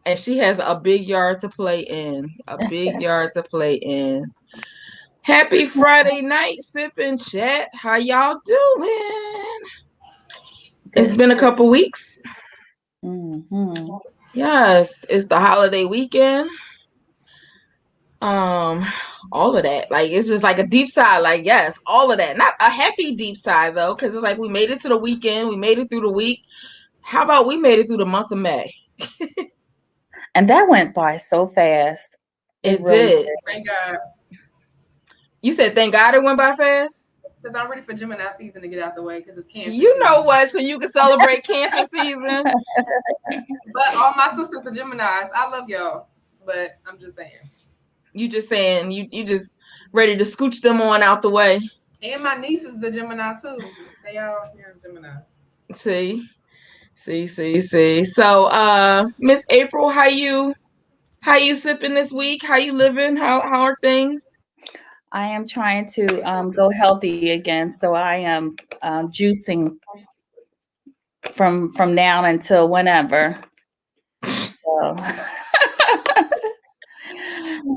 And she has a big yard to play in. A big yard to play in. Happy Friday night, sip and chat. How y'all doing? It's been a couple weeks. Mm-hmm. Yes, it's the holiday weekend. Um, all of that. Like it's just like a deep sigh. Like, yes, all of that. Not a happy deep sigh though, because it's like we made it to the weekend, we made it through the week. How about we made it through the month of May? And that went by so fast. It It really did. did. Thank God. You said thank God it went by fast? Because I'm ready for Gemini season to get out the way because it's Cancer You know season. what? So you can celebrate Cancer season. But all my sisters are Geminis. I love y'all. But I'm just saying. You just saying you just ready to scooch them on out the way. And my niece is the Gemini too. They all Geminis. See, see. So, Miss April, how you sipping this week? How you living? How are things? I am trying to go healthy again, so I am juicing from now until whenever. So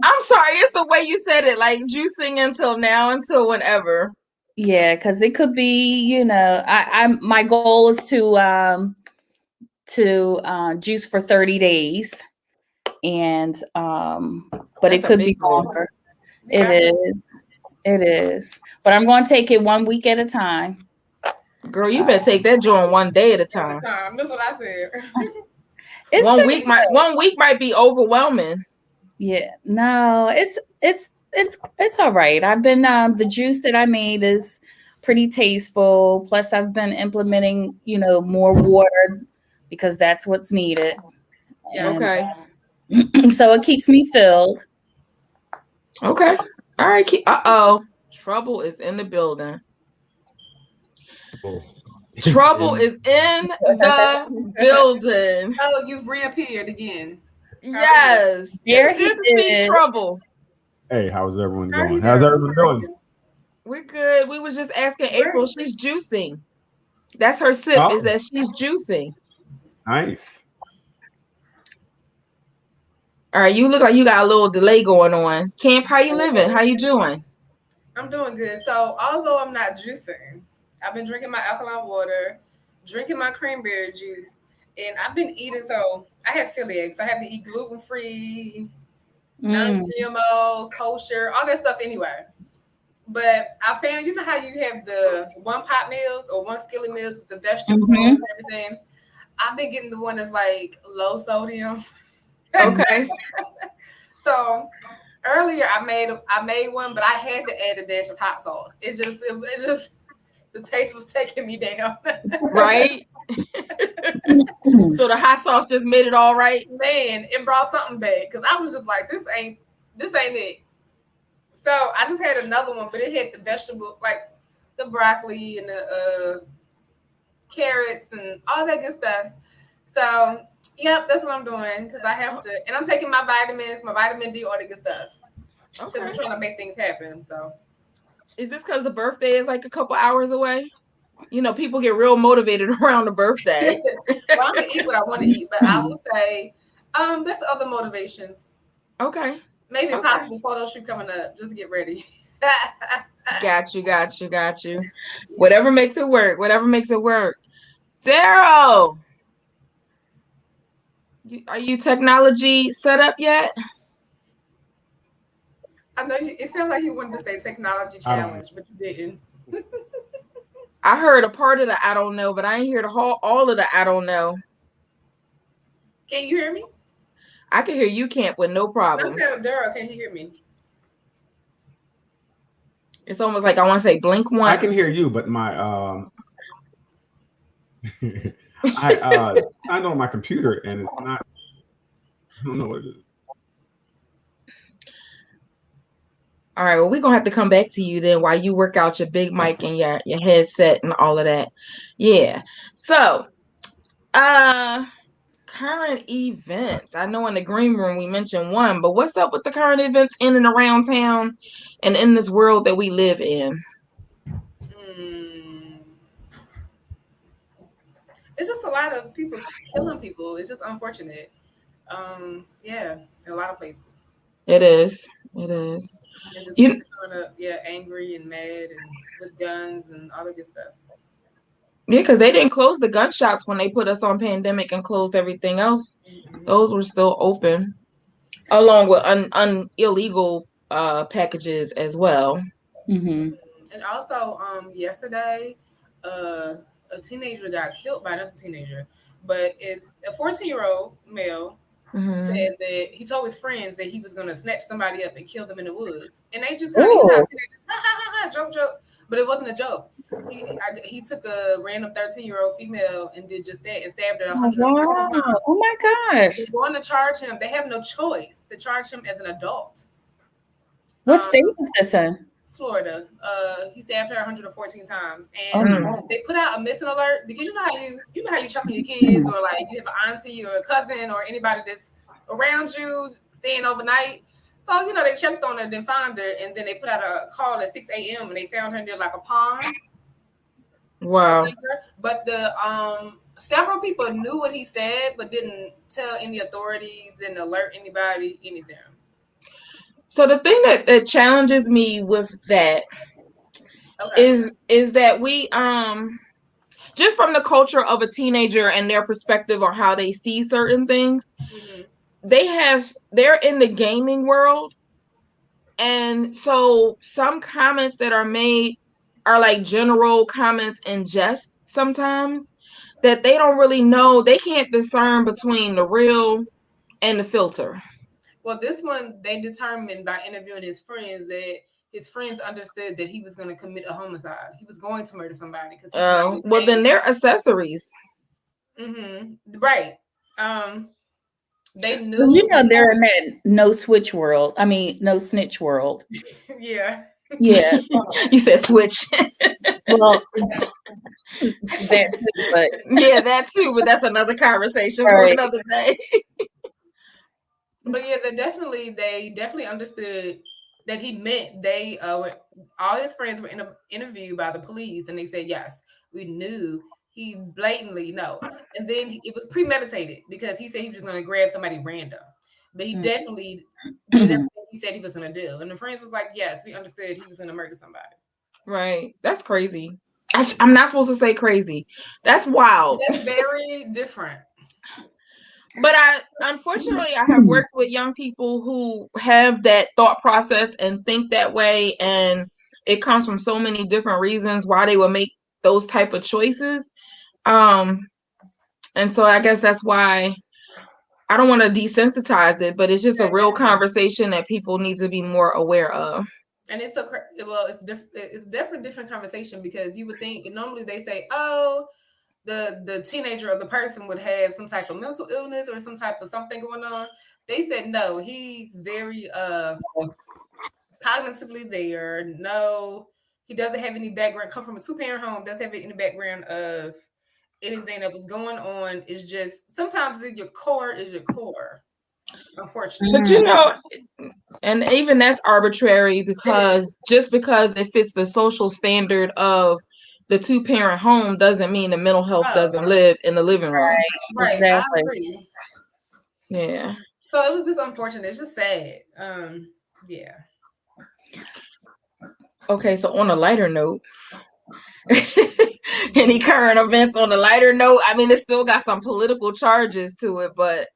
I'm sorry, it's the way you said it, like juicing until now, until whenever. yeah, because it could be, I my goal is to juice for 30 days, and but it That's a could be big goal. longer. It Yeah, is, it is, but I'm going to take it 1 week at a time. Girl, you better take that joint one day at a at a time. time. That's what I said. It's One been week might good. one week might be overwhelming. Yeah, no, it's all right. I've been the juice that I made is pretty tasteful. Plus, I've been implementing, more water because that's what's needed, Yeah. and Okay. so it keeps me filled. Okay. All right. Uh-oh. Trouble is in the building. Oh, Trouble and is in the building. Oh, you've reappeared again. How are you? Yes. There It's he good to see is. Trouble. hey, how's everyone How are going? you How's doing? everyone doing? We're good. We was just asking April. Great. She's juicing. That's her sip, is Oh, that she's juicing. nice. All right. You look like you got a little delay going on. Camp, how you living? How you doing? I'm doing good. So, although I'm not juicing, I've been drinking my alkaline water, drinking my cranberry juice, and I've been eating. So, I have celiac, so I have to eat gluten free, non Mm, GMO, kosher, all that stuff anyway. But I found, you know how you have the one pot meals or one skillet meals with the vegetable bowls hmm and everything? I've been getting the one that's like low sodium. Okay. So earlier I made one, but I had to add a dash of hot sauce. It just the taste was taking me down. Right. So the hot sauce just made it all right. Man, it brought something back because I was just like, this ain't it. So I just had another one, but it had the vegetable like the broccoli and the carrots and all that good stuff. So yep, that's what I'm doing because I have to, and I'm taking my vitamins, my vitamin D, all the good stuff because we're Okay. trying to make things happen. So Is this because the birthday is like a couple hours away? People get real motivated around the birthday. well, I'm gonna eat what I want to eat, but I will say, there's other motivations. Okay. Maybe a Okay. possible photo shoot coming up. Just get ready. Got you. Yeah. Whatever makes it work. Whatever makes it work. Daryl, are you technology set up yet? I know you, it sounded like you wanted to say technology I don't know. challenge, but you didn't. I heard a part of the I don't know, but I ain't hear the whole all of the I don't know. Can you hear me? I can hear you, Camp, with no I'm problem. saying, Daryl, can you hear me? It's almost like I want to say blink I can once. hear you, but my I signed on my computer and it's not. I don't know what it is. All right, well, we're gonna have to come back to you then while you work out your big mic and your headset and all of that. Yeah. So, uh current events. I know in the green room we mentioned one, but what's up with the current events in and around town and in this world that we live in? Hmm. it's just a lot of people killing people. It's just unfortunate. Yeah, in a lot of places. It is. It is. And just You people showing up, yeah, angry and mad and with guns and all that good stuff. Yeah, because they didn't close the gun shops when they put us on pandemic and closed everything else. Mm-mm. Those were still open, along with illegal packages as well. Mm-hmm. And also, yesterday, uh, a teenager got killed by another teenager, but it's a 14-year-old male Hmm. said that he told his friends that he was gonna snatch somebody up and kill them in the woods, and they just kind of, Oh, teenagers, ha ha ha ha, joke joke, but it wasn't a joke. He took a random 13-year-old female and did just that and stabbed her oh 114 wow. times. Oh my They're gosh. going to charge him. They have no choice to charge him as an adult. What Um, state is this in? Florida. He stabbed her 114 times, Oh and my Mm. God. they put out a missing alert because you know how you check on your kids, or like you have an auntie or a cousin or anybody that's around you staying overnight. So they checked on her, then found her, and then they put out a call at 6 a.m. and they found her near like a pond. Wow. But the several people knew what he said, but didn't tell any authorities, didn't alert anybody, anything. So the thing that challenges me with that Okay. is that we just from the culture of a teenager and their perspective on how they see certain things, Mm-hmm. they're in the gaming world, and so some comments that are made are like general comments in jest sometimes, that they don't really know, they can't discern between the real and the filter. Well, this one they determined by interviewing his friends that his friends understood that he was going to commit a homicide. He was going to murder somebody because he played the Well, then game. they're accessories. Right. Um, they Well, knew you know that. they're in that no switch world. I mean, no snitch world. Yeah. Yeah. You said switch. Well, that too, but Yeah, that too, but that's another conversation for right. another day. But yeah, they definitely understood that he meant all his friends were interviewed by the police, and they said yes, we knew he blatantly no, and then it was premeditated because he said he was just going to grab somebody random, but he definitely did everything he said he was going to do, and the friends was like, yes, we understood he was going to murder somebody. Right. That's crazy. I'm not supposed to say crazy. That's wild. That's very different. But unfortunately, I have worked with young people who have that thought process and think that way, and it comes from so many different reasons why they would make those type of choices. Um, and so I guess that's why I don't want to desensitize it, but it's just a real conversation that people need to be more aware of. And it's different conversation because you would think, and normally they say, oh, the teenager or the person would have some type of mental illness or some type of something going on. They said no, he's very cognitively there. No, he doesn't have any background, come from a two-parent home, doesn't have any background of anything that was going on. It's just sometimes your core is your core, unfortunately. But and even that's arbitrary, because just because it fits the social standard of the two-parent home doesn't mean the mental health doesn't live in the living room. Right, I Exactly. agree. Yeah. So it was just unfortunate. It's just sad. Yeah. Okay, so on a lighter note, any current events on a lighter note? I mean, it still got some political charges to it, but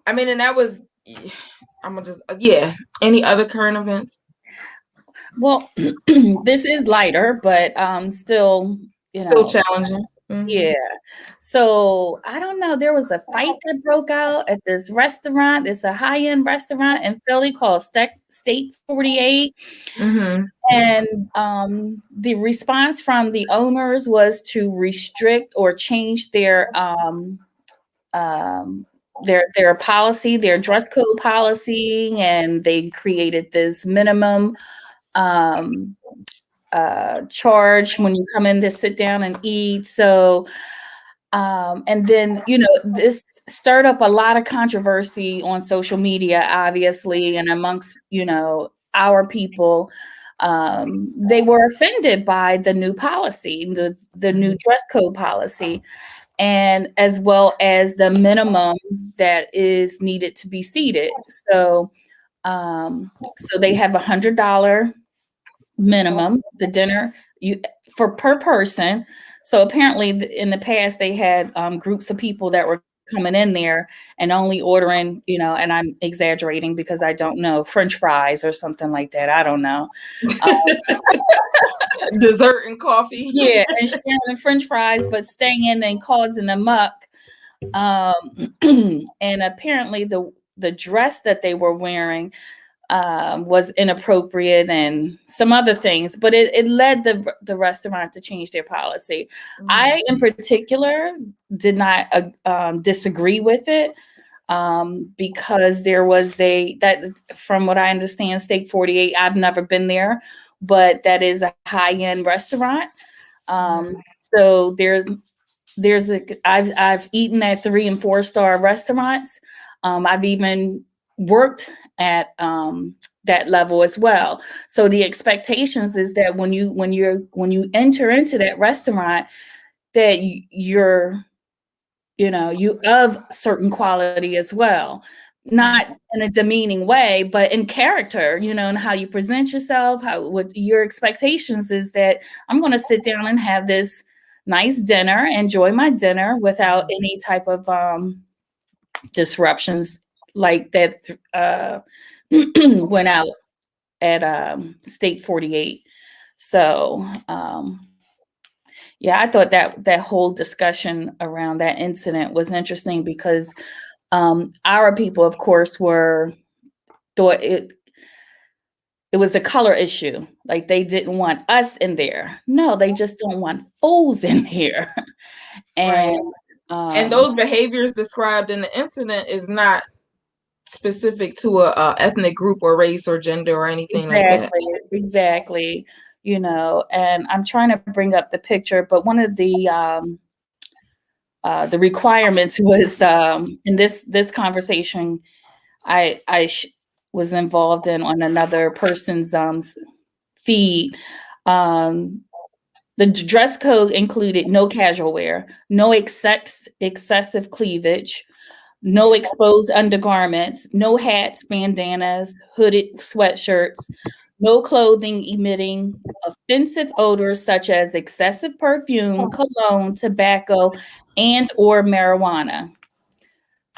I mean, and that was, I'm gonna just, yeah. Any other current events? Well, this is lighter, but still, Still challenging. yeah. So I don't know. There was a fight that broke out at this restaurant. It's a high-end restaurant in Philly called State 48. Mm-hmm. And the response from the owners was to restrict or change their policy, their dress code policy, and they created this minimum charge when you come in to sit down and eat. So and then, this stirred up a lot of controversy on social media, obviously, and amongst, our people. They were offended by the new policy, the new dress code policy. and as well as the minimum that is needed to be seated. So they have $100 minimum, the dinner per person. So apparently in the past they had groups of people that were coming in there and only ordering, and I'm exaggerating because I don't know, French fries or something like that. I don't know. Dessert and coffee. Yeah, and sharing French fries, but staying in and causing a muck. And apparently the dress that they were wearing was inappropriate and some other things, but it led the restaurant to change their policy. I, in particular, did not disagree with it because there was from what I understand, Steak 48, I've never been there, but that is a high-end restaurant. So I've eaten at 3 and 4 star restaurants. I've even worked at that level as well. So the expectations is that when you enter into that restaurant, that you're you of certain quality as well, not in a demeaning way, but in character, and how you present yourself, what your expectations is that I'm going to sit down and have this nice dinner, enjoy my dinner without any type of disruptions like that went out at State 48. So yeah, I thought that whole discussion around that incident was interesting because our people, of course, thought it was a color issue. Like they didn't want us in there. No, they just don't want fools in here. And and those behaviors described in the incident is not specific to a ethnic group or race or gender or anything like that. Exactly. And I'm trying to bring up the picture, but one of the requirements was in this conversation I was involved in on another person's feed. The dress code included no casual wear, no excessive cleavage, no exposed undergarments, no hats, bandanas, hooded sweatshirts, no clothing emitting offensive odors such as excessive perfume, cologne, tobacco, and or marijuana.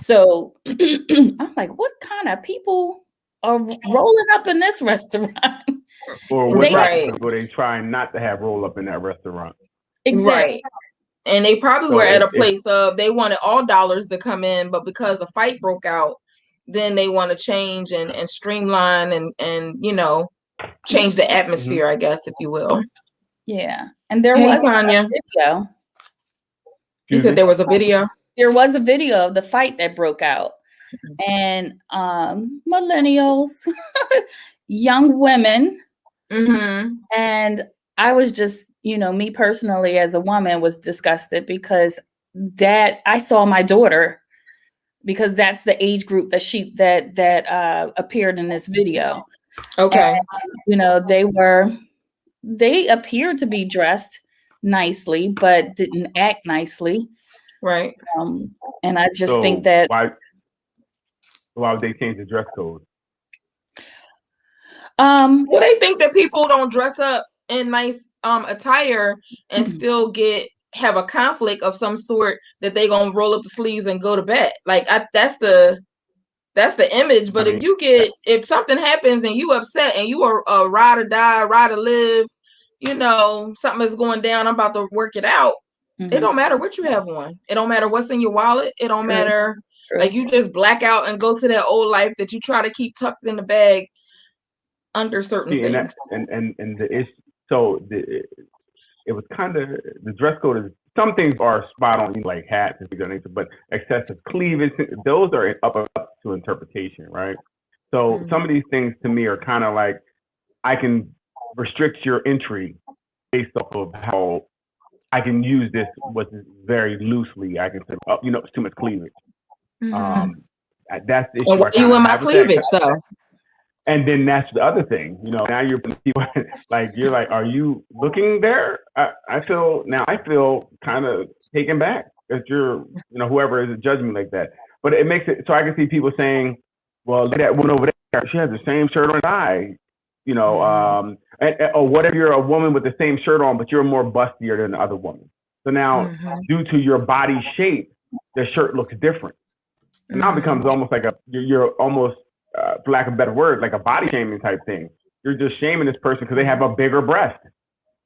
So I'm like, what kind of people are rolling up in this restaurant? Or what type of people they trying not to have roll up in that restaurant? Exactly. Right. And they probably were at a place of they wanted all dollars to come in, but because a fight broke out, then they want to change and streamline and change the atmosphere, I guess, if you will. Yeah. And there was Tanya. a video. You said there was a video? There was a video of the fight that broke out. And millennials, young women, and I was just, me personally as a woman was disgusted because that I saw my daughter, because that's the age group that appeared in this video. Okay. And, they appeared to be dressed nicely, but didn't act nicely. Right. And I just think that why would they change the dress code? Well, they think that people don't dress up in nice attire and still have a conflict of some sort that they gonna roll up the sleeves and go to bed. Like that's the image. But if something happens and you upset and you are a ride or die, ride or live, something is going down, I'm about to work it out. It don't matter what you have on. It don't matter what's in your wallet. It don't matter. Like you just black out and go to that old life that you try to keep tucked in the bag under certain things. And the issue. So it was kind of the dress code is. Some things are spot on, like hats and things of that nature, but excessive cleavage, those are up to interpretation, right? So some of these things to me are kind of like I can restrict your entry based off of how I can use this very loosely. I can say, it's too much cleavage. That's the issue. And what you in my cleavage, though? And then that's the other thing, now you're like, you're like, are you looking there? I feel kind of taken back. whoever is judging me like that. But it makes it so I can see people saying, well, that woman over there, she has the same shirt on as I, or what if you're a woman with the same shirt on, but you're more bustier than the other woman. So now, due to your body shape, the shirt looks different. And now it becomes almost like you're almost, for lack of a better word, like a body shaming type thing. You're just shaming this person because they have a bigger breast.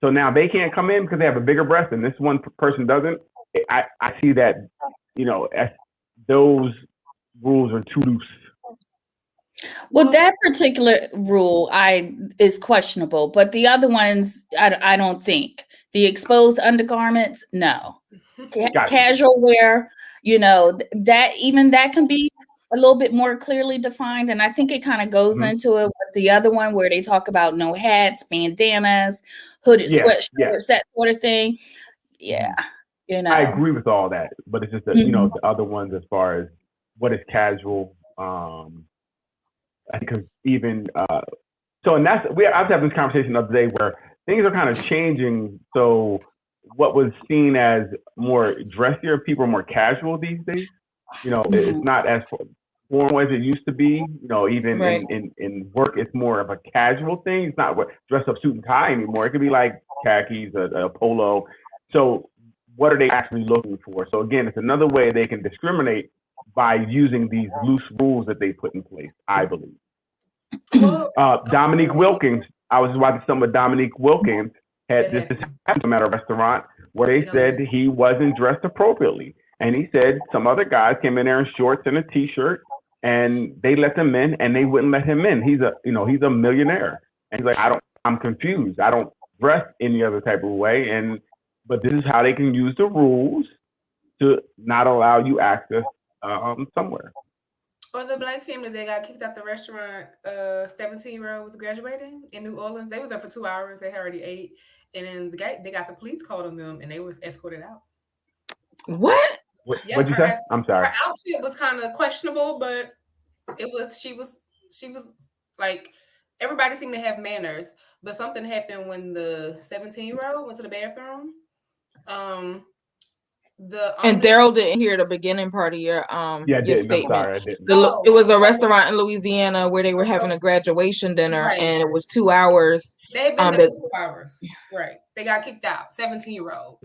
So now they can't come in because they have a bigger breast and this one person doesn't. I see that, as those rules are too loose. Well, that particular rule is questionable, but the other ones, I don't think. The exposed undergarments, no. Casual wear, that can be a little bit more clearly defined. And I think it kind of goes into it with the other one where they talk about no hats, bandanas, hooded sweatshirts, that sort of thing. Yeah. I agree with all that, but it's just that, the other ones as far as what is casual, because even, and I was having this conversation the other day where things are kind of changing. So what was seen as more dressier, people are more casual these days. It's not as formal as it used to be. Even in work, it's more of a casual thing. It's not dress up suit and tie anymore. It could be like khakis, a polo. So what are they actually looking for? So again, it's another way they can discriminate by using these loose rules that they put in place, I believe. Dominique Wilkins, I was watching some of Dominique Wilkins had this happened at a restaurant where they said he wasn't dressed appropriately. And he said some other guys came in there in shorts and a t-shirt and they let them in and they wouldn't let him in. He's a millionaire. And he's like, I'm confused. I don't dress any other type of way. But this is how they can use the rules to not allow you access somewhere. Or the black family that got kicked out the restaurant, 17-year-old was graduating in New Orleans. They was there for 2 hours. They had already ate. And then they got the police called on them and they was escorted out. What? What'd you say? I'm sorry. Her outfit was kind of questionable, but she was like, everybody seemed to have manners. But something happened when the 17-year-old went to the bathroom. And Daryl didn't hear the beginning part of your statement. I'm sorry, I didn't. It was a restaurant in Louisiana where they were having a graduation dinner, and it was 2 hours. They've been there for 2 hours. Right. They got kicked out. 17-year-old.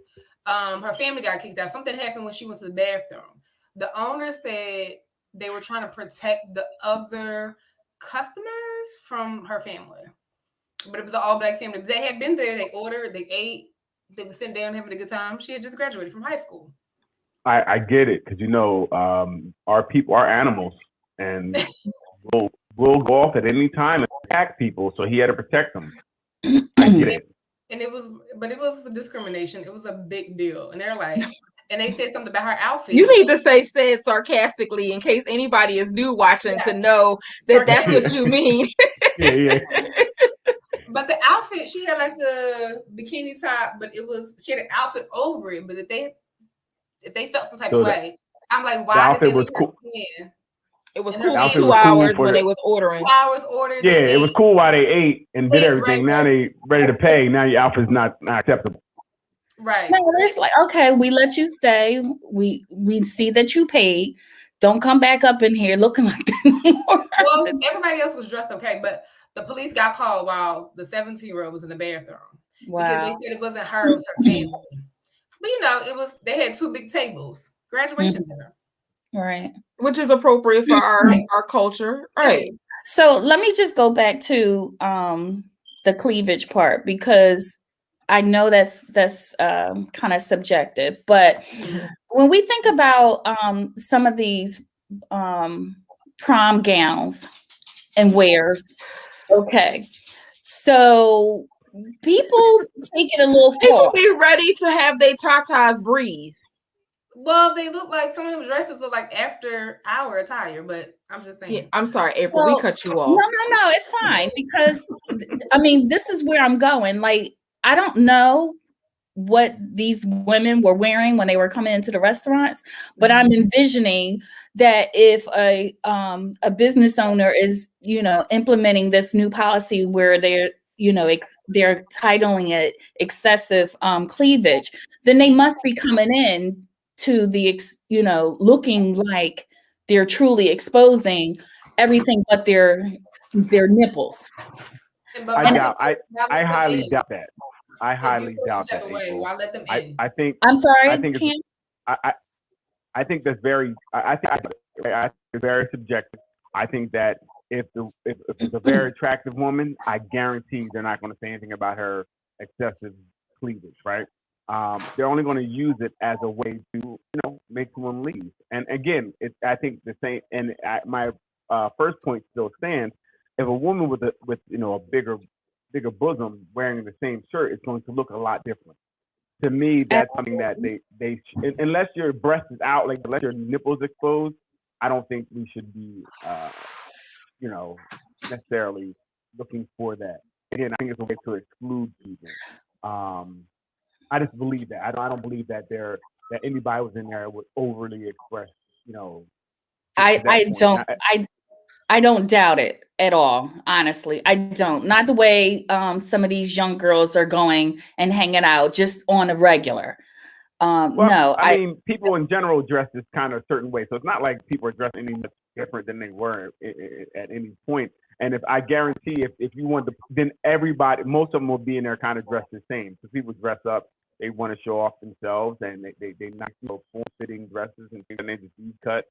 Her family got kicked out. Something happened when she went to the bathroom. The owner said they were trying to protect the other customers from her family. But it was an all-black family. They had been there. They ordered. They ate. They were sitting down having a good time. She had just graduated from high school. I get it because our people are animals and will go off at any time and attack people. So he had to protect them. I get it. And it was discrimination. It was a big deal. And they're like, and they said something about her outfit. You need to say said sarcastically in case anybody is new watching to know that that's what you mean. Yeah. But the outfit, she had like a bikini top, but she had an outfit over it. But if they felt some type of way, I'm like, why did they leave her in? It was cool for 2 hours when they was ordering. 2 hours ordered. Yeah, it was cool while they ate and did everything. Now they ready to pay. Now your outfit's not acceptable. Right. No, it's like, okay, we let you stay. We see that you paid. Don't come back up in here looking like that anymore. Well, everybody else was dressed okay, but the police got called while the 17-year-old was in the bathroom. Wow. Because they said it wasn't her, it was her family. But they had 2 big tables. Graduation dinner. Right. Which is appropriate for our culture. Right. So let me just go back to the cleavage part because I know that's kind of subjective. But when we think about some of these prom gowns and wears, okay, so people take it a little far. People be ready to have their tatas breathe. Well, they look like some of them dresses look like after hour attire, but I'm just saying. Yeah, I'm sorry, April. We cut you off. No, it's fine because this is where I'm going. Like, I don't know what these women were wearing when they were coming into the restaurants, but I'm envisioning that if a business owner is, implementing this new policy where they're titling it excessive cleavage, then they must be coming in to the looking like they're truly exposing everything but their nipples. I And doubt. Why I let them highly in? doubt that. I If you highly feel some doubt type that, of way, April. why let them I in? I think I'm I sorry, think it's Cam. I I think that's very. I think it's very subjective. I think that if it's a very attractive woman, I guarantee they're not going to say anything about her excessive cleavage, right? They're only going to use it as a way to make someone leave. And again, I think the same. And my first point still stands. If a woman with a bigger bosom wearing the same shirt, it's going to look a lot different. To me, that's something that unless your breast is out, like unless your nipples exposed, I don't think we should be, you know, necessarily looking for that. Again, I think it's a way to exclude people. Um, I just believe that. I don't believe that anybody was in there would overly express, you know, to I that I point. don't I don't doubt it at all. Honestly, I don't. Not the way some of these young girls are going and hanging out just on a regular. Well, No, I mean, people in general dress this kind of certain way, so it's not like people are dressing any much different than they were at any point. And if I guarantee, if you want to, then everybody, most of them will be in there kind of dressed the same. So people dress up, they want to show off themselves, and they nice, form fitting dresses and things, and they just cut.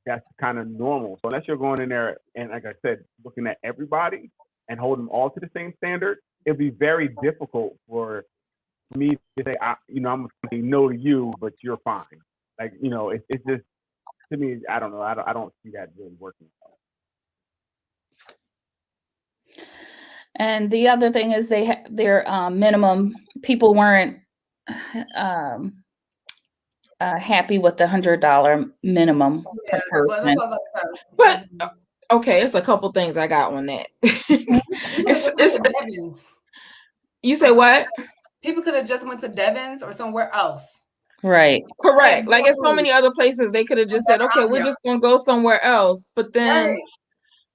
That's kind of normal. So unless you're going in there and, like I said, looking at everybody and holding them all to the same standard, it'd be very difficult for me to say, I'm going to say no to you, but you're fine. Like, it's just, to me, I don't know. I don't see that really working. and the other thing is their minimum. People weren't um, happy with the $100 minimum per Yeah, well, person. that's all that's about. But okay, it's a couple things I got on that. You could have just went it's to Devon's. you say what? People could have just went to Devon's or somewhere else. Right. They had Correct. Like more in so food many other places, they could have and just said, better "Okay, we're ambiance. just gonna go somewhere else." But then,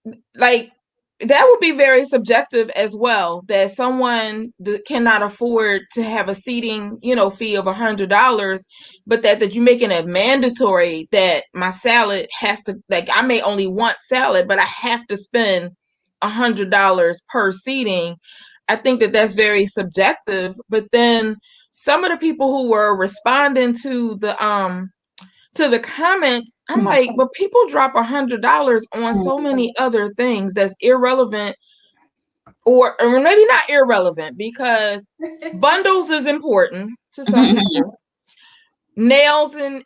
Right. like, that would be very subjective as well. That someone cannot afford to have a seating, fee of $100, but that you making it mandatory that my salad has to, like, I may only want salad, but I have to spend $100 per seating. I think that that's very subjective. But then some of the people who were responding to the comments, I'm like, but people drop $100 on so many other things that's irrelevant, or maybe not irrelevant, because bundles is important to some people. Nails and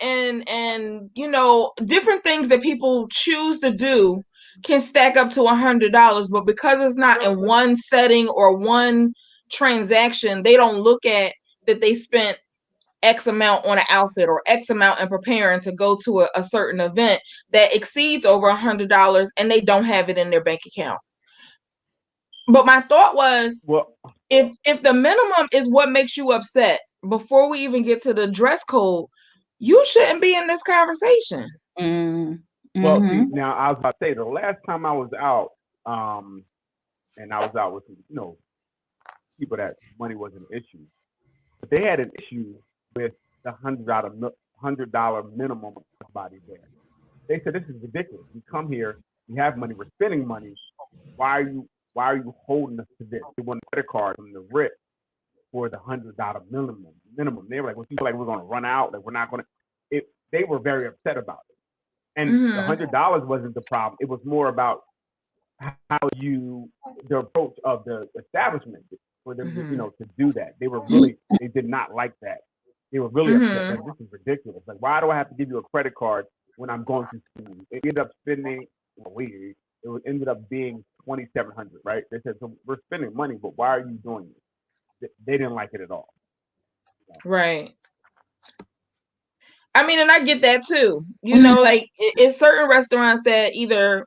different things that people choose to do can stack up to $100, but because it's not in one setting or one transaction, they don't look at that they spent X amount on an outfit or X amount in preparing to go to a certain event that exceeds over $100, and they don't have it in their bank account. But my thought was, Well, if the minimum is what makes you upset, before we even get to the dress code, you shouldn't be in this conversation. well, see, Mm-hmm. now I was about to say the last time I was out, and I was out with people that money wasn't an issue, but they had an issue with the $100 minimum of everybody there. They said this is ridiculous. We come here, we have money, we're spending money. Why are you holding us to this? They want a credit card from the RIP for the $100 minimum. They were like, well, you feel like we're gonna run out, like we're not gonna they were very upset about it. And the $100 wasn't the problem. It was more about how the approach of the establishment for them to do that. They did not like that. They were really upset. Like, this is ridiculous. Like, why do I have to give you a credit card when I'm going to school? It ended up spending it ended up being $2,700, right? They said, so we're spending money, but why are you doing this? They didn't like it at all. Right. I mean, and I get that too. Like it's certain restaurants that either,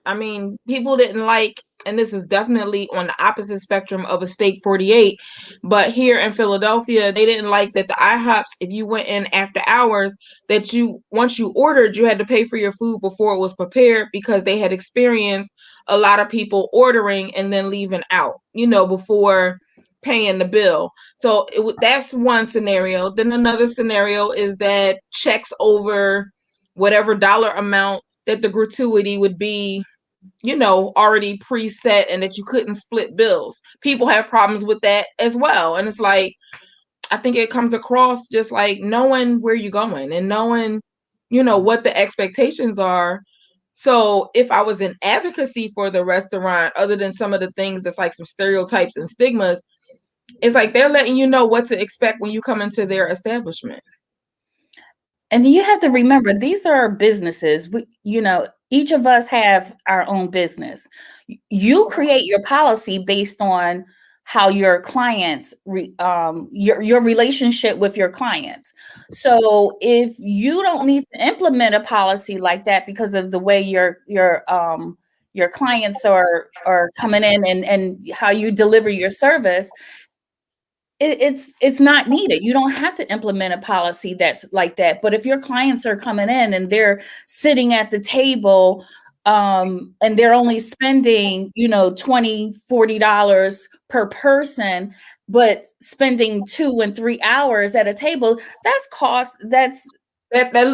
people didn't like, and this is definitely on the opposite spectrum of a steak 48, but here in Philadelphia, they didn't like that the IHOPs, if you went in after hours, that once you ordered, you had to pay for your food before it was prepared, because they had experienced a lot of people ordering and then leaving out, before paying the bill. So that's one scenario. Then another scenario is that checks over whatever dollar amount that the gratuity would be, already preset, and that you couldn't split bills. People have problems with that as well. And it's like, I think it comes across just like knowing where you're going and knowing, what the expectations are. So if I was in advocacy for the restaurant, other than some of the things that's like some stereotypes and stigmas, it's like they're letting you know what to expect when you come into their establishment. And you have to remember, these are businesses. Each of us have our own business. You create your policy based on how your clients, your relationship with your clients. So if you don't need to implement a policy like that because of the way your clients are coming in and how you deliver your service, it's not needed. You don't have to implement a policy that's like that. But if your clients are coming in and they're sitting at the table, and they're only spending, $20-$40 per person, but spending 2 and 3 hours at a table, that's cost. That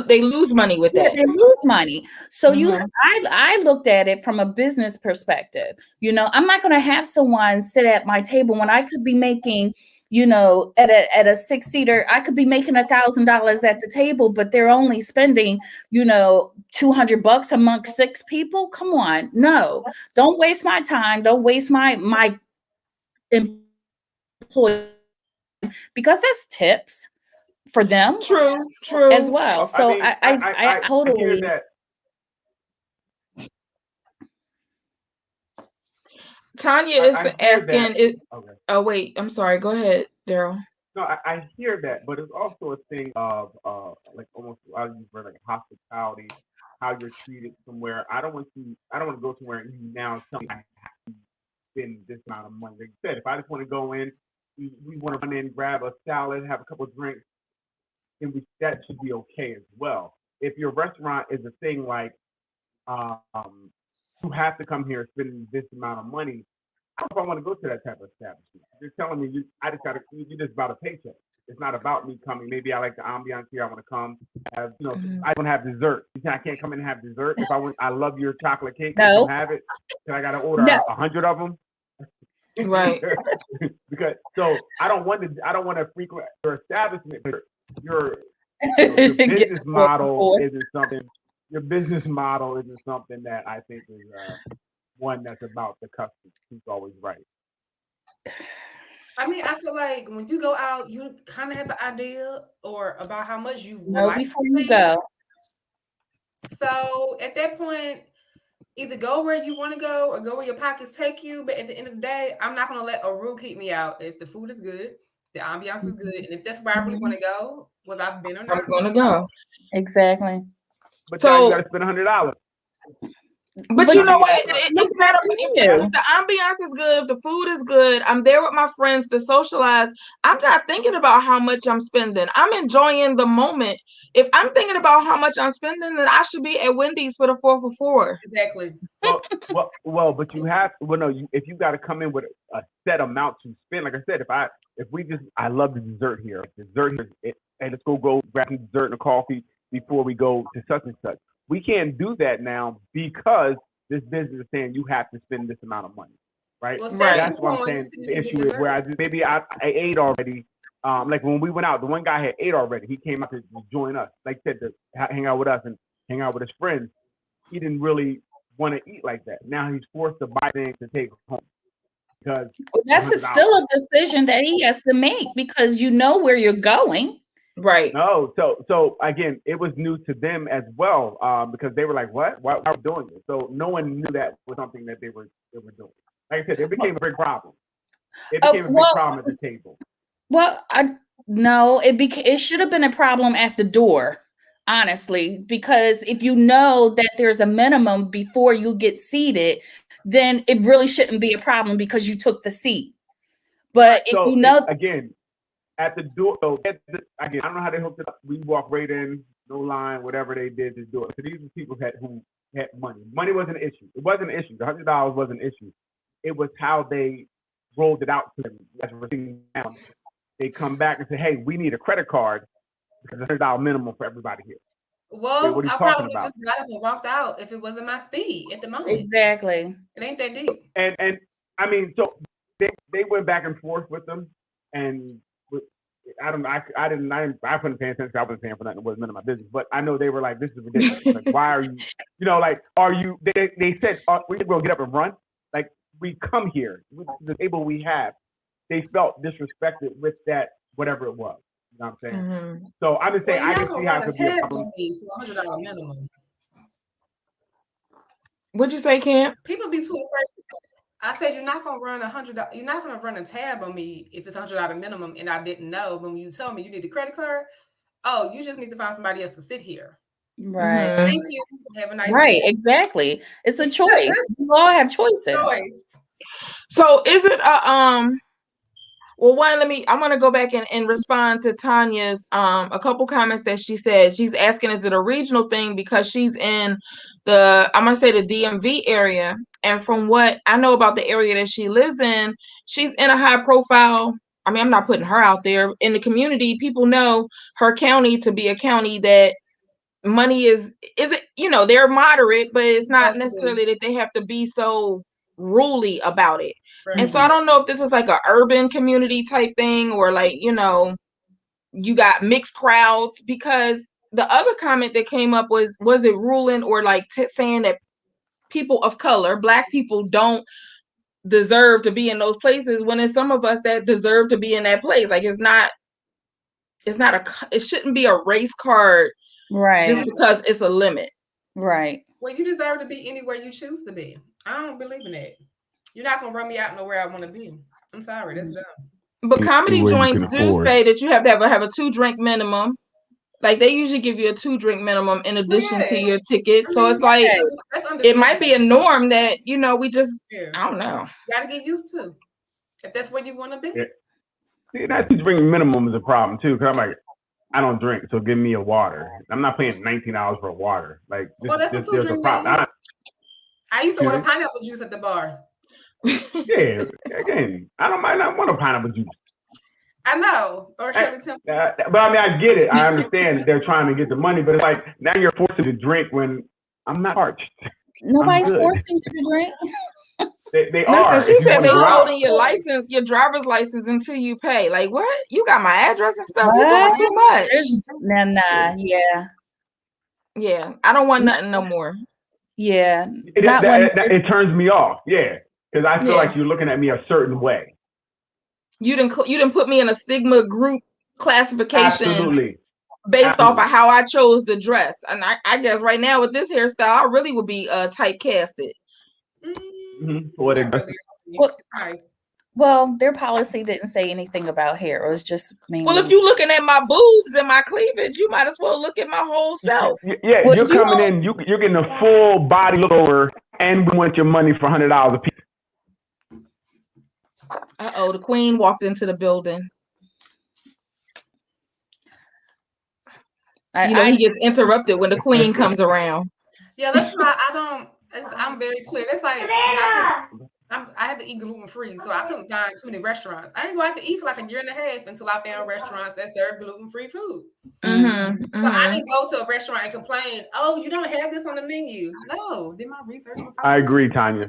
they lose money with Yeah, that. they lose money. So Mhm. I looked at it from a business perspective. I'm not going to have someone sit at my table when I could be making, at a 6-seater, I could be making $1,000 at the table, but they're only spending, $200 amongst 6 people. Come on, no, don't waste my time. Don't waste my employee, because that's tips for them True, as true. well. Well, I So mean, I I hear totally. that. Tanya is I hear that. asking it. Okay. Oh wait, I'm sorry. Go ahead, Daryl. No, I hear that, but it's also a thing of like almost I use for like hospitality, how you're treated somewhere. I don't want to go somewhere and you now tell me I have to spend this amount of money. Like you said, if I just want to go in, we want to run in, grab a salad, have a couple of drinks, then that should be okay as well. If your restaurant is a thing like um, you have to come here spending this amount of money, I don't know if I want to go to that type of establishment. You're telling me I just got to, you just about a paycheck. It's not about me coming. Maybe I like the ambiance here. I want to come have, Mhm. I want to have dessert. I can't come in and have dessert. If I love your chocolate cake and come No, have it, then I got to order no. 100 of them. Right. Because I don't want to frequent your establishment. Your your Get business to point model before. isn't something. Your business model isn't something that I think is one that's about the customer. Who's always right. I mean, I feel like when you go out, you kind of have an idea or about how much you would Know like before to you spend. go. So at that point, either go where you want to go or go where your pockets take you. But at the end of the day, I'm not going to let a rule keep me out. If the food is good, the ambiance is good, and if that's where I really want Mhm. to go, whether I've been or I'm not. gonna go. Exactly. But now you got So, to spend $100. but But you I know mean, what? that's not. It's look not at if you. the ambiance is good, if the food is good, I'm there with my friends to socialize. I'm not thinking about how much I'm spending. I'm enjoying the moment. If I'm thinking about how much I'm spending, then I should be at Wendy's for the 4 for $4. Exactly. But you have. Well, no. If you got to come in with a set amount to spend, like I said, if we just, I love the dessert here. Like dessert here, hey, let's go grab some dessert and a coffee before we go to such and such. We can't do that now because this business is saying you have to spend this amount of money, right? Well, Right. standing That's what I'm point, saying. so you The can get issue is where dessert. maybe I ate already. Like when we went out, the one guy had ate already. He came out to join us, like I said, to hang out with us and hang out with his friends. He didn't really want to eat like that. Now he's forced to buy things to take home because it's That's $100. still a decision that he has to make, because you know where you're going. Right. No, so again, it was new to them as well because they were like, "What? Why are we doing this?" So no one knew that was something that they were doing. Like I said, it became a big problem. It Oh, became a big problem at the table. I no, it should have been a problem at the door, honestly, because if you know that there's a minimum before you get seated, then it really shouldn't be a problem because you took the seat. But if you So know, again, at the door. So again, I don't know how they hooked it up. We walked right in, no line, whatever they did to do it. So these are people who had money. Money wasn't an issue. It wasn't an issue. The $100 wasn't an issue. It was how they rolled it out to them as we're sitting down. They come back and say, "Hey, we need a credit card because it's $100 minimum for everybody here." Wait, Well, what are you I talking probably about? just got up and walked out if it wasn't my speed at the moment. Exactly. It ain't that deep. And I mean, so they went back and forth with them, and I don't know. I couldn't pay attention. I wasn't paying for nothing. It wasn't none of my business. But I know they were like, "This is ridiculous. Like, why are you? Like, are you?" They said, "We will get up and run." Like, we come here with the table we have. They felt disrespected with that, whatever it was. You know what I'm saying? Mm-hmm. So I'm just saying, Well, you're I not can see gonna how run it a could be a tab problem. on me for $100 minimum. What'd you say, Camp? People be too afraid. I said you're not gonna run $100. You're not gonna run a tab on me if it's $100 minimum, and I didn't know. But when you tell me you need a credit card, oh, you just need to find somebody else to sit here. Right. Mm-hmm. Thank you. Have a nice Right. day. Exactly. It's a choice. We all have choices. Choice. So is it well, one, I'm gonna go back and respond to Tanya's a couple comments that she said. She's asking, is it a regional thing because she's in I'm gonna say the DMV area, and from what I know about the area that she lives in, she's in a high profile. I mean, I'm not putting her out there in the community. People know her county to be a county that money isn't, they're moderate, but it's not necessarily that they have to be so ruly about it. Right. And so I don't know if this is like a urban community type thing, or like, you got mixed crowds, because the other comment that came up was it ruling or like saying that people of color, Black people, don't deserve to be in those places, when it's some of us that deserve to be in that place. Like, it shouldn't be a race card Right. just because it's a limit. Right. Well, you deserve to be anywhere you choose to be. I don't believe in that. You're not gonna run me out nowhere I want to be. I'm sorry, that's dumb. But comedy Anywhere you joints can do afford. say that you have to have a 2-drink minimum. Like, they usually give you a 2-drink minimum in addition to your ticket. So it's like, it might be a norm that, we just, I don't know. You gotta get used to, if that's where you want to be. Yeah. See, that 2-drink minimum is a problem too, because I'm like, I don't drink, so give me a water. I'm not paying $19 for a water. Like, that's a there's 2-drink a problem. minimum. I used to want a pineapple juice at the bar. Yeah, again, I don't want a pineapple juice. I know, or Shirley Temple. But I mean, I get it. I understand that they're trying to get the money, but it's like, now you're forced to drink when I'm not parched. Nobody's forcing you to drink. They are. Listen, she said they holding your license, your driver's license, until you pay. Like, what? You got my address and stuff. You're doing too much. Nah. Yeah, I don't want nothing no more. Yeah, it turns me off. Yeah, because I feel like you're looking at me a certain way. You didn't put me in a stigma group classification. Absolutely. Based off of how I chose the dress. And I guess right now with this hairstyle, I really would be typecasted. Well, their policy didn't say anything about hair. It was just mainly. Well, if you're looking at my boobs and my cleavage, you might as well look at my whole self. Yeah, well, you're coming in. You're getting a full body look over, and we want your money for $100 a piece. The queen walked into the building. He gets interrupted when the queen comes around. Yeah, that's why I'm very clear. That's like I have to eat gluten free, so I couldn't find too many restaurants. I didn't go out to eat for like a year and a half until I found restaurants that serve gluten free food. So I didn't go to a restaurant and complain, "Oh, you don't have this on the menu." No, did my research. I agree, Tanya.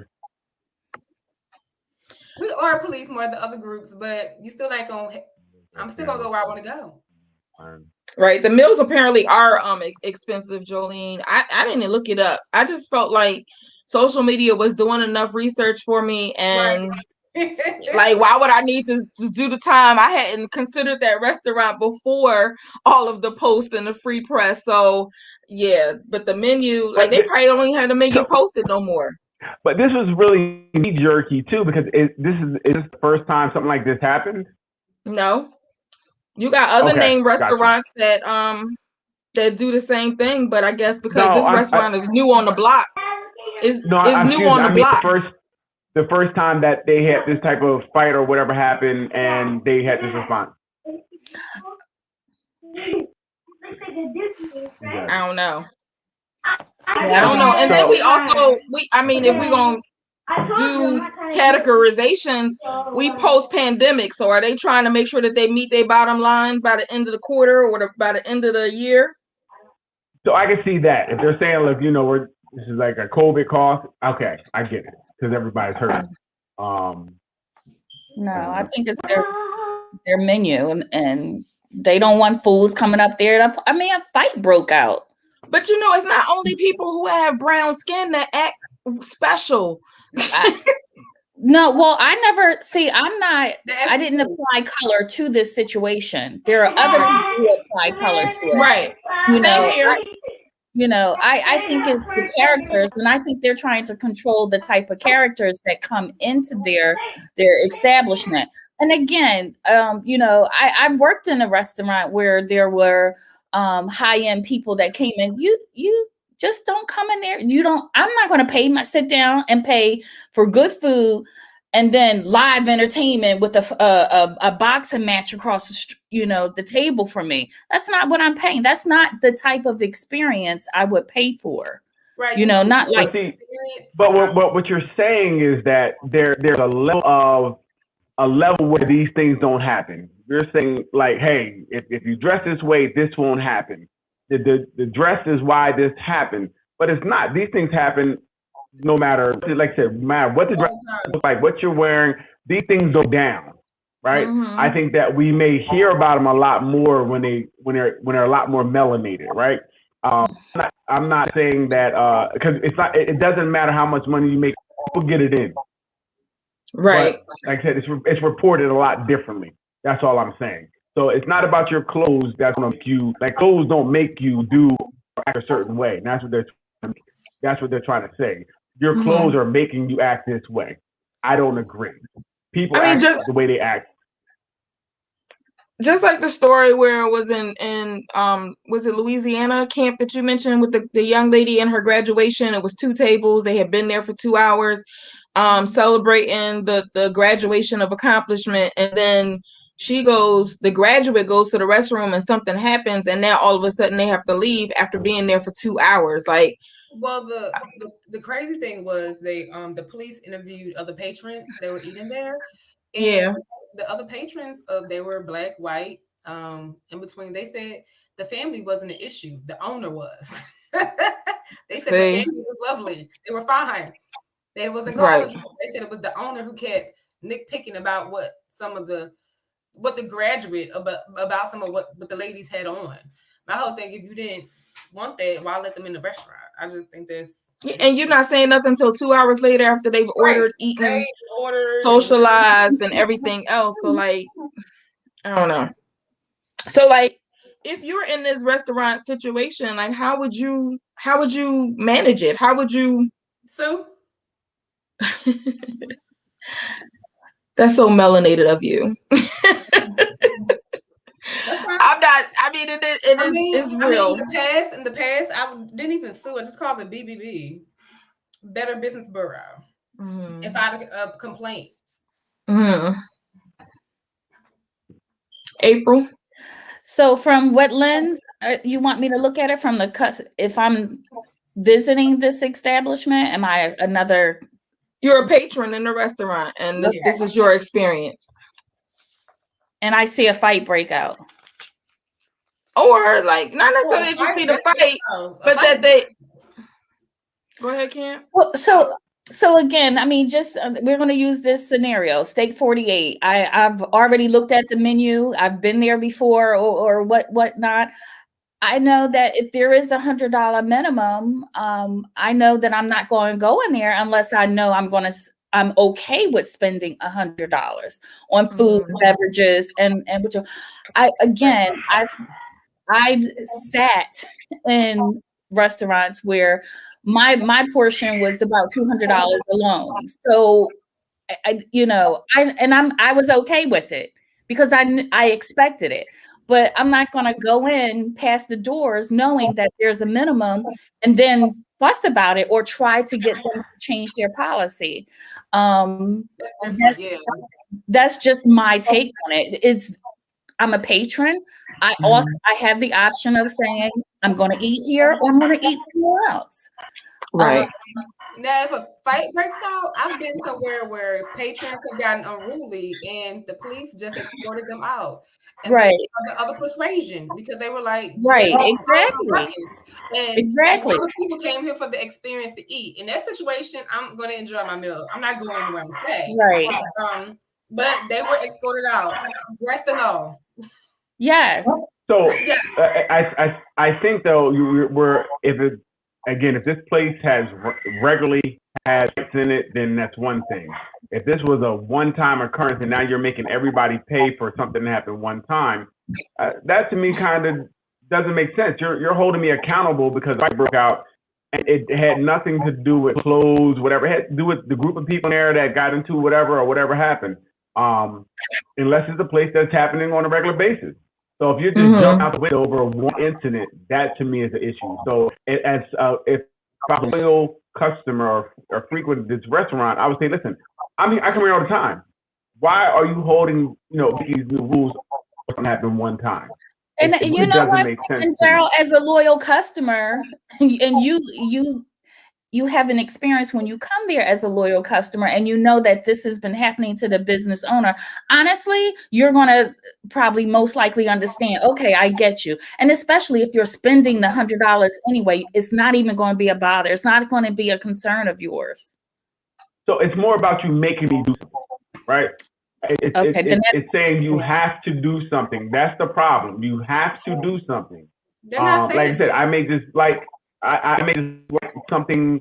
We are police more than other groups, but you still ain't gonna. I'm still gonna go where I want to go. Right. The meals apparently are expensive, Jolene. I didn't look it up. I just felt like social media was doing enough research for me, and like, why would I need to do the time? I hadn't considered that restaurant before all of the posts and the free press. So yeah, but the menu, like, they probably don't even have the menu posted no more. But this was really knee-jerky too, because is this the first time something like this happened? No. You got other name restaurants that do the same thing, but I guess because this restaurant is new on the block. It's new on the block. The first time that they had this type of fight or whatever happened, and they had this response. I don't know. I don't know. And then we also, if we're going to do categorizations, we post pandemic. So are they trying to make sure that they meet their bottom line by the end of the quarter or by the end of the year? So I can see that if they're saying, look, this is like a COVID cost. Okay, I get it because everybody's hurt. No, I think it's their menu, and they don't want fools coming up there. I mean, a fight broke out. But it's not only people who have brown skin that act special. No, well, I never see. I didn't apply color to this situation. There are other people who apply color to it, right? I think it's the characters, and I think they're trying to control the type of characters that come into their establishment. And again, I've worked in a restaurant where there were high-end people that came in. You just don't come in there. I'm not going to sit down and pay for good food and then live entertainment with a boxing match across the table from me. That's not what I'm paying. That's not the type of experience I would pay for. Right. Not like. But what you're saying is that there's a level where these things don't happen. You're saying like, hey, if you dress this way, this won't happen. The dress is why this happened, but it's not. These things happen no matter, like I said, no matter what the dress looks like, what you're wearing. These things go down, right? Mm-hmm. I think that we may hear about them a lot more when they're a lot more melanated, right? I'm not saying that because it doesn't matter how much money you make, people get it in, right? But, like I said, it's reported a lot differently. That's all I'm saying. So it's not about your clothes that's gonna make you, like, clothes don't make you do or act a certain way. And that's what they're trying to say. Your clothes are making you act this way. I don't agree. People act the way they act. Just like the story where it was in was it Louisiana camp that you mentioned with the young lady in her graduation? It was 2 tables. They had been there for 2 hours, celebrating the graduation of accomplishment, and then the graduate goes to the restroom and something happens, and now all of a sudden they have to leave after being there for 2 hours. Like, well, the crazy thing was the police interviewed other patrons that were eating there, and the other patrons they were black, white, in between. They said the family wasn't an issue. The owner was. They said the family was lovely. They were fine. They wasn't causing trouble. They said it was the owner who kept nitpicking about what the graduate about some of what the ladies had on. My whole thing, if you didn't want that, why let them in the restaurant? I just think that's. And you're not saying nothing until 2 hours later after they've ordered, eaten, socialized, and everything else. So, like, I don't know. So, like, if you're in this restaurant situation, like, how would you manage it? How would you? So. That's so melanated of you. I'm not. I mean, it's real. In the past, I didn't even sue. I just called it BBB, Better Business Bureau. If I had a complaint. April. So, from what lens you want me to look at it from? If I'm visiting this establishment, am I another? You're a patron in the restaurant, and this is your experience. And I see a fight break out. Or, like, not necessarily that you see the fight, but that they. Go ahead, Cam. Well, so again, I mean, just we're going to use this scenario. Steak 48. I've already looked at the menu. I've been there before, or whatnot. I know that if there is $100 minimum, I know that I'm not going to go in there unless I know I'm okay with spending $100 on food, beverages, and which I've sat in restaurants where my portion was about $200 alone. So I was okay with it because I expected it. But I'm not going to go in past the doors knowing that there's a minimum and then fuss about it or try to get them to change their policy. That's just my take on it. I'm a patron. I have the option of saying I'm going to eat here or I'm going to eat somewhere else. Right. Now, if a fight breaks out, I've been somewhere where patrons have gotten unruly and the police just escorted them out. And then Right. the other persuasion because they were like, you're Right. causing a Exactly. ruckus. And Exactly. other people came here for the experience to eat. In that situation, I'm going to enjoy my meal. I'm not going anywhere to stay. Right. But they were escorted out, dressed and all. Yes. So Yes. I think though if this place has regularly has fights in it, then that's one thing. If this was a one-time occurrence and now you're making everybody pay for something that happened one time, that to me kind of doesn't make sense. You're holding me accountable because I broke out. And it had nothing to do with clothes, whatever. It had to do with the group of people there that got into whatever happened. Unless it's a place that's happening on a regular basis. So if you're just jumping out the window over one incident, that to me is an issue. So if I'm a loyal customer or frequent this restaurant, I would say, listen, I come here all the time. Why are you holding these new rules something happened one time? And you know what, and Daryl, as a loyal customer, and you have an experience when you come there as a loyal customer and you know that this has been happening to the business owner, honestly, you're going to probably most likely understand, okay, I get you. And especially if you're spending the $100 anyway, it's not even going to be a bother. It's not going to be a concern of yours. So it's more about you making me do something, right? It's saying you have to do something. That's the problem. You have to do something. Like I said, I may just I may just like something,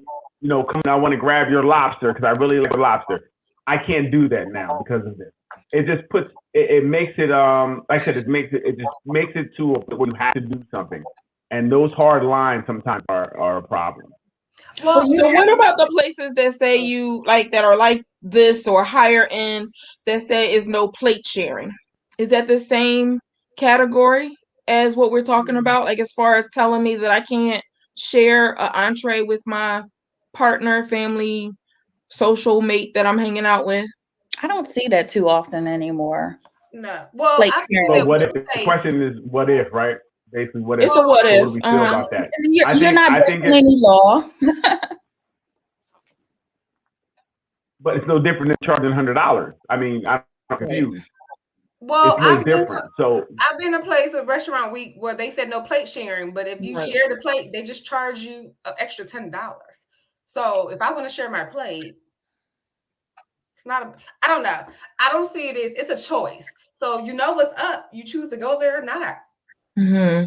I want to grab your lobster because I really like lobster. I can't do that now because of this. It just it makes it, like I said, it just makes it to where you have to do something. And those hard lines sometimes are a problem. Well, so what about the places that say that are like this or higher end that say is no plate sharing? Is that the same category as what we're talking about? Like as far as telling me that I can't share an entree with my partner, family, social mate that I'm hanging out with? I don't see that too often anymore. No. Well, but what if the question is what if, right? Basically, what if? It's a what if. What do we feel about that? You're not breaking any law. But it's no different than charging $100. I mean, I'm confused. Well, it's no different. I've been in a place of restaurant week where they said no plate sharing, but if you share the plate, they just charge you an extra $10. So if I want to share my plate, it's not I don't know. I don't see it as it's a choice. So you know what's up. You choose to go there or not. Mm-hmm.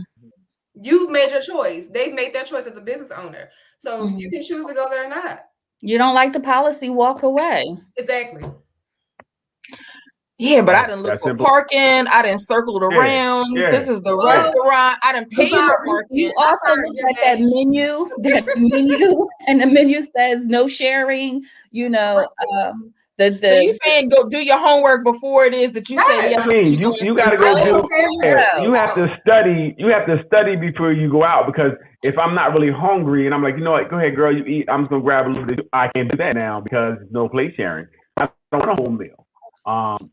You've made your choice. They've made their choice as a business owner. So you can choose to go there or not. You don't like the policy, walk away. Exactly. Yeah, but I didn't look for parking. I didn't circle it around. This is the restaurant. I didn't pay for parking. You also look at that menu, and the menu says no sharing. So you saying go do your homework before it is that you say yes. I mean, you got to go do. You have to study. You have to study before you go out because if I'm not really hungry and I'm like, you know what, go ahead, girl, you eat. I'm just gonna grab a little bit. I can't do that now because there's no plate sharing. I don't want a whole meal.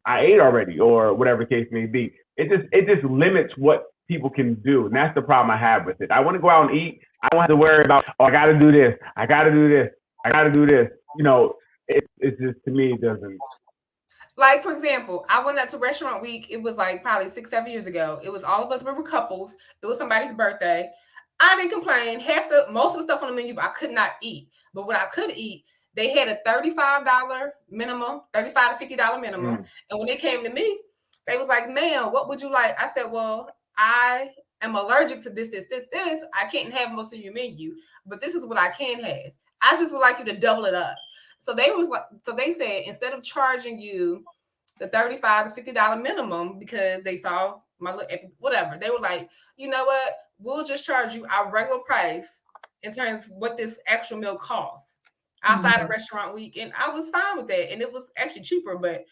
I ate already, or whatever the case may be. It just limits what people can do, and that's the problem I have with it. I want to go out and eat. I don't have to worry about, I got to do this. I got to do this. I got to do this. It's just, to me, it doesn't. Like, for example, I went out to restaurant week. It was like probably 6-7 years ago. It was all of us. We were couples. It was somebody's birthday. I didn't complain. Most of the stuff on the menu, I could not eat. But what I could eat, they had a $35 minimum, $35 to $50 minimum. And when they came to me, they was like, ma'am, what would you like? I said, well, I am allergic to this. I can't have most of your menu, but this is what I can have. I just would like you to double it up. So they said, instead of charging you the $35 to $50 minimum because they saw my whatever, they were like, you know what? We'll just charge you our regular price in terms of what this actual meal costs outside of restaurant week. And I was fine with that. And it was actually cheaper, but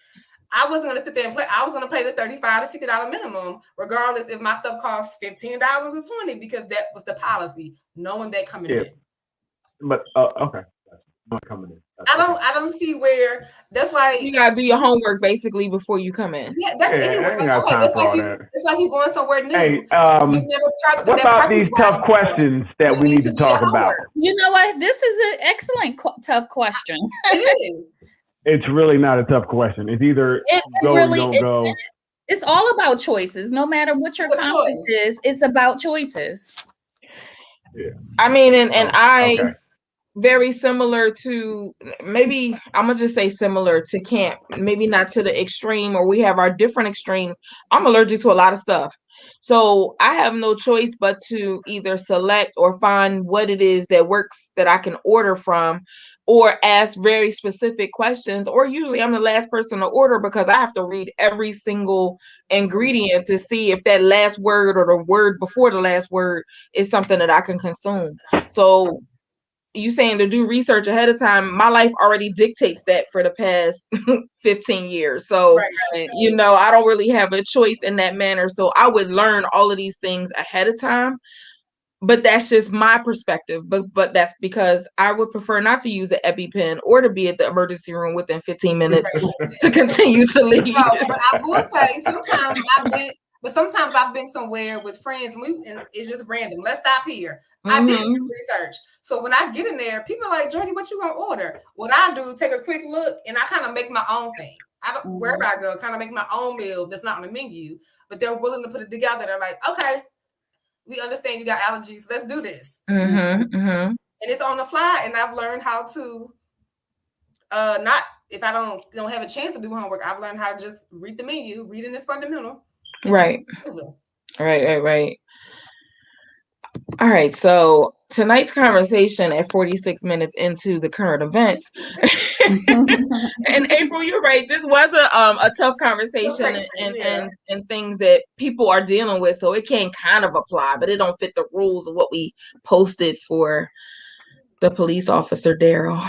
I wasn't going to sit there and play. I was going to pay the $35 to $50 minimum, regardless if my stuff costs $15 or $20, because that was the policy, knowing that coming in. But, okay. Not coming in. I don't see where that's like you gotta do your homework basically before you come in. Yeah, that's anywhere. It's like you going somewhere new. Hey, what about these tough questions that we need to talk about? You know what? This is an excellent tough question. It is. It's really not a tough question. It's either go or don't go. It's all about choices. No matter what your conflict is, it's about choices. Yeah. I mean, and I very similar to, maybe I'm gonna just say similar to Camp, maybe not to the extreme, or we have our different extremes. I'm allergic to a lot of stuff, so I have no choice but to either select or find what it is that works that I can order from, or ask very specific questions, or usually I'm the last person to order because I have to read every single ingredient to see if that last word or the word before the last word is something that I can consume. So you saying to do research ahead of time, my life already dictates that for the past 15 years. So, right. I don't really have a choice in that manner. So I would learn all of these things ahead of time. But that's just my perspective. But that's because I would prefer not to use an EpiPen or to be at the emergency room within 15 minutes to continue to leave. No, but I will say sometimes I've been somewhere with friends and it's just random. Let's stop here. I didn't do research. So when I get in there, people are like, Jordy, what you gonna order? What I do, take a quick look and I kind of make my own thing. I don't wherever I go, kind of make my own meal that's not on the menu, but they're willing to put it together. They're like, okay, we understand you got allergies. Let's do this. And it's on the fly. And I've learned how to not if I don't have a chance to do homework, I've learned how to just read the menu. Reading is fundamental. Right. Right. All right. So tonight's conversation at 46 minutes into the current events. And April, you're right. This was a tough conversation and things that people are dealing with. So it can kind of apply, but it don't fit the rules of what we posted for the police officer, Daryl.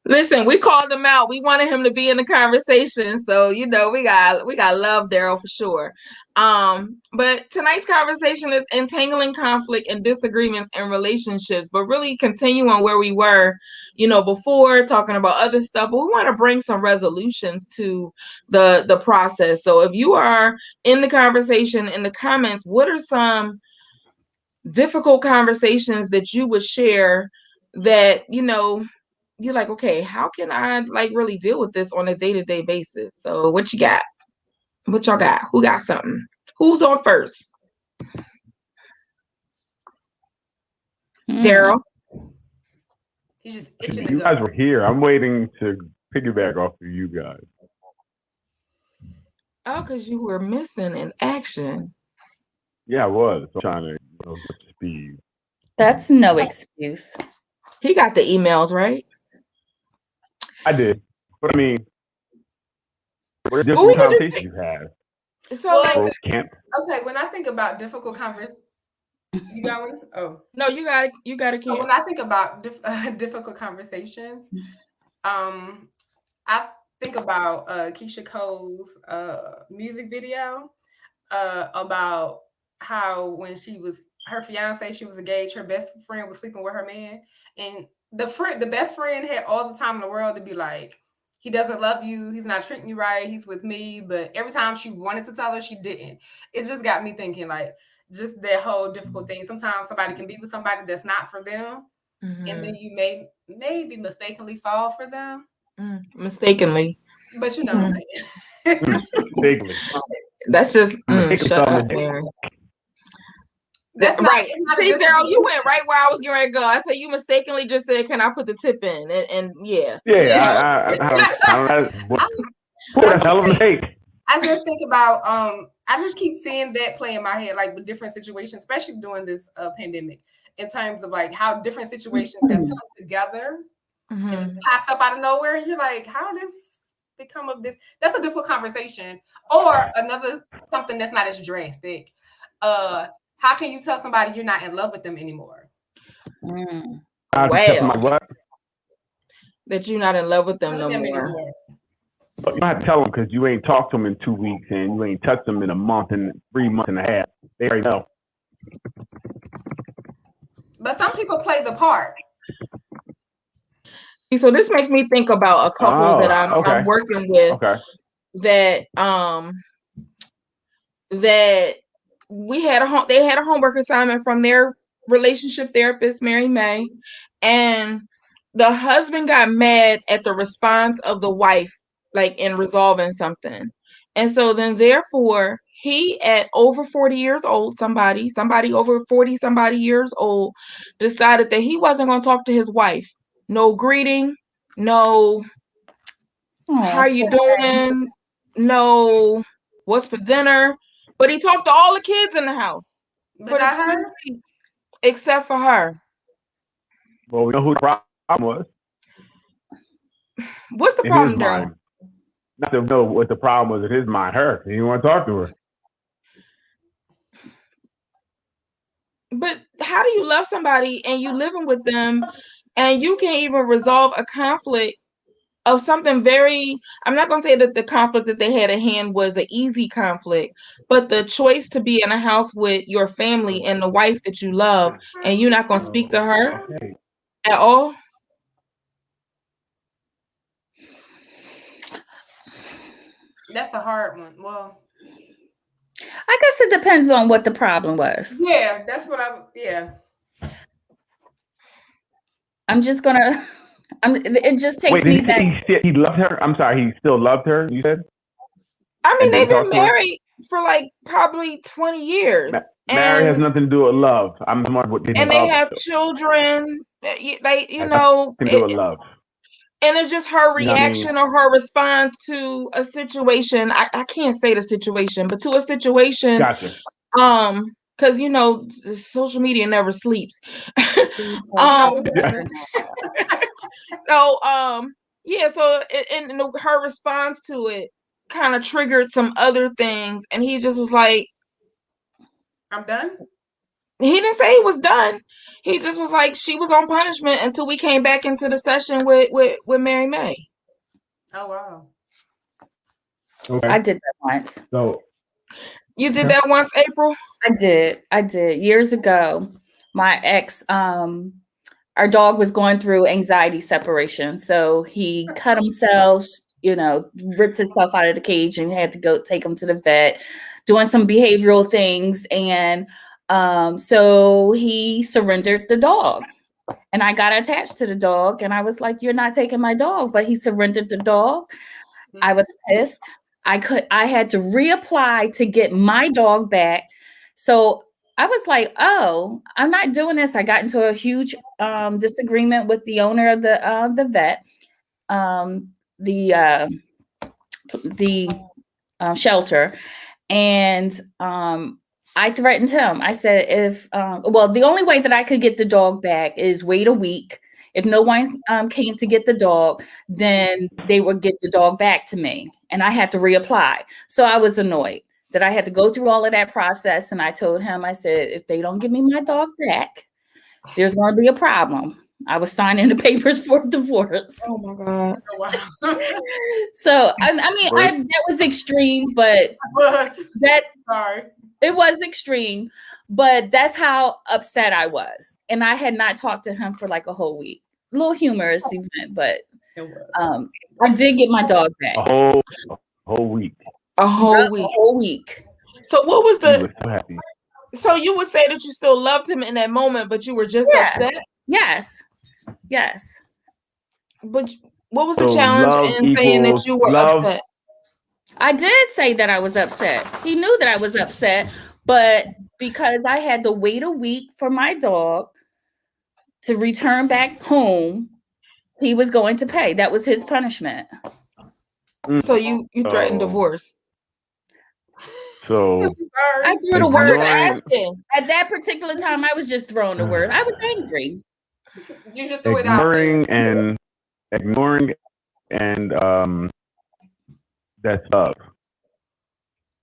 Listen, we called him out. We wanted him to be in the conversation. So, we got love Daryl for sure. But tonight's conversation is entangling conflict and disagreements in relationships, but really continuing where we were, before, talking about other stuff. But we want to bring some resolutions to the process. So if you are in the conversation, in the comments, what are some difficult conversations that you would share that, you're like, okay, how can I really deal with this on a day-to-day basis? So what you got? What y'all got? Who got something? Who's on first? Daryl? He's just itching to You go. guys were here. I'm waiting to piggyback off of you guys. Oh, because you were missing in action. Yeah, I was. I'm trying to get up to speed. That's no excuse. He got the emails, right? I did. But I mean, what are different conversations you have? So Camp. Okay, when I think about difficult conversations, you got one? Oh. No, you got it, Camp. When I think about difficult conversations, I think about Keisha Cole's music video about how when her fiance, she was engaged, her best friend was sleeping with her man, and the best friend had all the time in the world to be like, he doesn't love you, he's not treating you right, he's with me, but every time she wanted to tell her, she didn't. It just got me thinking, just that whole difficult thing. Sometimes somebody can be with somebody that's not for them, and then you may maybe mistakenly fall for them. Mistakenly. But you know what I'm saying. Mistakenly. That's just shut up, Mary. That's right. See, Daryl, you went right where I was going to go. I said you mistakenly just said, "Can I put the tip in?" And yeah. Yeah, that's hell of a mistake. I just think about I just keep seeing that play in my head, with different situations, especially during this pandemic, in terms of how different situations have come together and just popped up out of nowhere, and you're like, how did this become of this? That's a difficult conversation. Or another something that's not as drastic. How can you tell somebody you're not in love with them anymore? Wow. That you're not in love with them no more. But you don't have to tell them because you ain't talked to them in 2 weeks and you ain't touched them in a month and 3 months and a half. They already know. But some people play the part. So this makes me think about a couple that I'm working with that they had a homework assignment from their relationship therapist, Mary May, and the husband got mad at the response of the wife, like in resolving something. And so then therefore he, at over 40 years old, somebody over 40 somebody years old, decided that he wasn't going to talk to his wife. No greeting, no how you doing, no what's for dinner. But he talked to all the kids in the house for the 2 weeks, except for her. Well, we know who the problem was. What's the in problem, his Daryl? mind. Not to know what the problem was in his mind. Her. He didn't want to talk to her. But how do you love somebody and you living with them and you can't even resolve a conflict of something very, I'm not going to say that the conflict that they had at hand was an easy conflict, but the choice to be in a house with your family and the wife that you love, and you're not going to speak to her at all? That's a hard one. Well, I guess it depends on what the problem was. yeah, that's what I'm just gonna. It just takes me back. He loved her. I'm sorry. He still loved her. You said. I mean, they've been married for like probably 20 years. Marriage has nothing to do with love. And they have children. Like, you know, can do with love. And it's just her reaction or her response to a situation. I can't say the situation, but to a situation. Gotcha. Because you know, social media never sleeps. So yeah, so and her response to it kind of triggered some other things, and he just was like, I'm done. He didn't say he was done. He just was like, she was on punishment until we came back into the session with Mary May. Oh wow. Okay. I did that once. So you did that once, April? I did years ago. My ex, our dog was going through anxiety separation, so he cut himself, you know, ripped himself out of the cage, and had to go take him to the vet, doing some behavioral things, and so he surrendered the dog. And I got attached to the dog, and I was like, "You're not taking my dog," but he surrendered the dog. I was pissed. I had to reapply to get my dog back. So I was like, "Oh, I'm not doing this." I got into a huge disagreement with the owner of the vet, the shelter, and I threatened him. I said, if the only way that I could get the dog back is wait a week. If no one came to get the dog, then they would get the dog back to me, and I had to reapply. So I was annoyed that I had to go through all of that process. And I told him, I said, if they don't give me my dog back, there's going to be a problem. I was signing the papers for divorce. Oh my God. So I mean, that was extreme, but it was extreme, but that's how upset I was. And I had not talked to him for like a whole week. A little humorous event, but I did get my dog back. A whole week. A whole week. So what was the? So happy. So you would say that you still loved him in that moment, but you were just upset? Yes. But what was the challenge in saying that you were upset? I did say that I was upset. He knew that I was upset, but because I had to wait a week for my dog to return back home, he was going to pay. That was his punishment. So you threatened divorce. So I threw the word. At that particular time, I was just throwing the word. I was angry. You just threw it out there. Ignoring and that's love.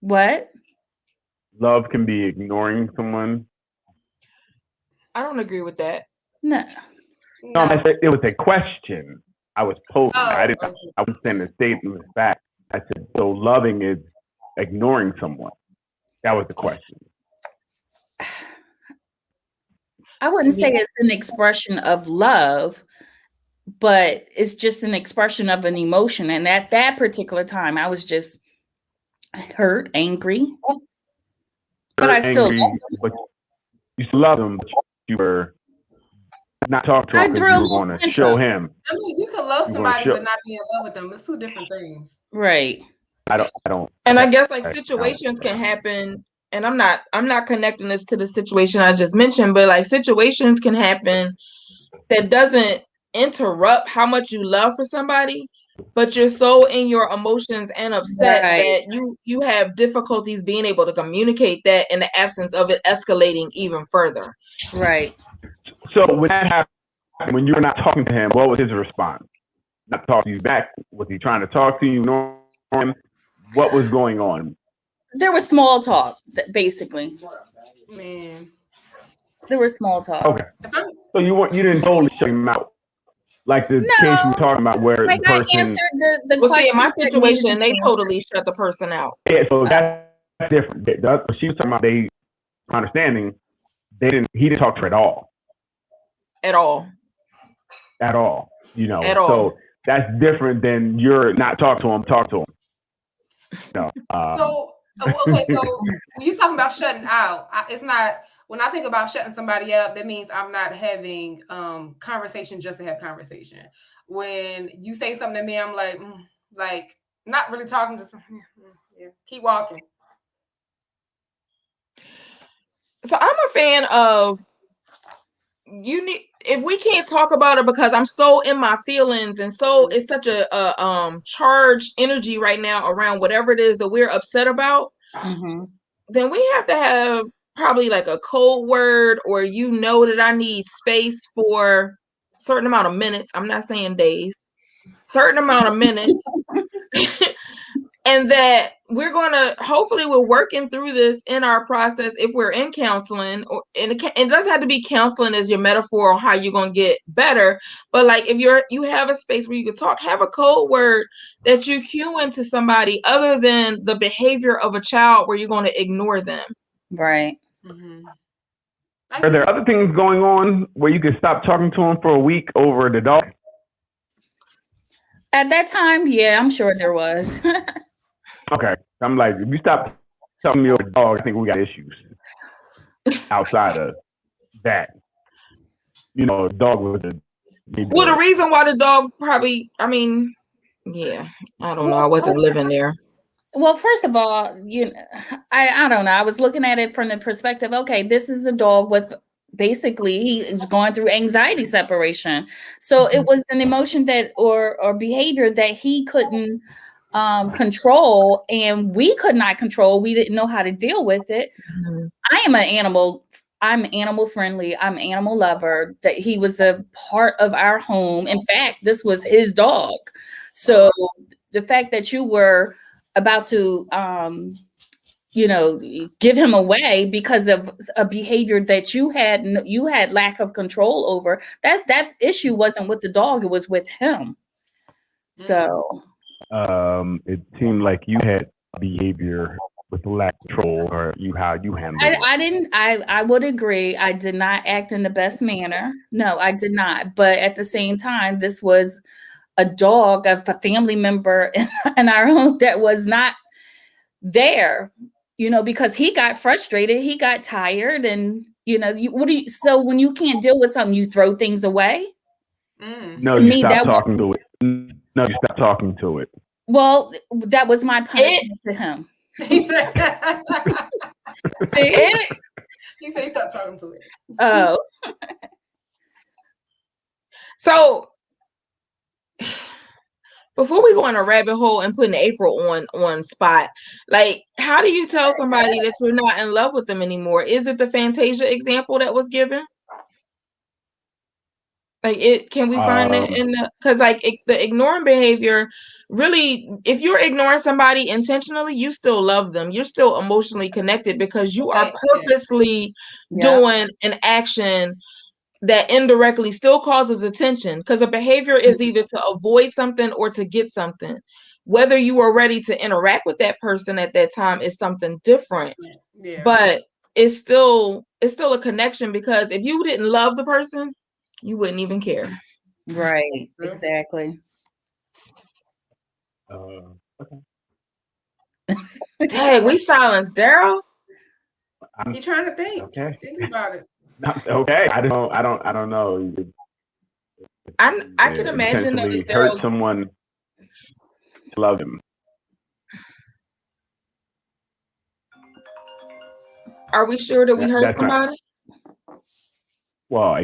What? Love can be ignoring someone. I don't agree with that. No. It was a question I was posing. I wasn't saying the statement was fact. I said, so loving is ignoring someone. That was the question. I wouldn't say it's an expression of love, but it's just an expression of an emotion. And at that particular time, I was just hurt, angry. But I still angry, loved him. but you still love him, but you were not talking to I him because drew a you were little going to show tantrum. him. I mean, you can love You're going to somebody show. but not be in love with them. It's two different things. Right. I don't. And I guess like I don't. situations can happen, and I'm not connecting this to the situation I just mentioned, but like situations can happen that doesn't interrupt how much you love for somebody, but you're so in your emotions and upset Right. that you have difficulties being able to communicate that in the absence of it escalating even further. Right. So when that happened, when you were not talking to him, what was his response? Not talking to you back? Was he trying to talk to you? What was going on? There was small talk, basically. Man. There was small talk. Okay. So you didn't totally shut him out. Like the case we were talking about where Like the I person. answered the Well, see, in questions my that needed to situation, be they answered. totally shut the person out. Yeah, so that's different. She was talking about understanding, he didn't talk to her at all. At all. At all. At all. So that's different than you're not talking to him, talk to him. So, okay, so when you're talking about shutting out, it's not, when I think about shutting somebody up, that means I'm not having conversation just to have conversation. When you say something to me, I'm like not really talking, just yeah, keep walking. So I'm a fan of if we can't talk about it because I'm so in my feelings and so it's such a charged energy right now around whatever it is that we're upset about, then we have to have probably like a code word, or that I need space for a certain amount of minutes. I'm not saying days, certain amount of minutes. And that hopefully we're working through this in our process if we're in counseling, and it doesn't have to be counseling as your metaphor on how you're going to get better, but like if you have a space where you can talk, have a code word that you cue into somebody other than the behavior of a child where you're going to ignore them. Right. Mm-hmm. Are there other things going on where you can stop talking to him for a week over the dog? At that time, yeah, I'm sure there was. Okay. I'm like, if you stop talking to me over the dog, I think we got issues outside of that. Dog was Well, the reason why the dog probably, I don't know. I wasn't living there. Well, first of all, I don't know. I was looking at it from the perspective, okay, this is a dog with basically he is going through anxiety separation. So it was an emotion that or behavior that he couldn't control, and we could not control. We didn't know how to deal with it. Mm-hmm. I'm animal friendly. I'm animal lover. That he was a part of our home. In fact, this was his dog. So the fact that you were about to give him away because of a behavior that you had lack of control over, that issue wasn't with the dog, it was with him. So it seemed like you had behavior with lack of control, or how you handled it. I would agree. I did not act in the best manner. No, I did not. But at the same time, this was a dog of a family member in our home that was not there, because he got frustrated, he got tired, and so when you can't deal with something, you throw things away. No, you stop talking to it. No, you stop talking to it. Well, that was my punishment to him. He said stop talking to it. Oh. So before we go on a rabbit hole and putting April on spot, like, how do you tell somebody that you're not in love with them anymore? Is it the Fantasia example that was given? Like, can we find it in because the ignoring behavior, really, if you're ignoring somebody intentionally, you still love them. You're still emotionally connected because you are purposely doing an action that indirectly still causes attention, because a behavior is either to avoid something or to get something. Whether you are ready to interact with that person at that time is something different. Yeah. But it's still a connection, because if you didn't love the person, you wouldn't even care. Right. Exactly. Okay. Dang, we silenced Daryl. He's trying to think. Okay. Think about it. Okay. I don't know. I can imagine that Potentially hurt someone to love them. Are we sure that we hurt That's not. somebody? Well,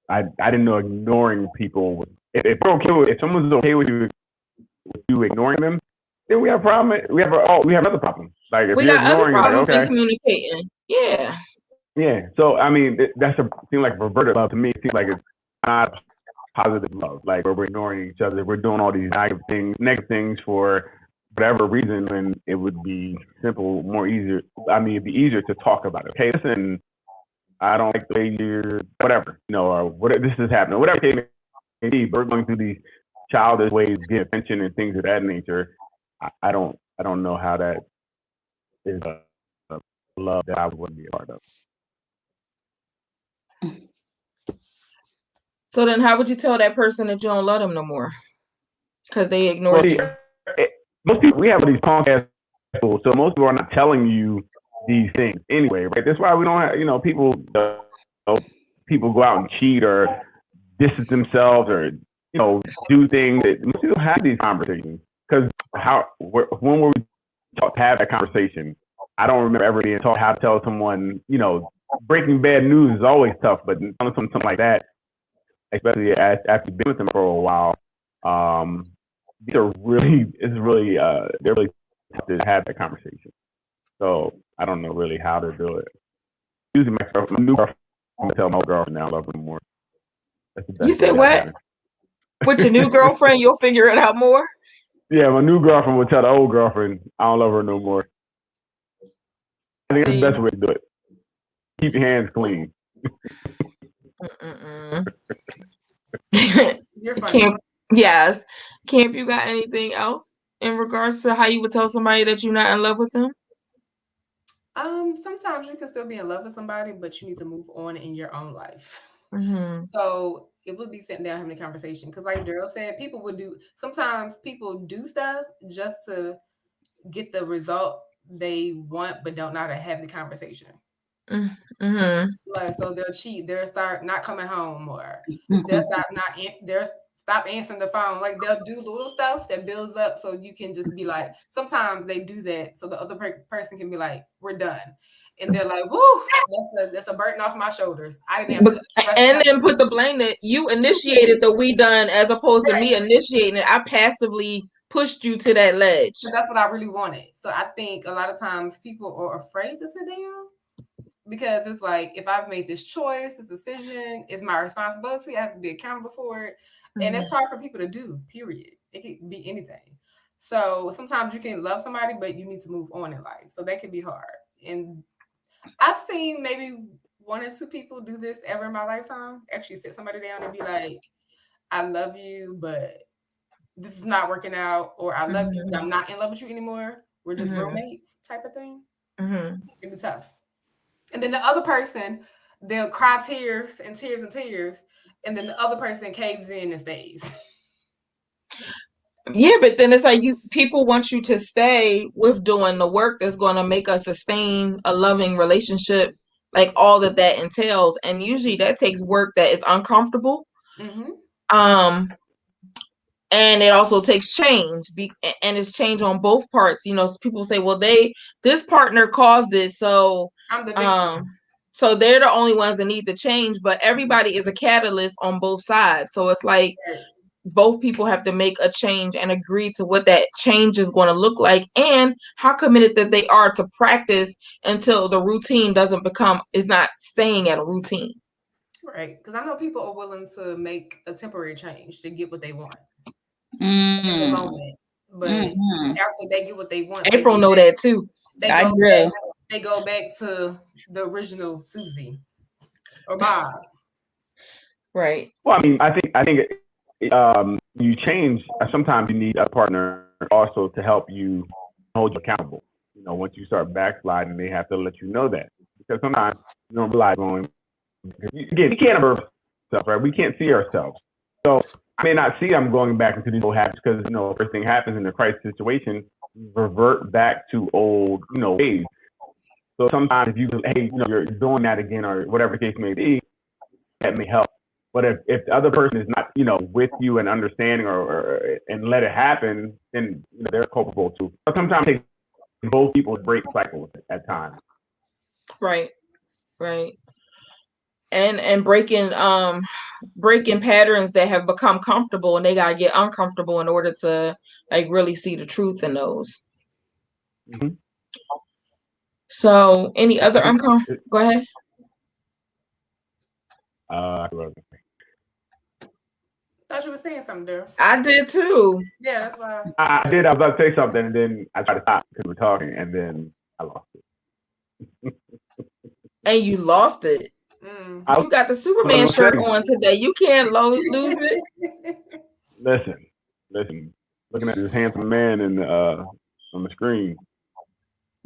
I didn't know ignoring people. If we're okay with, if someone's okay with you ignoring them, then we have a problem. We have other problems. Like if We you're got other ignoring, like problems in okay, communicating. Yeah. yeah. So I mean, seems like perverted love to me. It seems like it's not positive love. Like where we're ignoring each other, we're doing all these negative things for whatever reason, when it would be simple, more easier. I mean, it'd be easier to talk about it. Okay, listen, I don't like the way you're, whatever, or what this is happening, whatever it may be. We're going through these childish ways to get attention and things of that nature. I don't know how that is a love that I wouldn't be a part of. So then, how would you tell that person that you don't love them no more? Because they ignored you. Most people, we have these podcast people, so most people are not telling you these things anyway, right? That's why we don't have, people go out and cheat or distance themselves or do things that most people have these conversations. Because when were we taught to have that conversation? I don't remember ever being taught how to tell someone. Breaking bad news is always tough, but telling something like that, especially after you've been with them for a while, they're really tough to have that conversation. So I don't know really how to do it. Usually my new girlfriend, I'm gonna tell my old girlfriend now I love her more. That's the best. You said what? With your new girlfriend, you'll figure it out more? Yeah, my new girlfriend will tell the old girlfriend I don't love her no more. I think that's the best way to do it. Keep your hands clean. You're funny. Yes. Camp, you got anything else in regards to how you would tell somebody that you're not in love with them? Sometimes you can still be in love with somebody, but you need to move on in your own life. Mm-hmm. So it would be sitting down having a conversation. Because like Daryl said, sometimes people do stuff just to get the result they want, but don't know how to have the conversation. Mm-hmm. Like, so they'll cheat, they'll start not coming home, or they'll stop answering the phone. Like they'll do little stuff that builds up, so you can just be like. Sometimes they do that so the other person can be like, "We're done," and they're like, "Woo, that's a burden off my shoulders. I didn't have to." And then put the blame that you initiated the "we done" as opposed to me initiating it. I passively pushed you to that ledge. But that's what I really wanted. So I think a lot of times people are afraid to sit down. Because it's like, if I've made this choice, this decision, it's my responsibility. I have to be accountable for it. And it's hard for people to do, period. It could be anything. So sometimes you can love somebody, but you need to move on in life. So that can be hard. And I've seen maybe 1 or 2 people do this ever in my lifetime. Actually sit somebody down and be like, I love you, but this is not working out. Or I love you, but I'm not in love with you anymore. We're just roommates type of thing. It'd be tough. And then the other person, they'll cry tears and tears and tears. And then the other person caves in and stays. Yeah, but then it's like people want you to stay with doing the work that's going to make us sustain a loving relationship, like all that entails. And usually that takes work that is uncomfortable. And it also takes change, and it's change on both parts. People say, well, this partner caused this, so I'm the victim. So they're the only ones that need to change, but everybody is a catalyst on both sides. So it's like both people have to make a change and agree to what that change is going to look like and how committed that they are to practice until the routine is not staying at a routine. Right. Because I know people are willing to make a temporary change to get what they want in the moment. But after they get what they want, April know that too. They go back to the original Susie or Bob. Right. Well, I mean, I think you change. Sometimes you need a partner also to help you hold you accountable. Once you start backsliding, they have to let you know that, because sometimes you don't realize again, we can't observe ourselves, right? We can't see ourselves. So I may not see I'm going back into these old habits because first thing happens in a crisis situation, revert back to old ways. So sometimes if you, hey, you're doing that again or whatever the case may be, that may help. But if the other person is not, with you and understanding or and let it happen, then they're culpable too. But sometimes it takes both people to break cycles at times. Right. And breaking patterns that have become comfortable, and they gotta get uncomfortable in order to like really see the truth in those. Mm-hmm. So, any other go ahead. Thought you were saying something, Daryl. I did too. Yeah, that's why. I did. I was about to say something, and then I tried to stop because we're talking, and then I lost it. And you lost it. You got the Superman shirt on today. You can't lose it. Listen. Looking at this handsome man on the screen.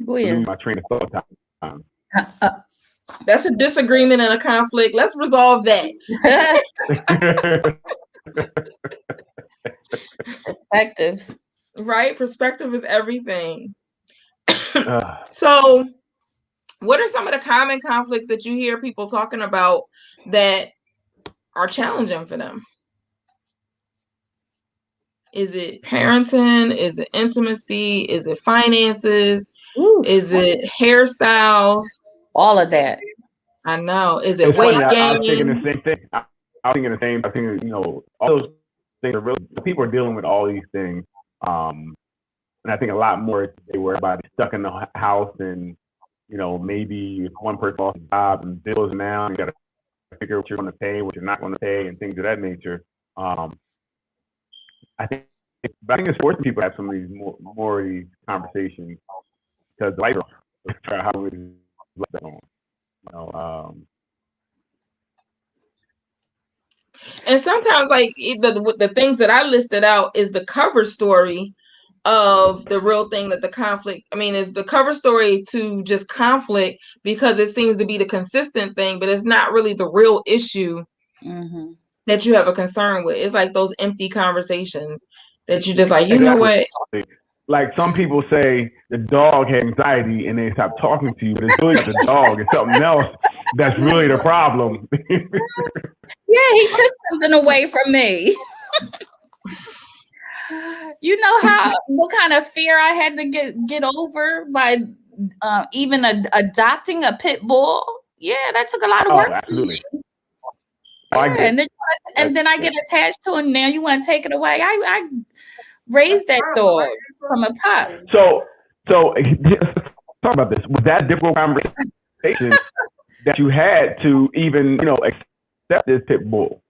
Oh yeah. My train of thought time. That's a disagreement and a conflict. Let's resolve that. Perspectives. Right? Perspective is everything. So, what are some of the common conflicts that you hear people talking about that are challenging for them? Is it parenting? Is it intimacy? Is it finances? Oof. Is it hairstyles? All of that. I know. Is it weight gain? I was thinking the same thing. I was thinking the same. I think all those things are really, people are dealing with all these things. And I think a lot more they were about stuck in the house, and maybe if one person lost a job and bills now, you got to figure out what you're going to pay, what you're not going to pay, and things of that nature. I think it's forcing people to have some of these more of these conversations because the lights are on. Try how we let that on. And sometimes, like the things that I listed out is the cover story of the real thing that the conflict. I mean, is the cover story to just conflict because it seems to be the consistent thing, but it's not really the real issue that you have a concern with. It's like those empty conversations that you just like, know what? Like some people say the dog had anxiety and they stop talking to you, but it's really not the dog. It's something else that's really the problem. Yeah, he took something away from me. You know what kind of fear I had to get over by even adopting a pit bull? Yeah, that took a lot of work. Absolutely. For me. Yeah, and then I get attached to it. Now you want to take it away? I raised that dog from a pup. So let's talk about this. Was that a difficult conversation that you had to even accept this pit bull?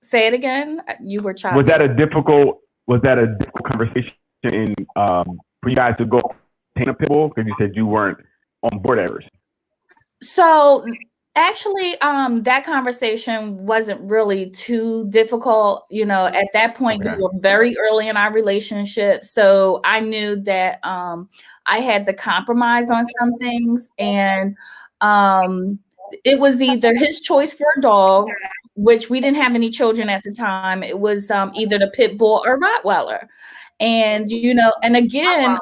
Say it again. You were choppy. Was that a difficult conversation for you guys to go take a pit bull because you said you weren't on board at first? So actually, that conversation wasn't really too difficult. At that point, we were very early in our relationship, so I knew that I had to compromise on some things, and it was either his choice for a dog, which we didn't have any children at the time. It was either the pit bull or Rottweiler. And, and again,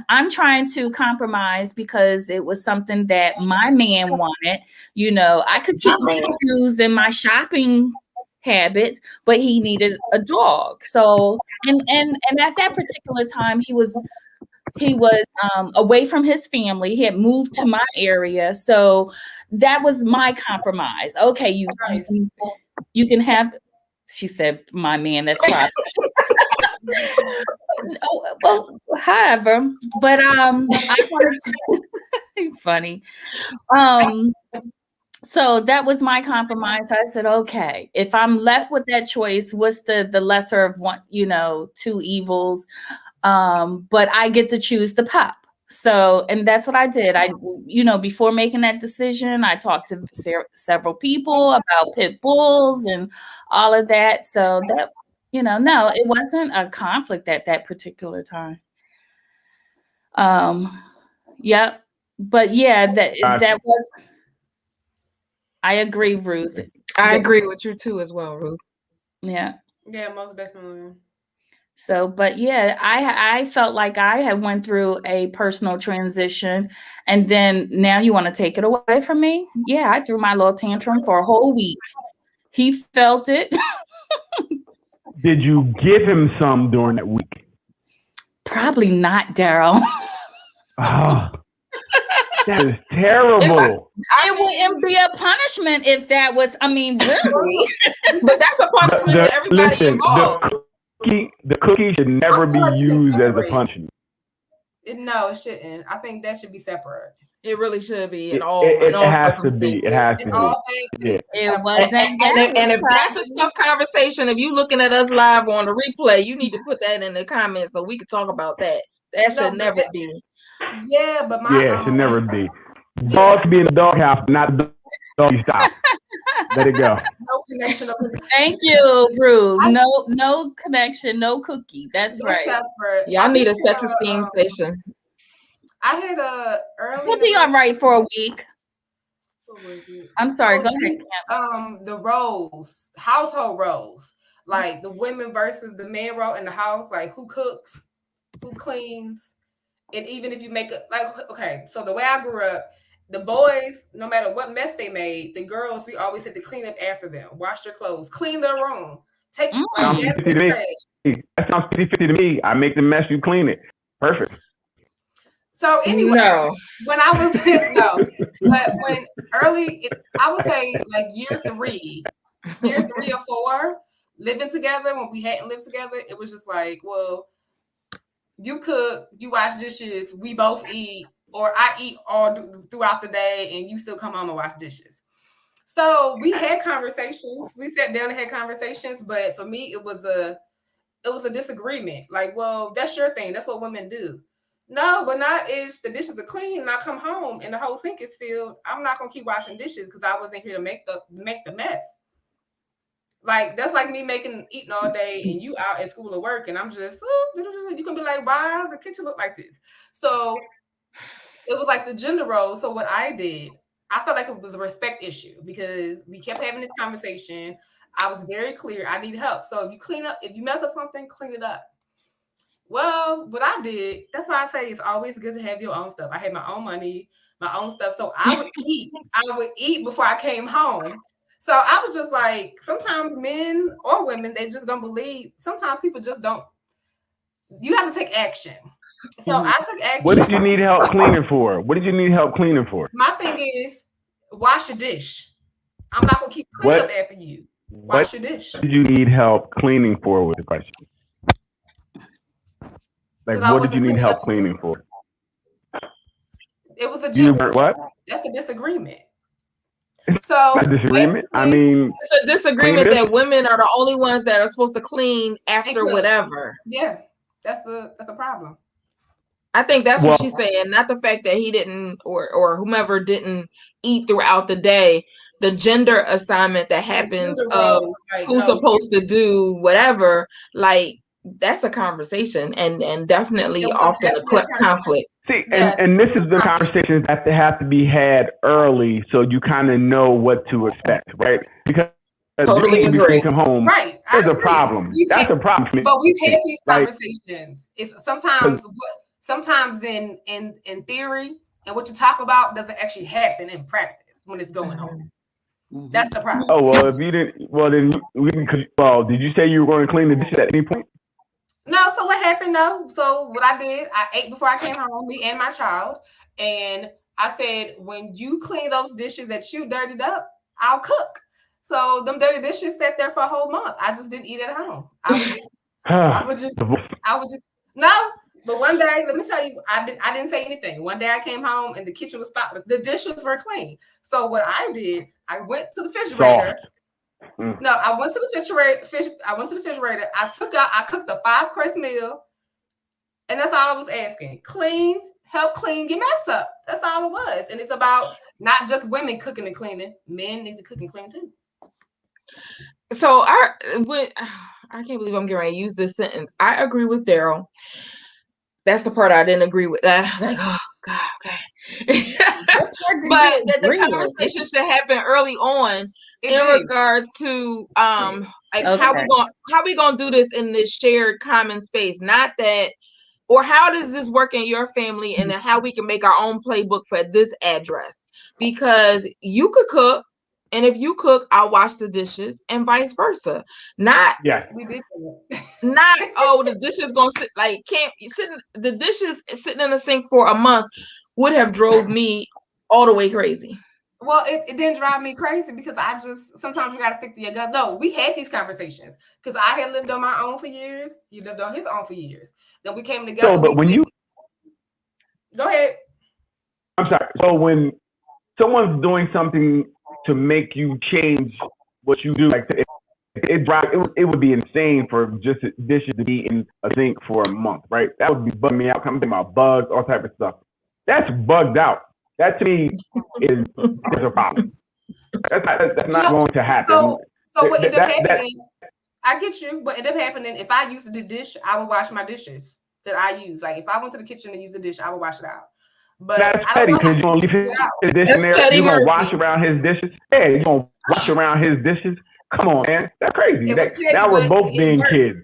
I'm trying to compromise because it was something that my man wanted. I could keep my shoes and my shopping habits, but he needed a dog. So, and at that particular time, he was away from his family. He had moved to my area. So that was my compromise. Okay, you can have, she said, my man, that's proper. Well, however, but I wanted to funny. So that was my compromise. I said, okay, if I'm left with that choice, what's the lesser of one, two evils? But I get to choose the pup. So, and that's what I did. Before making that decision, I talked to several people about pit bulls and all of that. So that, no, it wasn't a conflict at that particular time. Yep. But yeah, that was, I agree, Ruth. I agree with you too as well, Ruth. Yeah. Yeah, most definitely. So, but yeah, I felt like I had went through a personal transition, and then now you want to take it away from me? Yeah, I threw my little tantrum for a whole week. He felt it. Did you give him some during that week? Probably not, Daryl. Oh, that is If terrible. It wouldn't be a punishment if that was. I mean, really. but that's a punishment to everybody Listen, involved. the cookie should never I be feel like you can used as a separate. punishment. No, it shouldn't. I think that should be separate. It really should be It, in all it, in it all has to be. It has circumstances. In to be. all things, it Yeah. needs to be It separate. wasn't And if that that's a tough conversation, if you looking at us live on the replay, you need to put that in the comments so we can talk about that. That No, should but never be. yeah, but my Yeah, it should never be. yeah, Dogs be in the doghouse, not the doggy style. Let it go. no connection. Thank you, Brew. No connection, no cookie. That's right. Separate. Y'all need a sex had esteem station. I had a early. We'll be all right for a week. What was it? I'm sorry. Oh, Go ahead. the roles, household roles, like the women versus the man role in the house, like who cooks, who cleans, and even if you make it like okay, so the way I grew up, the boys, no matter what mess they made, the girls we always had to clean up after them, wash their clothes, clean their room, take Mm. like Sounds gather 50 the to trash. me. That sounds 50-50 to me. I make the mess, you clean it. Perfect. So anyway, No. when I was no, but when I would say like year 3 or 4, living together when we hadn't lived together, it was just like, well, you cook, you wash dishes, we both eat, or I eat throughout the day, and you still come home and wash dishes. So we had conversations. We sat down and had conversations, but for me, it was a disagreement. Like, well, that's your thing. That's what women do. No, but not if the dishes are clean and I come home and the whole sink is filled. I'm not gonna keep washing dishes because I wasn't here to make the mess. Like that's like me eating all day and you out at school or work and I'm just you can be like, why the kitchen look like this? So it was like the gender role. So what I did, I felt like it was a respect issue because we kept having this conversation. I was very clear. I need help. So if you mess up something, clean it up. Well, what I did, that's why I say it's always good to have your own stuff. I had my own money, my own stuff. So I would eat. I would eat before I came home. So I was just like, sometimes men or women, they just don't believe. Sometimes people just don't. You have to take action. So I took action. What did you need help cleaning for? What did you need help cleaning for? My thing is, wash your dish. I'm not gonna keep cleaning up after you. Wash your dish. What did you need help cleaning for? Was the question. Like, what did you need help cleaning for? It was a gender. What? That's a disagreement. So a disagreement. I mean, it's a disagreement that women are the only ones that are supposed to clean after whatever. Yeah, that's a problem. I think that's what she's saying, not the fact that he didn't or whomever didn't eat throughout the day. The gender assignment that happens of who's supposed to do whatever, like that's a conversation and definitely often a conflict. See, and this is the conversations that have to be had early so you kind of know what to expect, right? Because totally before you come home, right? There's a problem. That's a problem for me. But we've had these conversations. It's sometimes in theory and what you talk about doesn't actually happen in practice when it's going on. That's the problem. Oh well, if you didn't, well then did you say you were going to clean the dishes at any point? No. So what happened though? So what I did, I ate before I came home, me and my child, and I said, when you clean those dishes that you dirtied up, I'll cook. So them dirty dishes sat there for a whole month. I just didn't eat at home. I would just no. But one day, let me tell you, I didn't say anything. One day I came home and the kitchen was spotless. The dishes were clean. So what I did, I went to the refrigerator. No, I went to the refrigerator. I cooked a 5-course meal, and that's all I was asking. Help clean your mess up. That's all it was. And it's about not just women cooking and cleaning. Men need to cook and clean too. So I can't believe I'm getting ready to use this sentence. I agree with Daryl. That's the part I didn't agree with. I was like, oh God, okay. What part did But you that the agree with? conversation should happen early on It in did. regards to like Okay. how we gonna do this in this shared common space, not that, or how does this work in your family, and then how we can make our own playbook for this address, because you could cook, and if you cook, I'll wash the dishes, and vice versa. Not Yes. We did that. not oh, the dishes gonna sit, like, can't sit, the dishes sitting in the sink for a month would have drove me all the way crazy. Well, it didn't drive me crazy because I just sometimes you got to stick to your guns. No, we had these conversations because I had lived on my own for years. He lived on his own for years. Then we came together. So, but when you, go ahead. I'm sorry. So when someone's doing something to make you change what you do, like it would be insane for just dishes to be in a sink for a month, right? That would be bugging me out. I'm thinking about bugs, all type of stuff. That's bugged out. That to me is a problem. That's not going to happen. So what ended up happening? I get you, but ended up happening. If I used the dish, I would wash my dishes that I use. Like if I went to the kitchen to use the dish, I would wash it out. But that's petty because you're gonna leave his dish in there. You're gonna wash around his dishes. Yeah, you're gonna wash around his dishes. Come on, man. That's crazy. Now we're both being kids.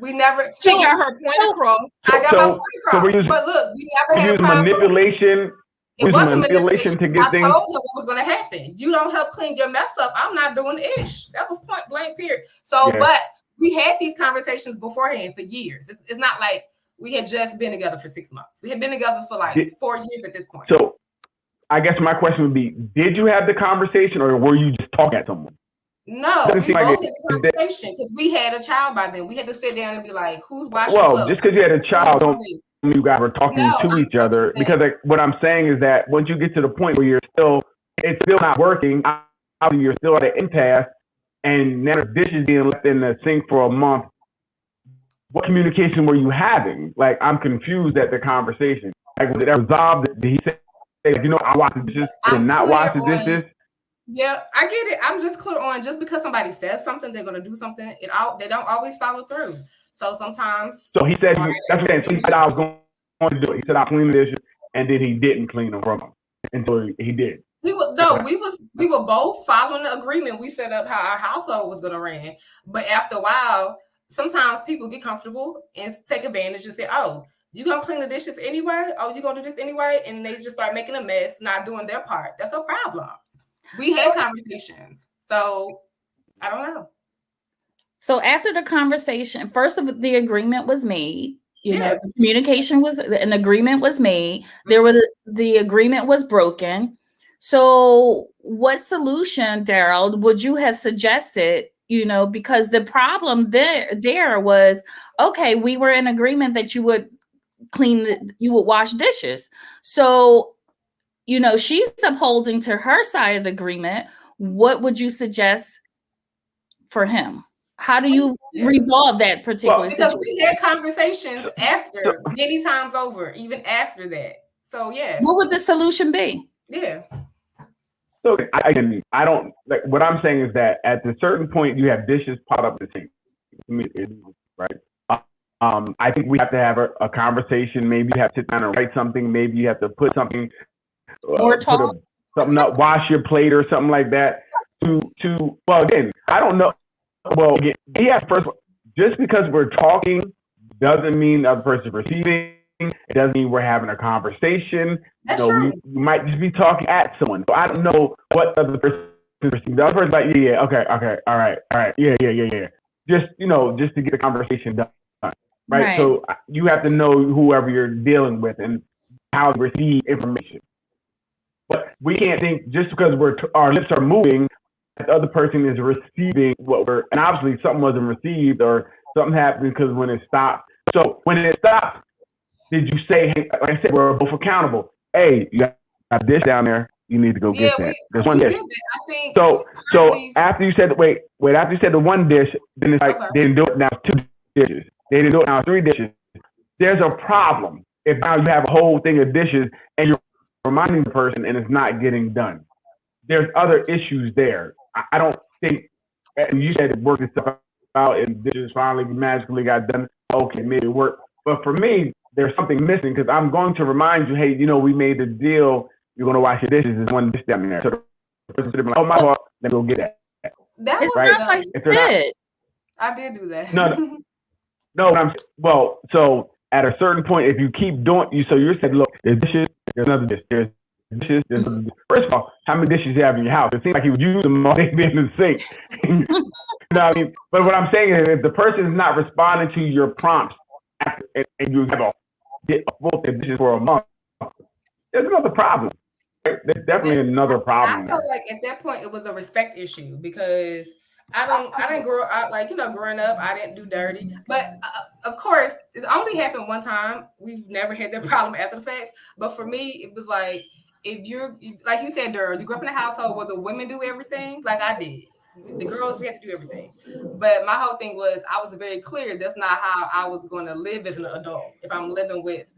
We never. She got her point across. I got my point across. But look, we never had a problem. Manipulation. It wasn't manipulation to get things. I told him what was going to happen. You don't help clean your mess up, I'm not doing ish. That was point blank, period. So, but we had these conversations beforehand for years. It's not like we had just been together for 6 months. We had been together for like 4 years at this point. So, I guess my question would be: did you have the conversation, or were you just talking at someone? No, we both had the conversation because we had a child by then. We had to sit down and be like, "Who's washing clothes?" Well, just because you had a child, don't you guys were talking to each other, because what I'm saying is that once you get to the point where it's still not working, you're still at an impasse, and now the dishes being left in the sink for a month. What communication were you having? Like, I'm confused at the conversation. Like, was it resolved? Did he say, I wash the dishes and not wash the dishes? Yeah, I get it. I'm just clear on just because somebody says something, they're gonna do something. They don't always follow through. So sometimes. So he said, that's what I'm saying. So he said I was going to do it. He said I'll clean the dishes, and then he didn't clean them from him until he did. We were both following the agreement we set up how our household was gonna run. But after a while, sometimes people get comfortable and take advantage and say, "Oh, you gonna clean the dishes anyway? Oh, you gonna do this anyway?" And they just start making a mess, not doing their part. That's a problem. We had conversations, so I don't know. So after the conversation, first of the agreement was made. You know, the communication was, an agreement was made. The agreement was broken. So what solution, Daryl, would you have suggested? You know, because the problem there was, okay, we were in agreement that you would you would wash dishes. So, you know, she's upholding to her side of the agreement. What would you suggest for him? How do you resolve that particular situation? Because we had conversations after, many times over, even after that. So, yeah. What would the solution be? Yeah. So I don't, like, what I'm saying is that at a certain point you have dishes piled up in the sink, right? I think we have to have a conversation. Maybe you have to sit down and write something. Maybe you have to put something, something up, wash your plate or something like that. Well, again, I don't know. Well, again, first, just because we're talking doesn't mean the other person's receiving. It doesn't mean we're having a conversation. That's true. We might just be talking at someone. So I don't know what the other person is receiving. The other person's like, yeah, okay, all right, yeah. Just, just to get the conversation done, right? So you have to know whoever you're dealing with and how to receive information. But we can't think just because our lips are moving, the other person is receiving and obviously something wasn't received or something happened because when it stopped. So when it stopped, did you say, hey, like I said, we're both accountable. Hey, you got this down there. You need to go get that. There's one dish. So after you said, wait, after you said the one dish, then it's like, they didn't do it, now it's 2 dishes. They didn't do it, now it's 3 dishes. There's a problem if now you have a whole thing of dishes and you're reminding the person and it's not getting done. There's other issues there. I don't think, and you said it worked itself out and dishes finally magically got done. Okay, maybe it worked. But for me, there's something missing because I'm going to remind you, hey, we made the deal. You're going to wash your dishes. There's one dish down there. So the person should be like, oh, my fault. Let me go get that. That was sounds like If they're not, I did do that. No. So at a certain point, if you keep doing, so you said, look, there's dishes, there's another dish, there's dishes, there's another dish. First of all, how many dishes you have in your house? It seems like you would use them all day in the sink. You know what I mean? But what I'm saying is, if the person is not responding to your prompts, and you have a full dishes for a month, there's another problem. There's definitely another problem. I felt like at that point it was a respect issue because I didn't grow up like growing up I didn't do dirty, but of course it only happened one time. We've never had that problem after the fact. But for me, it was like if you're like you said, Durr, you grew up in a household where the women do everything, like I did. The girls, we had to do everything. But my whole thing was I was very clear that's not how I was going to live as an adult. If I'm living with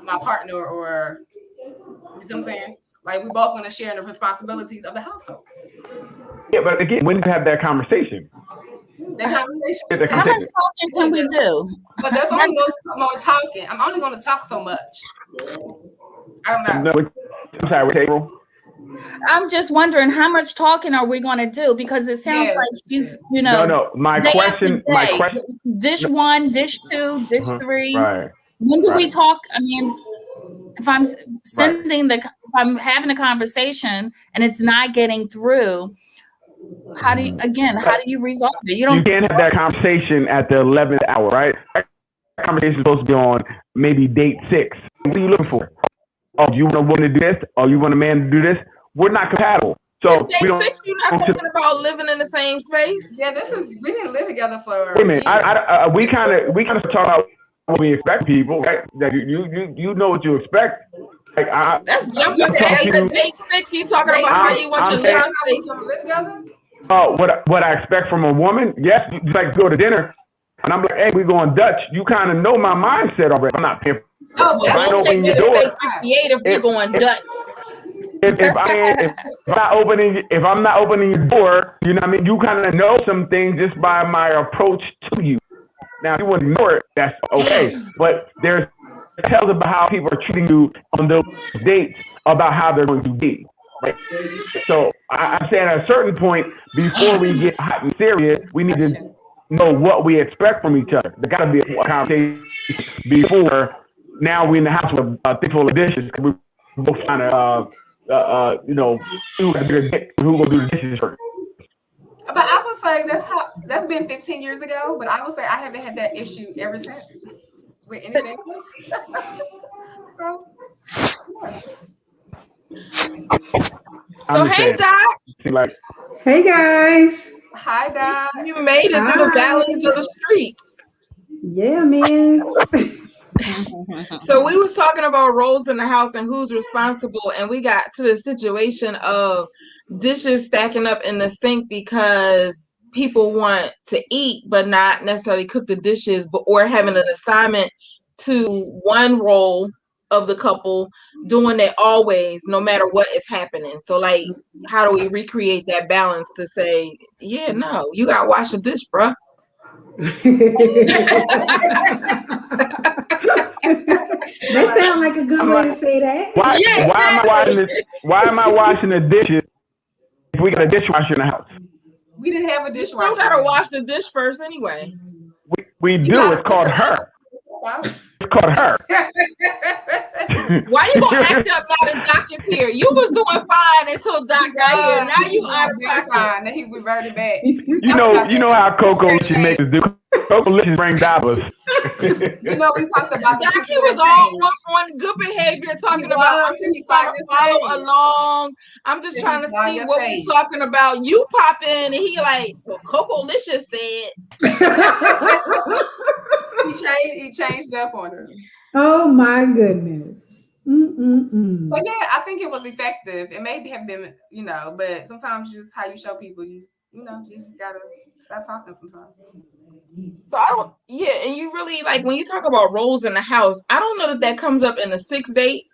my partner or you know what I'm saying? Like we both going to share in the responsibilities of the household. Yeah, but again, when you have that conversation? How much talking can we do? But there's only more talking. I'm only going to talk so much. I don't know. I'm sorry, what's April? I'm just wondering how much talking are we going to do because it sounds like she's, No. My question. Dish 1, dish 2, dish 3. Right. When do we talk? I mean, if I'm sending if I'm having a conversation and it's not getting through, how do you resolve it? You can't have that conversation at the 11th hour, right? That conversation is supposed to be on maybe date 6. What are you looking for? Oh, do you want a woman to do this? Or you want a man to do this? We're not compatible. So date 6, you're not talking about living in the same space. Yeah, we didn't live together for. Wait a minute. We kind of talk about what we expect people, right? That you know what you expect. Like that's jumping to date 6. You talking about how you want your living space together? Oh, what I expect from a woman? Yes, you like go to dinner, and I'm like, hey, we going Dutch. You kind of know my mindset already. I'm not paying. Don't open your door. 58 if you're going Dutch. If I'm not opening your door, you know what I mean? You kind of know some things just by my approach to you. Now, if you want to ignore it, that's okay. But there's tells about how people are treating you on those dates about how they're going to be. Right? So I'm saying at a certain point, before we get hot and serious, we need to know what we expect from each other. There got to be a conversation before. Now we're in the house with a thing full of dishes. We're both trying to, who going to do the dishes first. But I would say that's been 15 years ago. But I would say I haven't had that issue ever since with anything else. So hey, Doc. Hey guys. Hi, Doc. You made it through the valleys of the streets. Yeah, man. So we was talking about roles in the house and who's responsible, and we got to the situation of dishes stacking up in the sink because people want to eat but not necessarily cook the dishes, or having an assignment to one role of the couple doing it always, no matter what is happening. So like, how do we recreate that balance to say, yeah, no, you gotta wash a dish, bruh. That sounds like a good way to say that. Why am I washing the dishes if we got a dishwasher in the house? We didn't have a dishwasher. You gotta wash the dish first anyway. We do. It's called her. It's called her. Why you gonna act up now that Doc is here? You was doing fine until Doc got here. Now you out of fine. Then he reverted back. You know how Coco Licious makes us do. Coco Licious bring dollars. We talked about Doc. He was all on good behavior, talking about. I'm just trying to follow along. I'm just trying to see what we're talking about. You pop in and he like, well, Coco Licious said. He changed up on her. Oh my goodness. But yeah, I think it was effective. It may have been, but sometimes just how you show people, you just gotta stop talking sometimes. So and you really like when you talk about roles in the house, I don't know that comes up in a 6th date.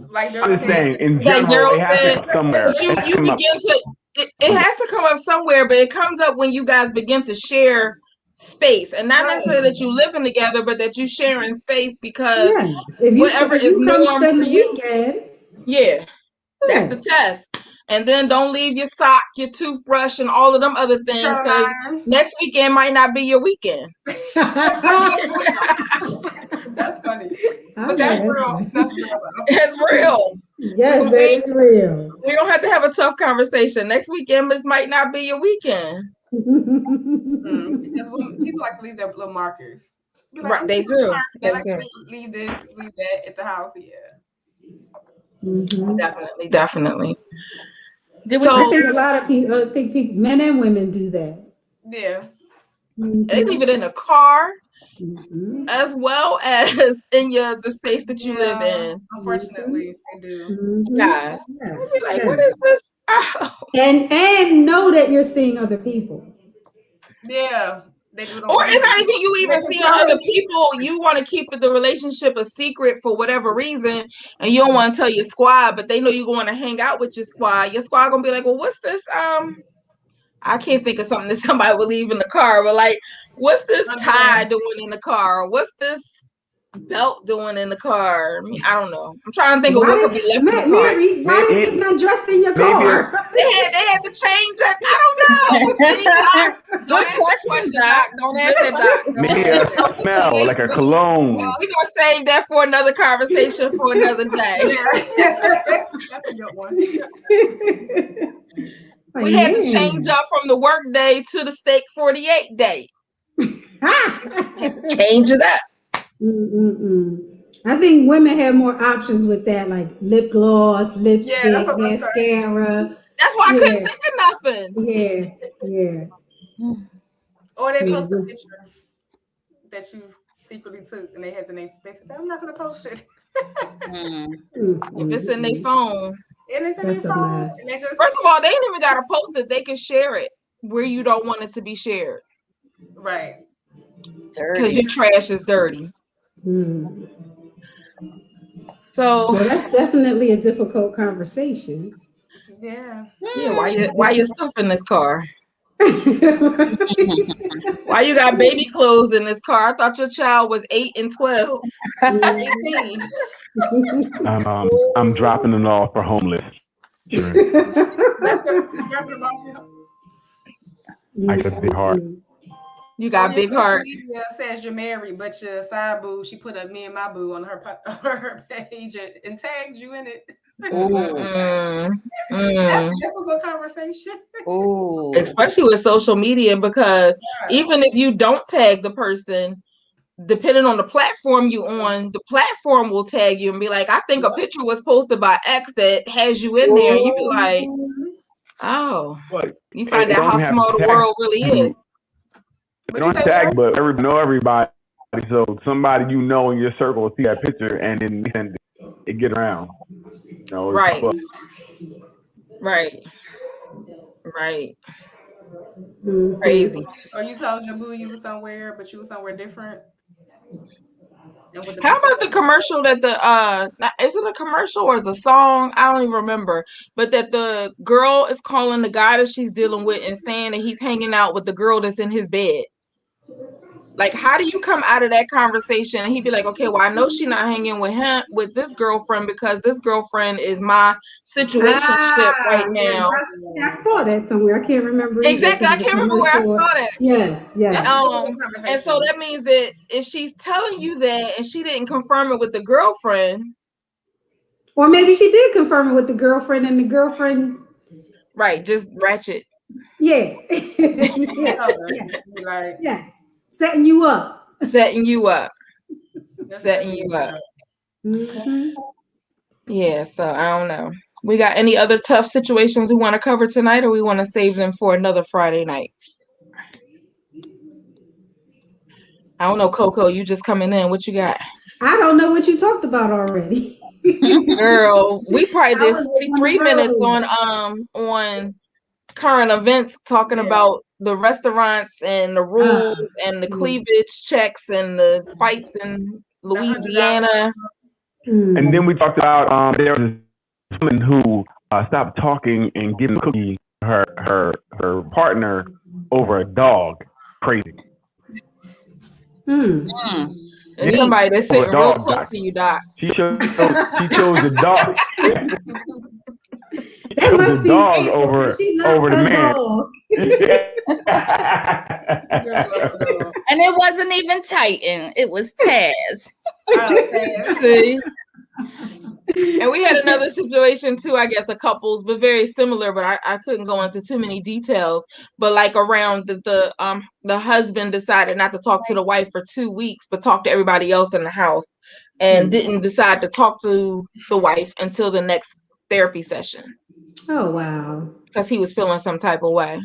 Like I'm just saying, in general, it has to come somewhere. But you begin to, it has to come up somewhere, but it comes up when you guys begin to share space, and not necessarily Right. that you living together, but that you sharing space because Yes. If whatever is you come norm spend for the you, weekend, yeah, that's the yeah. test. And then don't leave your sock, your toothbrush, and all of them other things because Caroline. next weekend might not be your weekend. That's funny. I But know that's that's real. right. That's real though. It's real. Yes, that is real. We don't have to have a tough conversation. Next weekend, this might not be your weekend. Because people like to leave their little markers. Be like, Right? I'm They do. they They like do. to leave this, leave that at the house. Yeah. Definitely, definitely. Did we? I So think a lot of people, men and women do that. Yeah. they leave it in a car Mhm. as well as in the space that you live Yeah. in. Unfortunately, they do. Guys, I'd be Yes, like, what yes. is this? Oh. And know that you're seeing other people. Yeah. They do it on Or it's not purpose. even you even Make a seeing other choice. people. You want to keep the relationship a secret for whatever reason, and you don't want to tell your squad, but they know you're going to hang out with your squad. Your squad gonna be like, well, what's this? I can't think of something that somebody would leave in the car, but like, what's this tie Underwear. doing in the car? What's this belt doing in the car? I don't know. I'm trying to think of Why what could be left in the did car. Mary? Why they getting undressed in your Maybe car? They had to change it. I don't know. See, Doc, Good don't ask that question, question, Doc. Don't ask that, Doc. Don't maybe ask a that. smell like a cologne. We're gonna save that for another conversation for another day. Yeah. That's a good one. Like, We had to change man. up from the work day to the steak 48 day. Had to change it up. I think women have more options with that, like lip gloss, Yeah, that's lipstick, what I'm saying. mascara. That's why I couldn't Yeah, think of nothing. yeah. Or they post a Mhm. picture that you secretly took and they had they said, I'm not gonna post it. If it's in their Mm. phone. And it's in their That's a phone mess. and they just First of all, they ain't even gotta post it. They can share it where you don't want it to be shared. right. Because Dirty. your trash is dirty. Mm. So Well, that's definitely a difficult conversation. Yeah. yeah, why you stuff in this car? Why you got baby clothes in this car? I thought your child was 8 and 12. 18. I'm dropping it off for homeless. Sure. That's the dropping them off. I got a big heart. You On got your big social heart. media says you're married, but your side boo, she put a me and my boo on her page and tagged you in it. That's a difficult conversation. Ooh. Especially with social media, because even if you don't tag the person, depending on the platform you on, the platform will tag you and be like, I think a picture was posted by X that has you in there. And you be like, oh, But you find it out don't how have small to the tag world really you. is. They don't tag, but everybody know everybody. So somebody you know in your circle will see that picture and then it get around. Right. Right. Crazy. Or you told your boo you was somewhere, but you was somewhere different. And with the How picture. about the commercial that is it a commercial or is it a song? I don't even remember. But that the girl is calling the guy that she's dealing with and saying that he's hanging out with the girl that's in his bed. Like, how do you come out of that conversation and he'd be like, okay, well, I know she's not hanging with this girlfriend because this girlfriend is my situationship right Yes, now. I saw that somewhere. I can't remember either. Exactly. I can't remember where I saw that. Yes. And so that means that if she's telling you that and she didn't confirm it with the girlfriend, or maybe she did confirm it with the girlfriend, and the girlfriend, right, just ratchet. Yeah. Yes. Setting you up. Setting you up. Mm-hmm. Yeah, so I don't know. We got any other tough situations we want to cover tonight, or we want to save them for another Friday night? I don't know, Coco. You just coming in. What you got? I don't know what you talked about already. Girl, we probably did 43 minutes on current events, talking about the restaurants and the rules and the cleavage checks and the fights in Louisiana. And then we talked about there was this woman who stopped talking and giving a cookie to her partner over a dog. Crazy. Mm. And somebody that's Over a sitting real dog, close Doc. to you, Doc. She chose the dog. That must the be dog April, over 'cause she loves over the her man. dog. No. And it wasn't even Titan. It was Taz. Oh, Taz. See? And we had another situation too, I guess, a couples, but very similar, but I couldn't go into too many details. But like around the husband decided not to talk to the wife for 2 weeks, but talk to everybody else in the house, and didn't decide to talk to the wife until the next therapy session. Oh wow. Because he was feeling some type of way.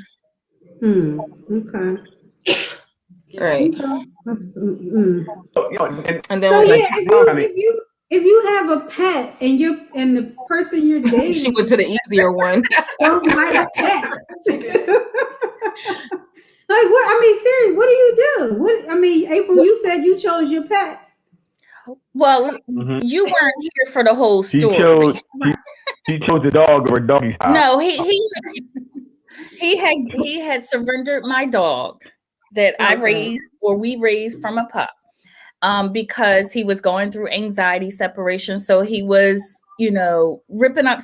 Okay. Right. Okay. That's, And then So when yeah, if you have a pet and the person you're dating she went to the easier one. don't like pets. Like what? I mean, seriously, what do you do? What? I mean, April, you said you chose your pet. Well, you weren't here for the whole She story. chose the dog over doggy style. No, he had surrendered my dog that I raised, or we raised from a pup, because he was going through anxiety separation. So he was, ripping up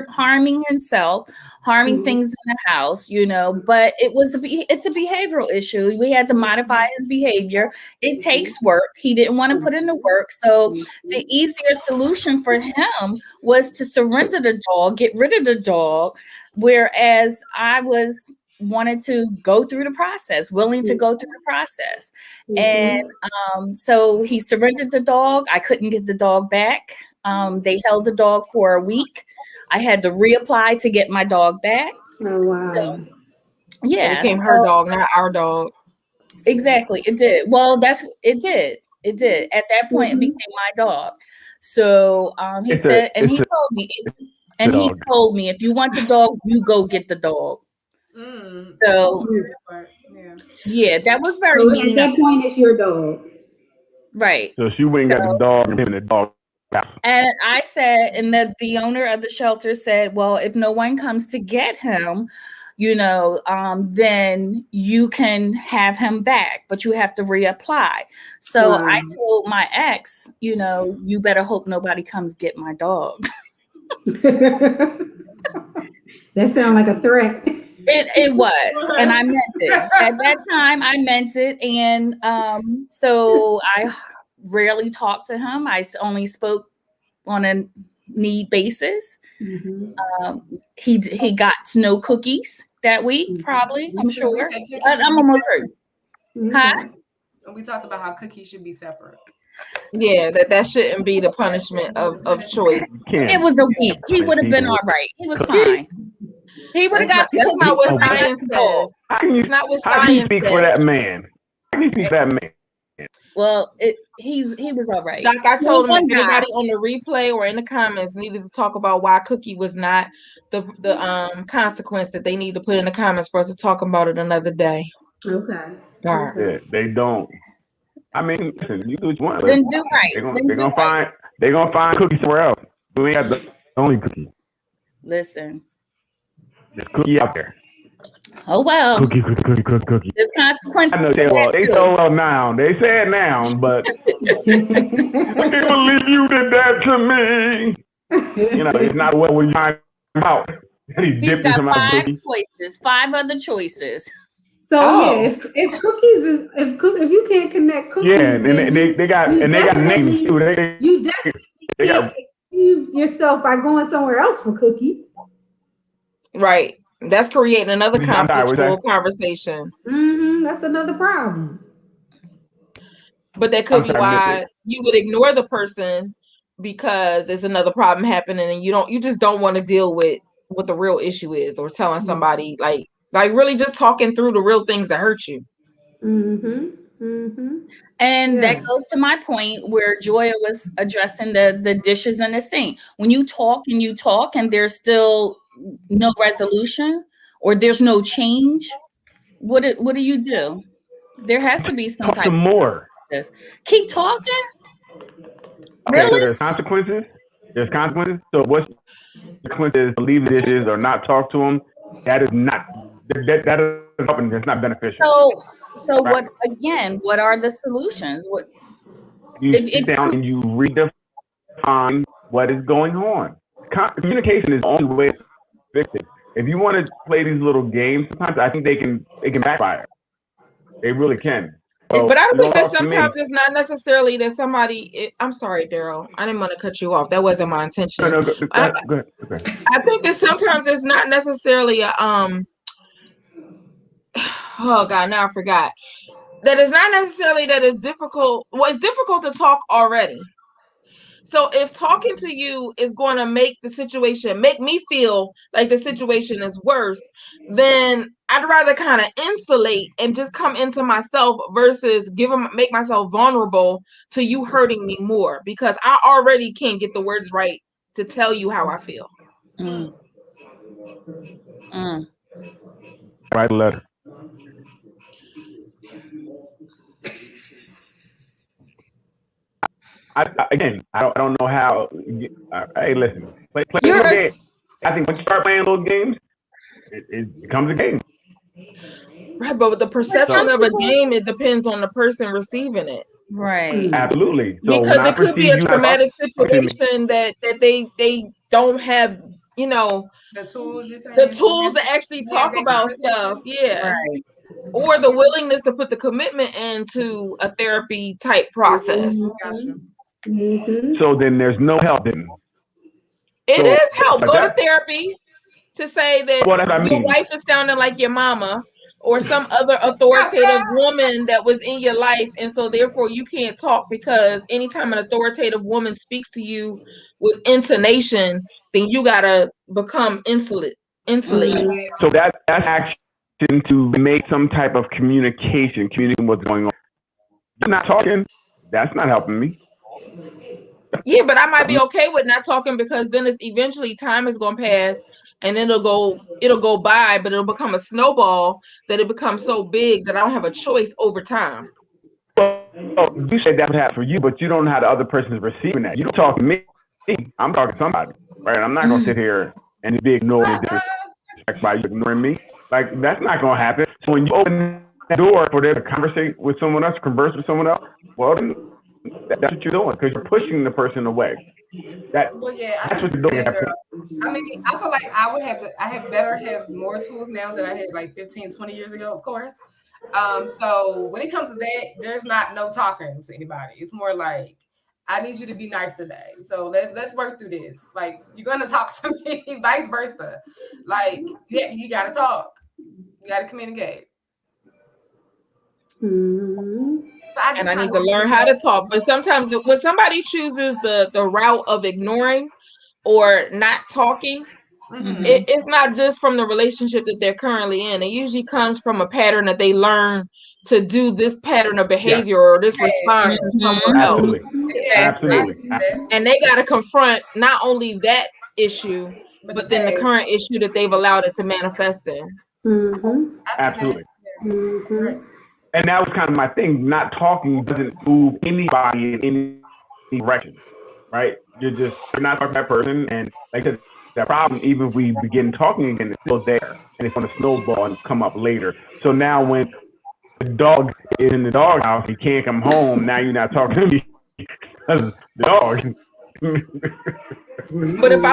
harming himself, harming things in the house, but it's a behavioral issue. We had to modify his behavior. It takes work. He didn't want to put in the work. So the easier solution for him was to surrender the dog, get rid of the dog, whereas I wanted to go through the process, willing to go through the process. And so he surrendered the dog. I couldn't get the dog back. They held the dog for a week. I had to reapply to get my dog back. Oh wow. So, yeah. It became her dog, not our dog. Exactly. It did. Well, it did. It did. At that point, it became my dog. So he told me, if you want the dog, you go get the dog. So yeah, that was very mean. At that point, it's your dog, right? So she went and got the dog and him and the dog. And I said, and the owner of the shelter said, well, if no one comes to get him, then you can have him back, but you have to reapply. So I told my ex, you better hope nobody comes get my dog. That sounds like a threat. It was, and I meant it. At that time, I meant it, and so I rarely talked to him. I only spoke on a need basis. He got snow cookies that week, probably. I'm sure. I'm almost certain. Huh? And we talked about how cookies should be separate. Yeah, that shouldn't be the punishment of choice. It was a week. He would have been all right. He was fine. He would have got. That's not what science says. It's not what science says. How can you speak for that man? How can you speak for that man? Well, he was all right. Doc, I told him if anybody on the replay or in the comments needed to talk about why Cookie was not the consequence, that they need to put in the comments for us to talk about it another day. Okay. All right. Yeah, they don't. I mean, listen, you do what you want. Then do right. They're gonna find Cookie somewhere else. We ain't got the only Cookie. Listen. There's Cookie out there. Oh well. Cookie. There's consequences. I know they so well now. They said now, but I can't believe you did that to me. It's not what we find out. He's got 5 choices, 5 other choices. So yeah, if you can't connect cookies, and they got names too. You definitely can't use yourself by going somewhere else for cookies. Right. That's creating another conflictual conversation. That's another problem. But that could be why you would ignore the person, because there's another problem happening, and you just don't want to deal with what the real issue is, or telling somebody like really just talking through the real things that hurt you. And that goes to my point where Joya was addressing the dishes in the sink. When you talk and there's still no resolution, or there's no change, what do you do? There has to be some type of more. Keep talking. Okay, really? So there's consequences. So what's the consequences? To leave the dishes or not talk to them, That is not that is helping. That's not beneficial. So Right? what are the solutions? What You if sit down and you redefine what is going on. Communication is the only way to fix it. If you want to play these little games, sometimes I think they can backfire. They really can. it's But So I you think don't that talk to sometimes me. it's not necessarily that I'm sorry, Daryl. I didn't want to cut you off. That wasn't my No, intention. no, go, I, go, go ahead. Okay. I think that sometimes it's not necessarily a oh God, now I forgot. That it's not necessarily that it's difficult. Well, it's difficult to talk already. So if talking to you is going to make me feel like the situation is worse, then I'd rather kind of insulate and just come into myself versus make myself vulnerable to you hurting me more because I already can't get the words right to tell you how I feel. mm, mm. Write a letter. Again, I don't know how. Hey, listen, play a You're little a, game. I think once you start playing little games, it becomes a game. Right, but with the but some perception of a people, game, it depends on the person receiving it. right. Absolutely. So when Because I it could be perceive a you not talking traumatic to me, situation that they don't have, you know, The tools you're the saying tools to actually to have talk that about stuff. conversation. Yeah. Right. Or the willingness to put the commitment into a therapy type process. Gotcha. so then there's no help. Then It so is help. but Go to that therapy to say that what I your mean. wife is sounding like your mama or some other Okay. authoritative woman that was in your life. And so therefore you can't talk because anytime an authoritative woman speaks to you with intonation, then you gotta become insulated. So that's action to make some type of communicating what's going on. You're not talking. That's not helping me. Yeah, but I might be okay with not talking because then it's eventually time is gonna pass and then it'll go by, but it'll become a snowball that it becomes so big that I don't have a choice over time. Well, you said that would happen for you, but you don't know how the other person is receiving that. You don't talk to me. I'm talking to somebody, right? I'm not gonna sit here and just be ignored and disrespected by you ignoring me. Like that's not gonna happen. So when you open that door for them to conversate with someone else, converse with someone else, well, then that's what you're doing because you're pushing the person away. That Well, yeah, I that's see what what you're you're doing at saying, that girl. point. I mean, I feel like I would have, I have better have more tools now than I had like 15, 20 years ago, of course. So when it comes to that, there's not no talking to anybody. It's more like I need you to be nice today. So let's work through this. Like you're gonna talk to me, vice versa. Like yeah, you gotta talk. You gotta communicate. So I do And I kind need of to agree learn with how to that. talk. But sometimes when somebody chooses the route of ignoring or not talking, Mm-hmm. it's not just from the relationship that they're currently in. It usually comes from a pattern that they learn to do this pattern of Yes, behavior or this response from somewhere Mm-hmm. else. absolutely, I Exactly. absolutely. agree with that. And they got to confront not only that issue, But the but then the past, current issue that they've allowed it to manifest in. I see that. Absolutely. Yeah, you're right. And that was kind of my thing. Not talking doesn't move anybody in any direction, right? You're not talking to that person, and like I said, that problem, even if we begin talking again, it's still there, and it's going to snowball and come up later. So now when the dog is in the doghouse, he can't come home. Now you're not talking to me because the dog. But if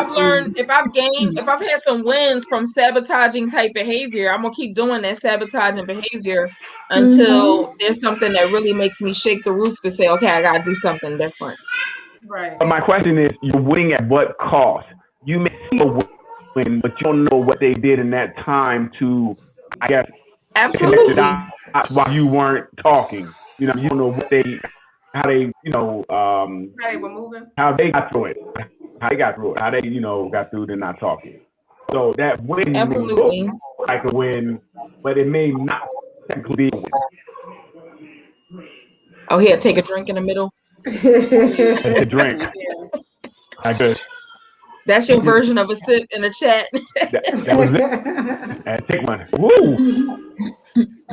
I've had some wins from sabotaging type behavior, I'm gonna keep doing that sabotaging behavior until there's something that really makes me shake the roof to say, okay, I gotta do something different. Right. But my question is, you're winning at what cost? You may see a win, but you don't know what they did in that time to, I guess, connect the Absolutely. dots while you weren't talking. You don't know how they, How they were moving. how they got through it, how they, got through to not talking. So that win may look Absolutely. like a win, but it may not technically be a win. Oh, here, take a drink in the middle. It's a drink. Yeah. I guess That's your version of a sip in the chat. that was it. Take one. Woo!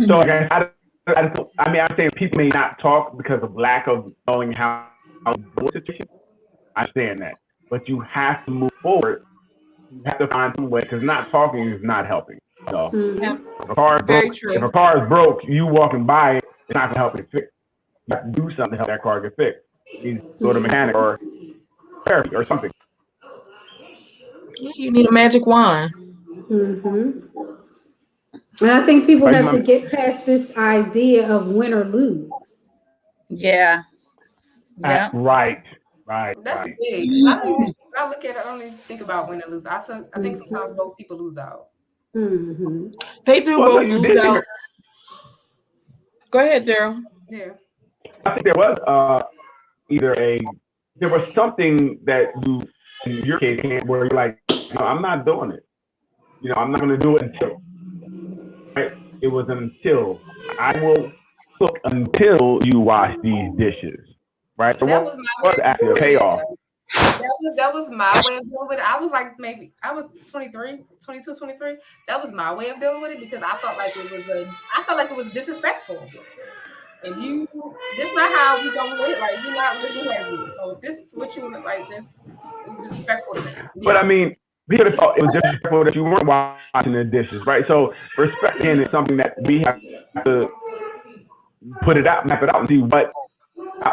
So like I'm saying people may not talk because of lack of knowing how to deal with the situation. I understand that, but you have to move forward you have to find some way because not talking is not helping. So Yeah, if a car is very broke, true. you walking by it, it's not gonna help it fix. You have to do something to help that car get fixed. You need to go to a mechanic or therapy or something. You need a magic wand. And I think people Right? have to get past this idea of win or lose. Yeah. Yeah. Right. That's Right. big. 'Cause I don't even, when I look at it, I don't even think about win or lose. I think sometimes both people lose out. Mm-hmm. They do Well, no, both you lose did. out. Go ahead, Daryl. Yeah. I think there was there was something that you in your case where you're like, no, I'm not doing it. I'm not going to do it until. Right? It was until I will cook until you wash these dishes. Right? So That what was my was way. actually a Yeah. payoff? That was my way of dealing with it. I was like, maybe I was 23, 22, 23. That was my way of dealing with it because I felt like it was disrespectful. And this not how we gonna live. Like you're not living like this. So if this is what you like, this it was disrespectful to me. To be But I honest. mean, we could have thought it was disrespectful that you weren't washing the dishes, right? So respect again is something that we have to map it out, and see what.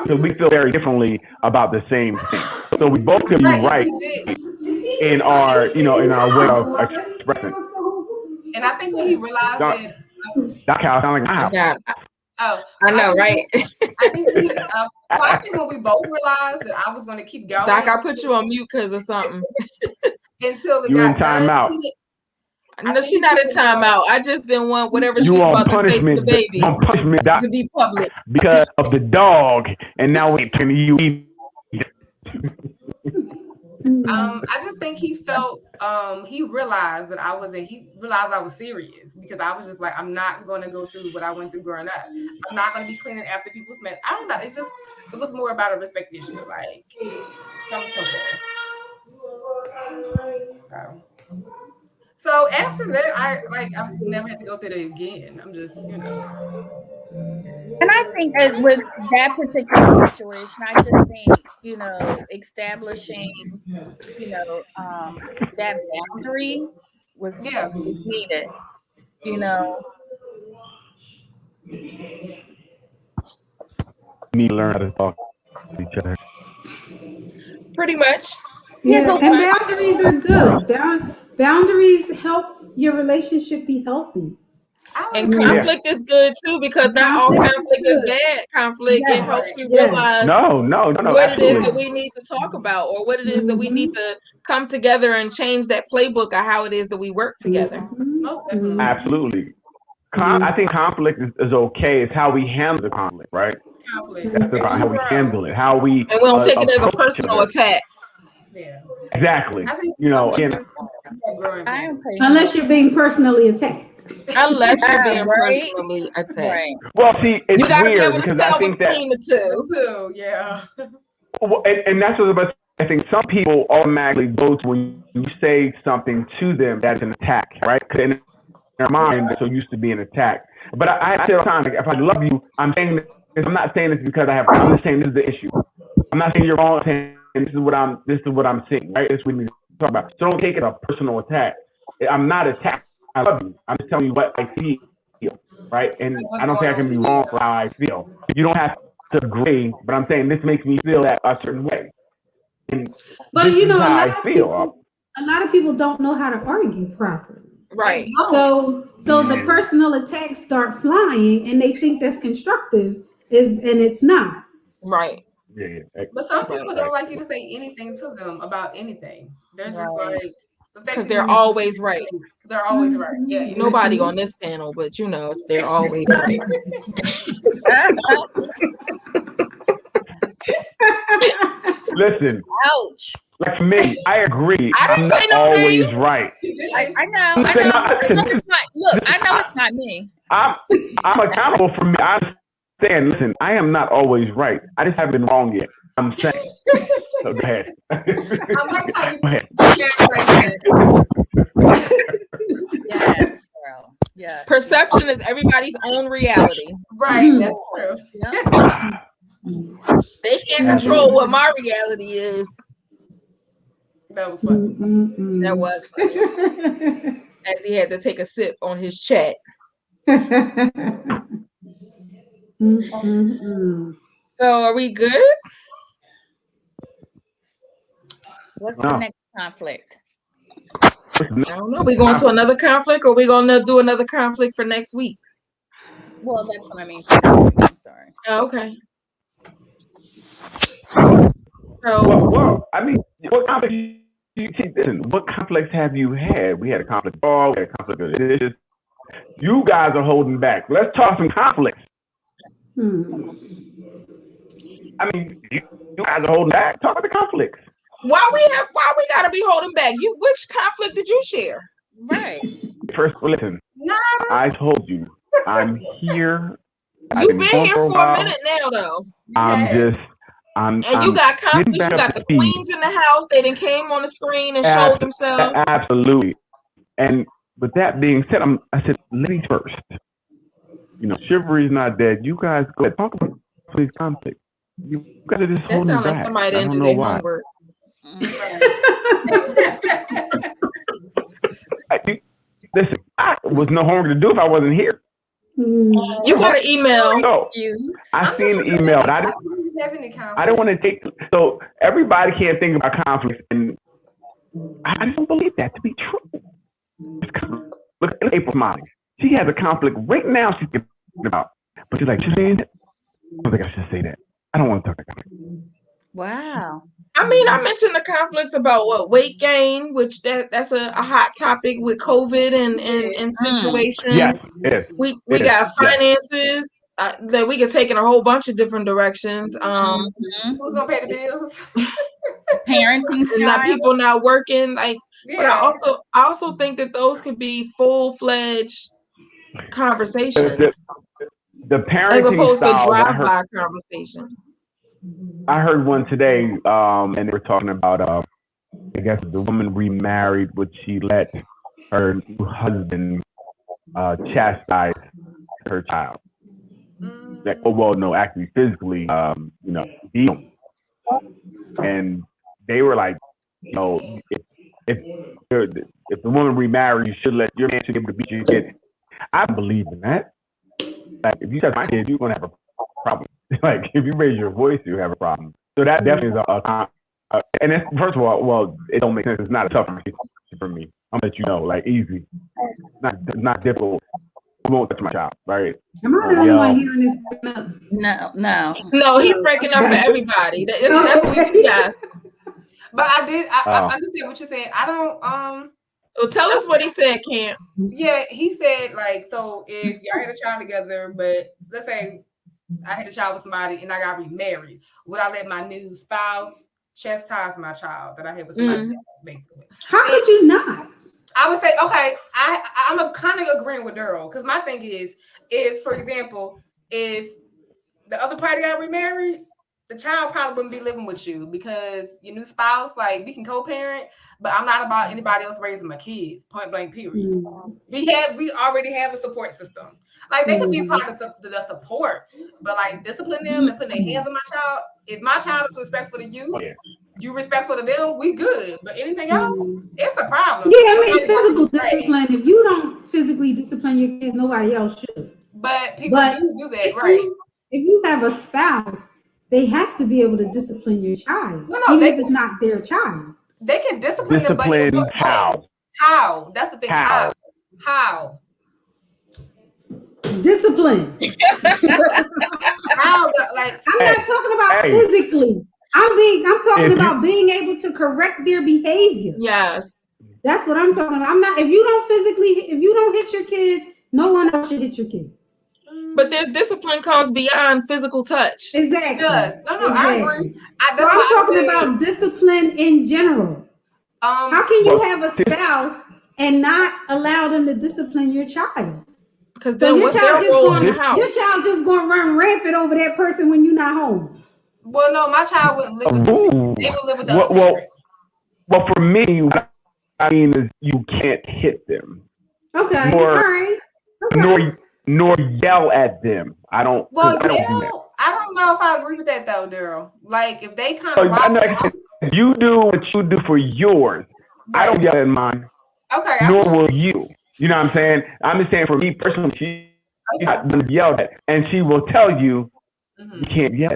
So we feel very differently about the same thing. So we both could be Right, right in our way of expressing. and I think when he realized Doc, that, Doc Cal sound like my house. Yeah, oh, I know, right? I think when we both realized that I was going to keep going. Doc, I put you on mute because of something. Until it You in got done. timeout. No, she's not in timeout. I just didn't want whatever she You was on about to say to the punishment? baby You on punishment, Doc, to be public. because of the dog, and now we turn to you. I just think he felt he realized that he realized I was serious because I was just like, I'm not gonna go through what I went through growing up. I'm not gonna be cleaning after people's mess. I don't know. It was more about a respect issue, like something simple. So after that, I've never had to go through that again. I'm just, And I think that with that particular situation, I just think, establishing, that boundary was needed, We need to learn how to talk to each other. Pretty much. Yeah, and boundaries are good. Boundaries help your relationship be healthy. And conflict is good too because not all conflict is bad conflict. It helps you realize what absolutely. it is that we need to talk about or what it is that we need to come together and change that playbook of how it is that we work together. Absolutely. I think conflict is okay. It's how we handle the conflict, right? That's about how we handle it. How we and we don't take it as a personal attack. Yeah. Exactly. Unless you're being personally attacked. Unless you're being personally attacked. Right. Well, see, it's you gotta weird be able to because tell I think between that the two. Yeah. Well, and that's what I was about to say. I think some people automatically go to when you say something to them that's an attack, right? Because in their mind, they're so used to being attacked. But I say all the time, like, if I love you, I'm saying this. I'm not saying this because I'm just saying this is the issue. I'm not saying you're wrong. I'm saying this is what I'm seeing, right? This is what we need to talk about. So don't take it a personal attack. I'm not attacked. I love you. I'm just telling you what I feel, right? And I don't think I can be wrong for how I feel. You don't have to agree, but I'm saying this makes me feel that a certain way. And but this you know, is how I feel. A lot of people don't know how to argue properly. Right. So the personal attacks start flying, and they think that's constructive, and it's not. Right. Yeah. But some people don't like you to say anything to them about anything. They're just like because they're always right. They're always right. Yeah. Nobody on this panel, but they're always right. Listen. Ouch. Like me, I agree. I'm not always right. I know. Look, I know it's not me. I'm accountable for me. I'm saying, listen, I am not always right. I just haven't been wrong yet. I'm saying. So go ahead. I'm not telling you. Yes, girl. Yes. Perception is everybody's own reality. Right. That's true. They can't control what my reality is. That was funny. That was funny. As he had to take a sip on his chat. So are we good? What's the next conflict? I don't know. We going to another conflict, or we gonna do another conflict for next week? Well, that's what I mean. I'm sorry. Oh, okay. Well, I mean, what conflicts? Listen, what conflicts have you had? We had a conflict ball. We had a conflict of this. You guys are holding back. Let's talk some conflicts. I mean, you guys are holding back. Talk about the conflicts. Why we gotta be holding back? Which conflict did you share? Right. First, listen. No. I told you, I'm here. You've been here for a minute now, though. And you got conflicts. You got the queens in the house. They done came on the screen and showed themselves. Absolutely. And with that being said, I said, ladies first. You know, chivalry's not dead. You guys go ahead, talk about these conflicts. You guys are just holding back. That sounds like somebody didn't do their homework. Listen, I was no homework to do if I wasn't here. You got an email. No, I seen the email. But I don't want to take. So everybody can't think about conflicts, and I just don't believe that to be true. Look at April smiling. She has a conflict right now. She's thinking about, but she's like, she's saying that. I don't think I should say that. I don't want to talk about conflict. Wow. I mean, I mentioned the conflicts about weight gain, which that's a hot topic with COVID and situations. Yes, it is. We got finances that we can take in a whole bunch of different directions. Who's gonna pay the bills? Parenting style. Not people not working. But I also think that those could be full-fledged conversations. The parenting as opposed style, to drive-by conversation. I heard one today, and they were talking about, I guess the woman remarried, would she let her new husband chastise her child? Like, no, actually physically, beat him. And they were like, if the woman remarried, you should let your man be able to beat your kid. I believe in that. Like, if you touch my kids, you're gonna have a problem. Like, if you raise your voice, you have a problem. So that definitely is and it's, first of all, well, it don't make sense. It's not a tough for me. I'm gonna let you know, like, easy. It's not difficult. I won't touch my child, right? Am I the only one hearing this? No, he's breaking up for everybody. That's what we got. But I understand what you're saying. I don't Well, tell us what he said, Cam. Yeah, he said, like, so if y'all had a child together, but let's say I had a child with somebody and I got remarried, would I let my new spouse chastise my child that I had with somebody else, basically? How could you not? I would say, okay, I'm kind of agreeing with Daryl, because my thing is, if, for example, if the other party got remarried, the child probably wouldn't be living with you, because your new spouse, like, we can co-parent, but I'm not about anybody else raising my kids, point blank, period. We already have a support system. Like, they could be part of the support, but like discipline them and putting their hands on my child. If my child is respectful to you, you respectful to them, we good. But anything else, it's a problem. Yeah, I mean, physical discipline. If you don't physically discipline your kids, nobody else should. But people do that, right? If you have a spouse, they have to be able to discipline your child, even if it's not their child. They can discipline them, but how? How? That's the thing. How? Discipline. How? Like, I'm not talking about physically. I'm talking about being able to correct their behavior. Yes. That's what I'm talking about. If you don't hit your kids, no one else should hit your kids. But there's discipline comes beyond physical touch. Exactly. No, exactly. I agree. So I'm talking about discipline in general. How can you have a spouse and not allow them to discipline your child? Because so your child just going to run rampant over that person when you're not home. Well, no, my child wouldn't live with me. They would live with the other parents. Well, for me, what I mean is you can't hit them. Okay. All right. Okay. Nor yell at them. I don't do that. I don't don't know if I agree with that though, Daryl. Like if they kind So of wild out, you do what you do for yours. I don't right? yell at mine, Okay, I nor see. will you. You know what I'm saying? I'm just saying for me personally, she's Okay. not gonna yell at, and she will tell you you Mm-hmm. can't yell,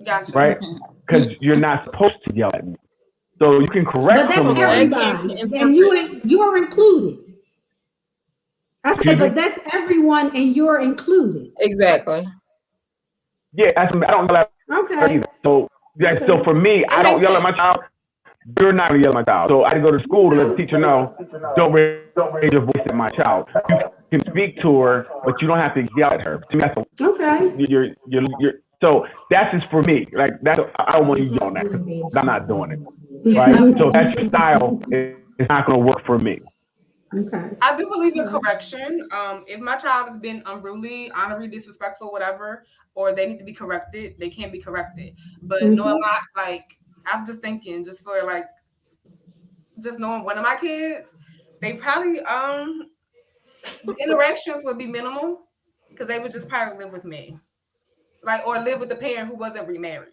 Gotcha. right? Because you're not supposed to yell at me. So you can But correct that's So someone. Dad can't everybody, and interpret. you're included. I said, Excuse but me. that's everyone, and you're included. Exactly. Yeah, I don't yell at her Okay. either. So yeah, Okay. so for me, It I don't makes yell at sense. my child. You're not gonna yell at my child. So I go to school to let the teacher know, don't raise your voice at my child. You can speak to her, but you don't have to yell at her. To me, that's Okay. you're so that's just for me. Like that's I don't want you yelling at because I'm not doing it. Yeah, Right? So if that's your style, it's not gonna work for me. Okay. I do believe in correction. If my child has been unruly, honorary, disrespectful, whatever, or they need to be corrected, they can be corrected. But knowing Mm-hmm. I'm just thinking, just for like, just knowing one of my kids, they probably the interactions would be minimal because they would just probably live with me, like or live with the parent who wasn't remarried.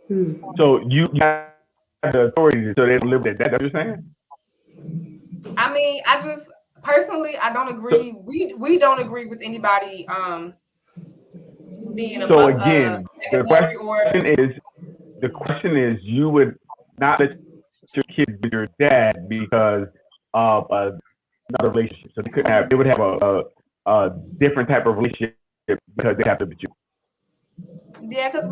Hmm. So you have the authority so they don't live with that. That's what you're saying? I mean, I just personally, I don't So agree. We don't agree with anybody being so above again, the secondary or is the question is you would not let your kids with your dad because of another relationship. So they would have a different type of relationship because they have to be you. yeah, because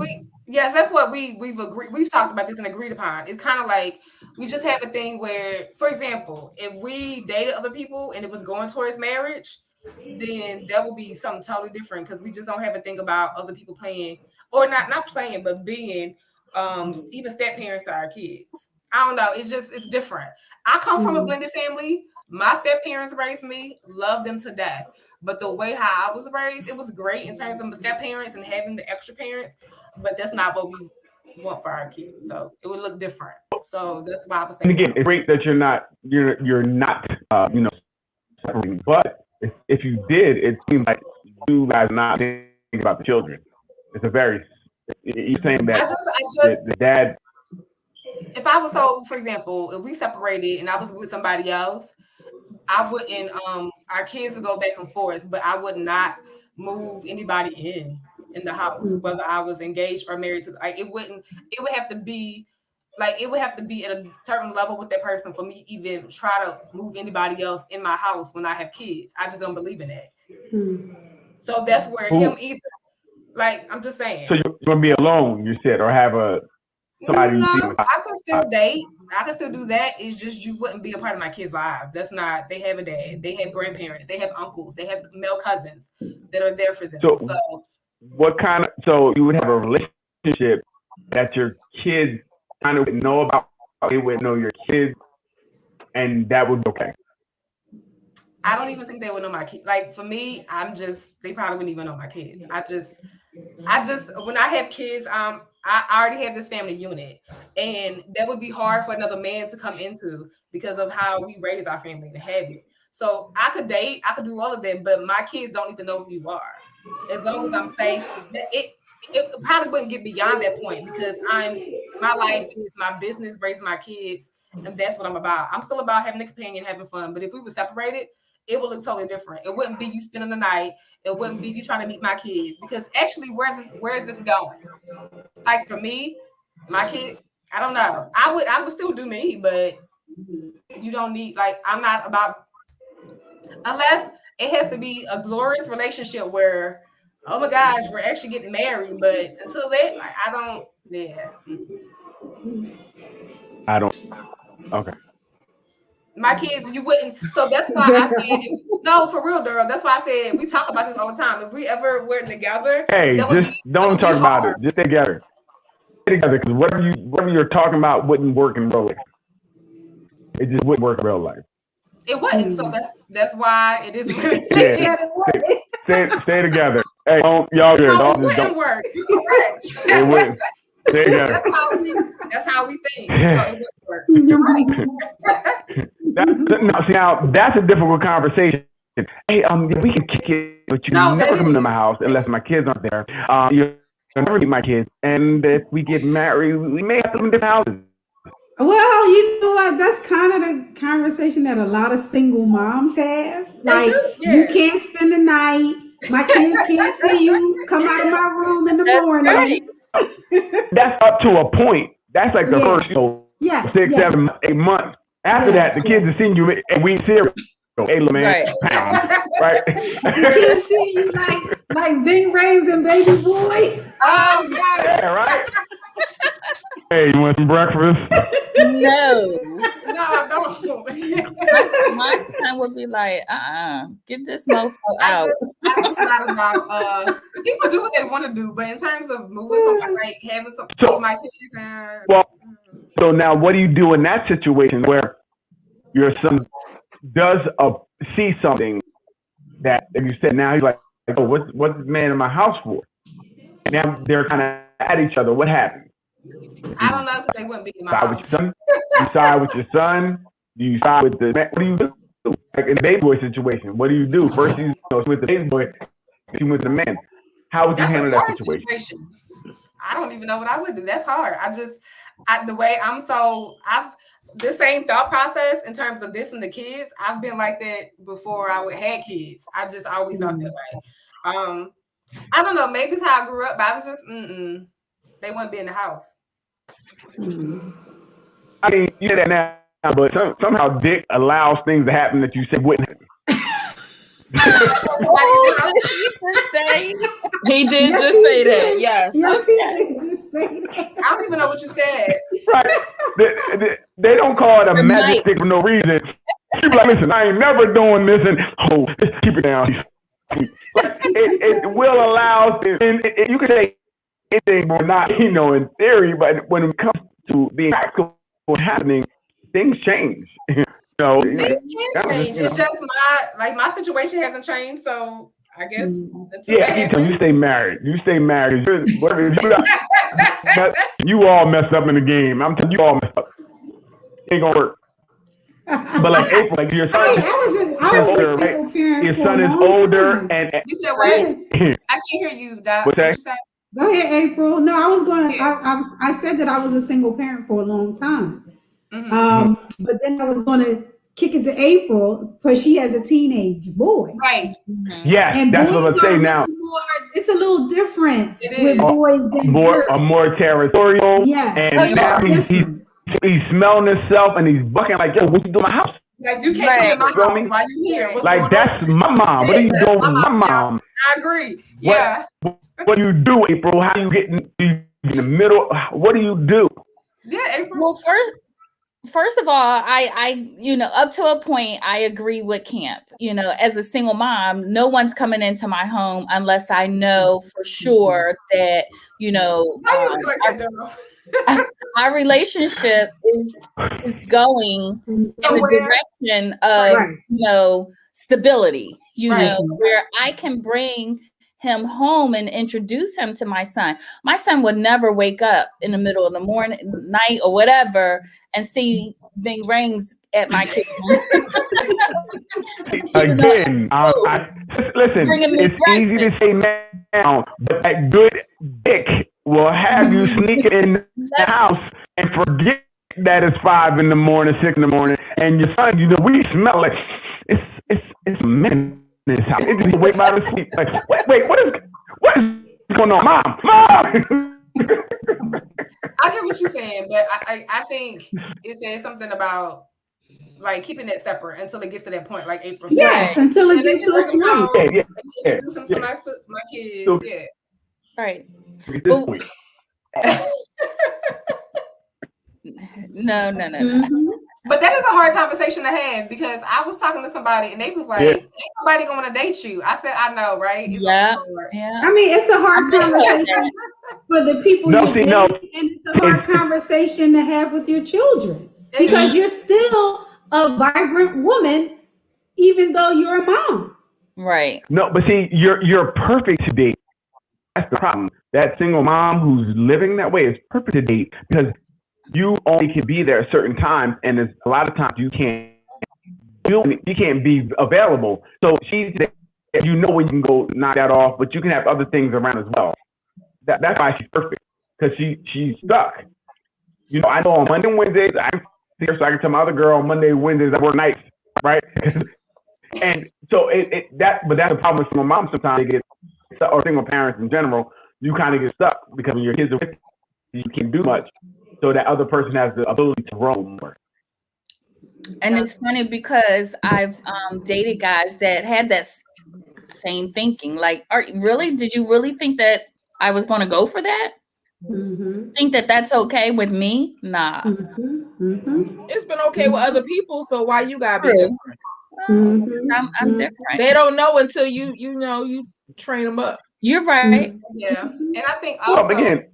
yes, that's what we've agreed. We've talked about this and agreed upon. It's kind of like we just have a thing where, for example, if we dated other people and it was going towards marriage, then that would be something totally different because we just don't have a thing about other people playing or not playing, but being even step parents to our kids. I don't know. It's different. I come from a Hmm. blended family. My step parents raised me, love them to death. But the way how I was raised, it was great in terms of the step parents and having the extra parents. But that's not what we want for our kids. So it would look different. So that's why I would And say again, no. it's great that you're not separating, but if you did, it seems like you guys are not thinking about the children. It's a very you're saying I that just I just the dad. if I was so for example, if we separated and I was with somebody else, I wouldn't our kids would go back and forth, but I would not move anybody in the house, whether I was engaged or married to like it would have to be like it would have to be at a certain level with that person for me even try to move anybody else in my house when I have kids. I just don't believe in that. Hmm. So that's where him Who? either like I'm just So saying. you're gonna be alone, you said, or have somebody you No, see in the I could still date. I could still do that. It's just you wouldn't be a part of my kids' lives. That's not. They have a dad. They have grandparents. They have uncles. They have male cousins that are there for them. So So what kind of so you would have a relationship that your kids kind of would know about, they would know your kids, and that would be okay. I don't even think they would know my kids. Like for me, I'm just. They probably wouldn't even know my kids. I just when I have kids, I already have this family unit, and that would be hard for another man to come into because of how we raise our family and have it. So I could date, I could do all of that, but my kids don't need to know who you are. As long as I'm safe, it probably wouldn't get beyond that point because my life is my business, raising my kids, and that's what I'm about. I'm still about having a companion, having fun. But if we were separated, it would look totally different. It wouldn't be you spending the night. It wouldn't be you trying to meet my kids because actually, where is this going? Like for me, my kid, I don't know. I would still do me, but you don't need like I'm not about unless it has to be a glorious relationship where oh my gosh, we're actually getting married. But until then, like I don't. Yeah, I don't. Okay. my kids, you wouldn't. So that's why I said no for real, girl. That's why I said we talk about this all the time. If we ever were together, Hey, that would just be that don't would be talk about it. hard. Just stay together. Stay together, because whatever you're talking about wouldn't work in real life. It just wouldn't work in real life. It wouldn't. So that's why it is what it Yeah. is. Stay together. Hey, don't y'all here. No, it Y'all just wouldn't don't. work. You're correct. It wouldn't. Stay together. That's how we think. So it wouldn't work. You're right. Now that's a difficult conversation. Hey, we can kick it, but you No, that never come to is. my house unless my kids aren't there. You never meet my kids, and if we get married, we may have to live in different houses. Well, you know what? That's kind of the conversation that a lot of single moms have. Like, you can't spend the night. My kids can't see you come out of my room in the morning. Right. That's up to a point. That's like the first, 6, 7, 8 months. After that, the kids have seen you and we serious. Hey, little man, pound, right? The kids see you like Ving Rhames and Baby Boy. Oh God! Yeah, right. Hey, you want some breakfast? No, don't. my son would be like, get this mofo out. I just thought about people do what they want to do, but in terms of moving somewhere, like having some with my kids. So now, what do you do in that situation where your son does see something that, if you said, now he's like, oh, what's this man in my house for? And now they're kind of at each other. What happens? I don't know, because they wouldn't be in my house. With your son? You side with your son? Do you side with the man? What do you do? Like in the baby boy situation, what do you do? First, you with the baby boy, then with the man. How would you handle that situation? I don't even know what I would do. That's hard. The way I've the same thought process in terms of this and the kids. I've been like that before I had kids. I just always thought that way. I don't know. Maybe it's how I grew up, but I'm just they wouldn't be in the house. I mean, you say that now, but somehow Dick allows things to happen that you said wouldn't happen. He did just say that. Yes. Yes, he did just say that. I don't even know what you said. Right. They don't call it a magic stick for no reason. She's like, listen, I ain't never doing this, and just keep it down. It will allow, and you can say anything, but not, in theory, but when it comes to being practical happening, things change. Things can change. It's just my situation hasn't changed, so I guess you stay married. You stay married. You all messed up in the game. I'm telling you, all messed up. It ain't gonna work. But like April, like your son is older, right? Your son is older, and you said what? I can't hear you, Doc. What's that? Go ahead, April. No, I was going. I said that I was a single parent for a long time. But then I was going to kick it to April because she has a teenage boy. Right. Yeah, that's what I'm saying now. It's a little different with boys than more territorial. Yeah. And now he's smelling himself and he's bucking like, yo, what you doing in my house? Like, you can't come in my house while you here. Like, that's my mom. What are you doing with my mom? I agree. Yeah. What do you do, April? How do you get in the middle? What do you do? Yeah, April. Well, first of all, I up to a point, I agree with Camp. As a single mom, no one's coming into my home unless I know for sure that, our relationship is going in the direction of, stability, where I can bring him home and introduce him to my son. My son would never wake up in the middle of the morning, night, or whatever, and see Ving Rhames at my kitchen. Again, listen, it's easy to say now, but that good dick will have you sneaking in the house and forget that it's 5 in the morning, 6 in the morning, and your son, we smell like it's a man in this house. It just wake out of sleep. Like, wait, what is going on, mom? I get what you're saying, but I think it says something about like keeping it separate until it gets to that point, like April said. Yes, until it gets to a point. Introduce them to my kids. Yeah. Right. No. But that is a hard conversation to have because I was talking to somebody and they was like, ain't nobody going to date you. I said, I know, right? Yeah. I mean, it's a hard conversation for the people you date, and it's a hard conversation to have with your children because you're still a vibrant woman, even though you're a mom. Right. No, but see, you're perfect to date. That's the problem. That single mom who's living that way is perfect to date because you only can be there at certain times, and there's a lot of times you can't be available. So she's there, when you can go knock that off, but you can have other things around as well. that's why she's perfect, because she's stuck. I know on Monday and Wednesdays I'm here, so I can tell my other girl on Monday and Wednesdays I work nights, right? And so but that's the problem with single moms. Sometimes they get stuck, or single parents in general. You kind of get stuck because when your kids are with you can't do much, so that other person has the ability to roam more. And it's funny because I've dated guys that had that same thinking. Like, did you really think that I was going to go for that? Mm-hmm. Think that that's okay with me? Nah. Mm-hmm. Mm-hmm. It's been okay with other people, so why you gotta be different? No, I'm different. They don't know until you train them up. You're right. Yeah, and I think also. Well, again,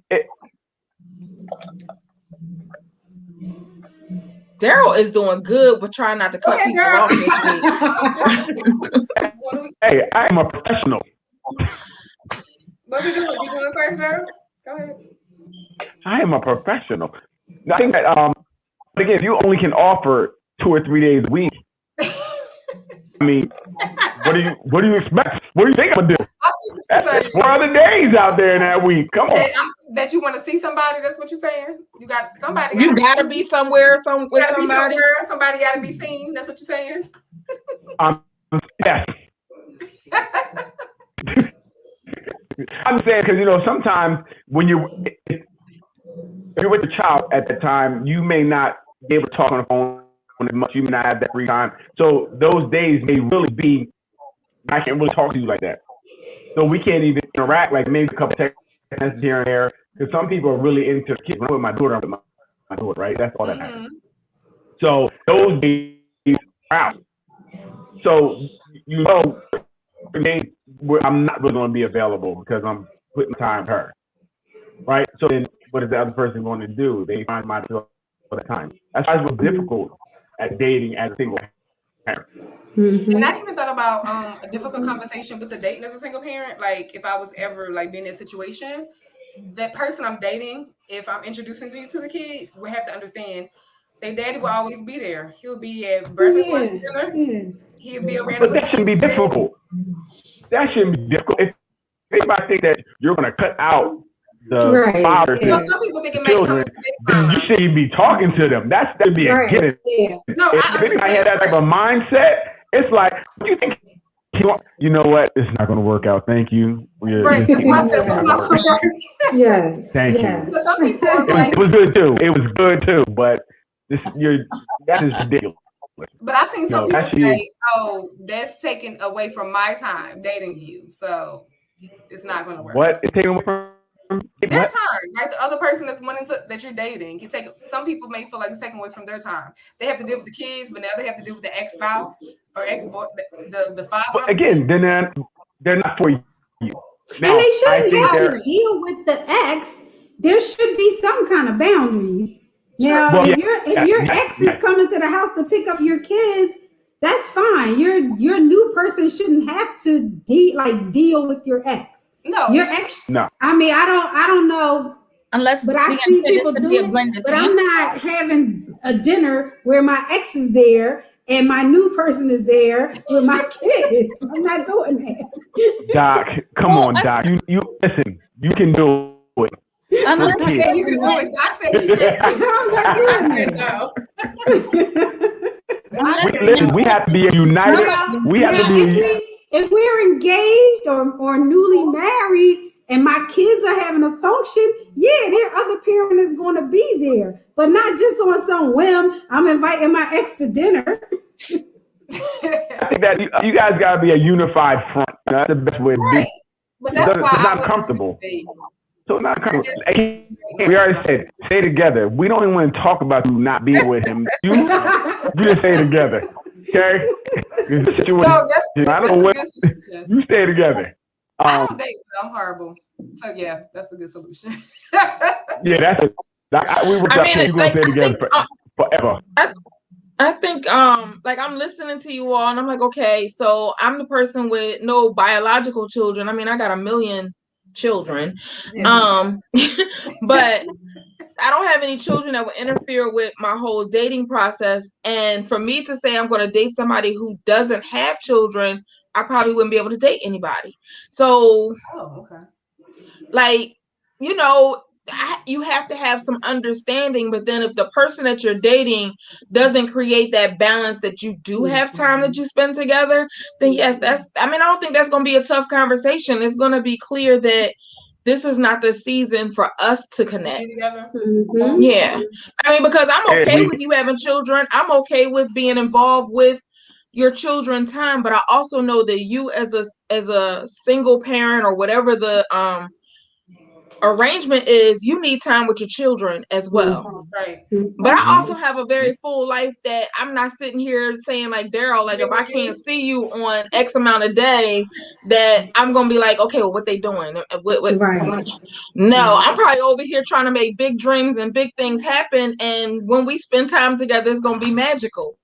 Daryl is doing good with trying not to cut people off this week. Hey, I am a professional. What we doing? You doing first, Daryl? Go ahead. I am a professional. I think that again, if you only can offer 2 or 3 days a week, I mean, what do you expect? What do you think I'm gonna do? What other days out there in that week? Come on. That you want to see somebody? That's what you're saying. You got somebody. You gotta be somewhere, with somebody. Somebody gotta be seen. That's what you're saying. Yes. I'm saying because sometimes when if you're with the child at the time, you may not be able to talk on the phone as much. You may not have that free time. So those days may really be, I can't really talk to you like that. So we can't even interact, like maybe a couple text messages here and there. Because some people are really into kids. When I'm with my daughter, I'm with my daughter, right? That's all that matters. So those days are out. So I'm not really going to be available because I'm putting time with her, right? So then, what is the other person going to do? They find my all the time. That's why it's so difficult at dating as a single parent. Mm-hmm. And I even thought about a difficult conversation with the dating as a single parent. Like if I was ever like being in a situation, that person I'm dating, if I'm introducing you to the kids, we have to understand their daddy will always be there. He'll be at breakfast, lunch, dinner. Yeah. He'll be around. But that shouldn't be difficult. That shouldn't be difficult. If anybody think that you're going to cut out the fathers and some people think it may children, then you shouldn't be talking to them. That should be a given. Yeah. No, if anybody had that type of mindset, it's like, what do you think? You know what? It's not going to work out. Thank you. Right. Yes. Thank you. But some people it was good too. It was good too. But that is ridiculous. But I've seen some people say, "Oh, that's taken away from my time dating you, so it's not going to work." What? It's taken away from their time? Like the other person that you're dating, you take. Some people may feel like it's taken away from their time. They have to deal with the kids, but now they have to deal with the ex-spouse or ex-boy, the father. But again, they're not for you. Now, and they shouldn't have to deal with the ex. There should be some kind of boundaries. Now, if your ex is coming to the house to pick up your kids, that's fine. Your new person shouldn't have to deal with your ex. No, your ex. No. I mean, I don't know. Unless, but I see people do it. But I'm not having a dinner where my ex is there and my new person is there with my kids. I'm not doing that. Doc, come on, Doc. You listen. You can do it. Unless you can do it. Doc said you Listen, we have to be united. We have to be. If we're engaged or newly married and my kids are having a function, their other parent is going to be there, but not just on some whim. I'm inviting my ex to dinner. I think that you guys got to be a unified front. That's the best way to be. But that's it's not comfortable. So not comfortable. We already said, stay together. We don't even want to talk about you not being with him. You just stay together. Okay? I don't know what. You stay together. I don't date, so I'm horrible. So yeah, that's a good solution. Yeah, that's it. We were you're gonna stay together forever. I think like I'm listening to you all and I'm like, okay, so I'm the person with no biological children. I mean, I got a million children. But I don't have any children that would interfere with my whole dating process. And for me to say I'm going to date somebody who doesn't have children, I probably wouldn't be able to date anybody. So, like, you know, you have to have some understanding. But then if the person that you're dating doesn't create that balance that you do have time that you spend together, then yes, I don't think that's going to be a tough conversation. It's going to be clear that this is not the season for us to connect. Mm-hmm. Yeah. I mean, because I'm okay with you having children. I'm okay with being involved with your children time, but I also know that you as a single parent or whatever the arrangement is, you need time with your children as well. Right. But I also have a very full life that I'm not sitting here saying like, Daryl, like if I can't see you on X amount of day, that I'm gonna be like, okay, well, what they doing? Right. No, I'm probably over here trying to make big dreams and big things happen. And when we spend time together, it's gonna be magical.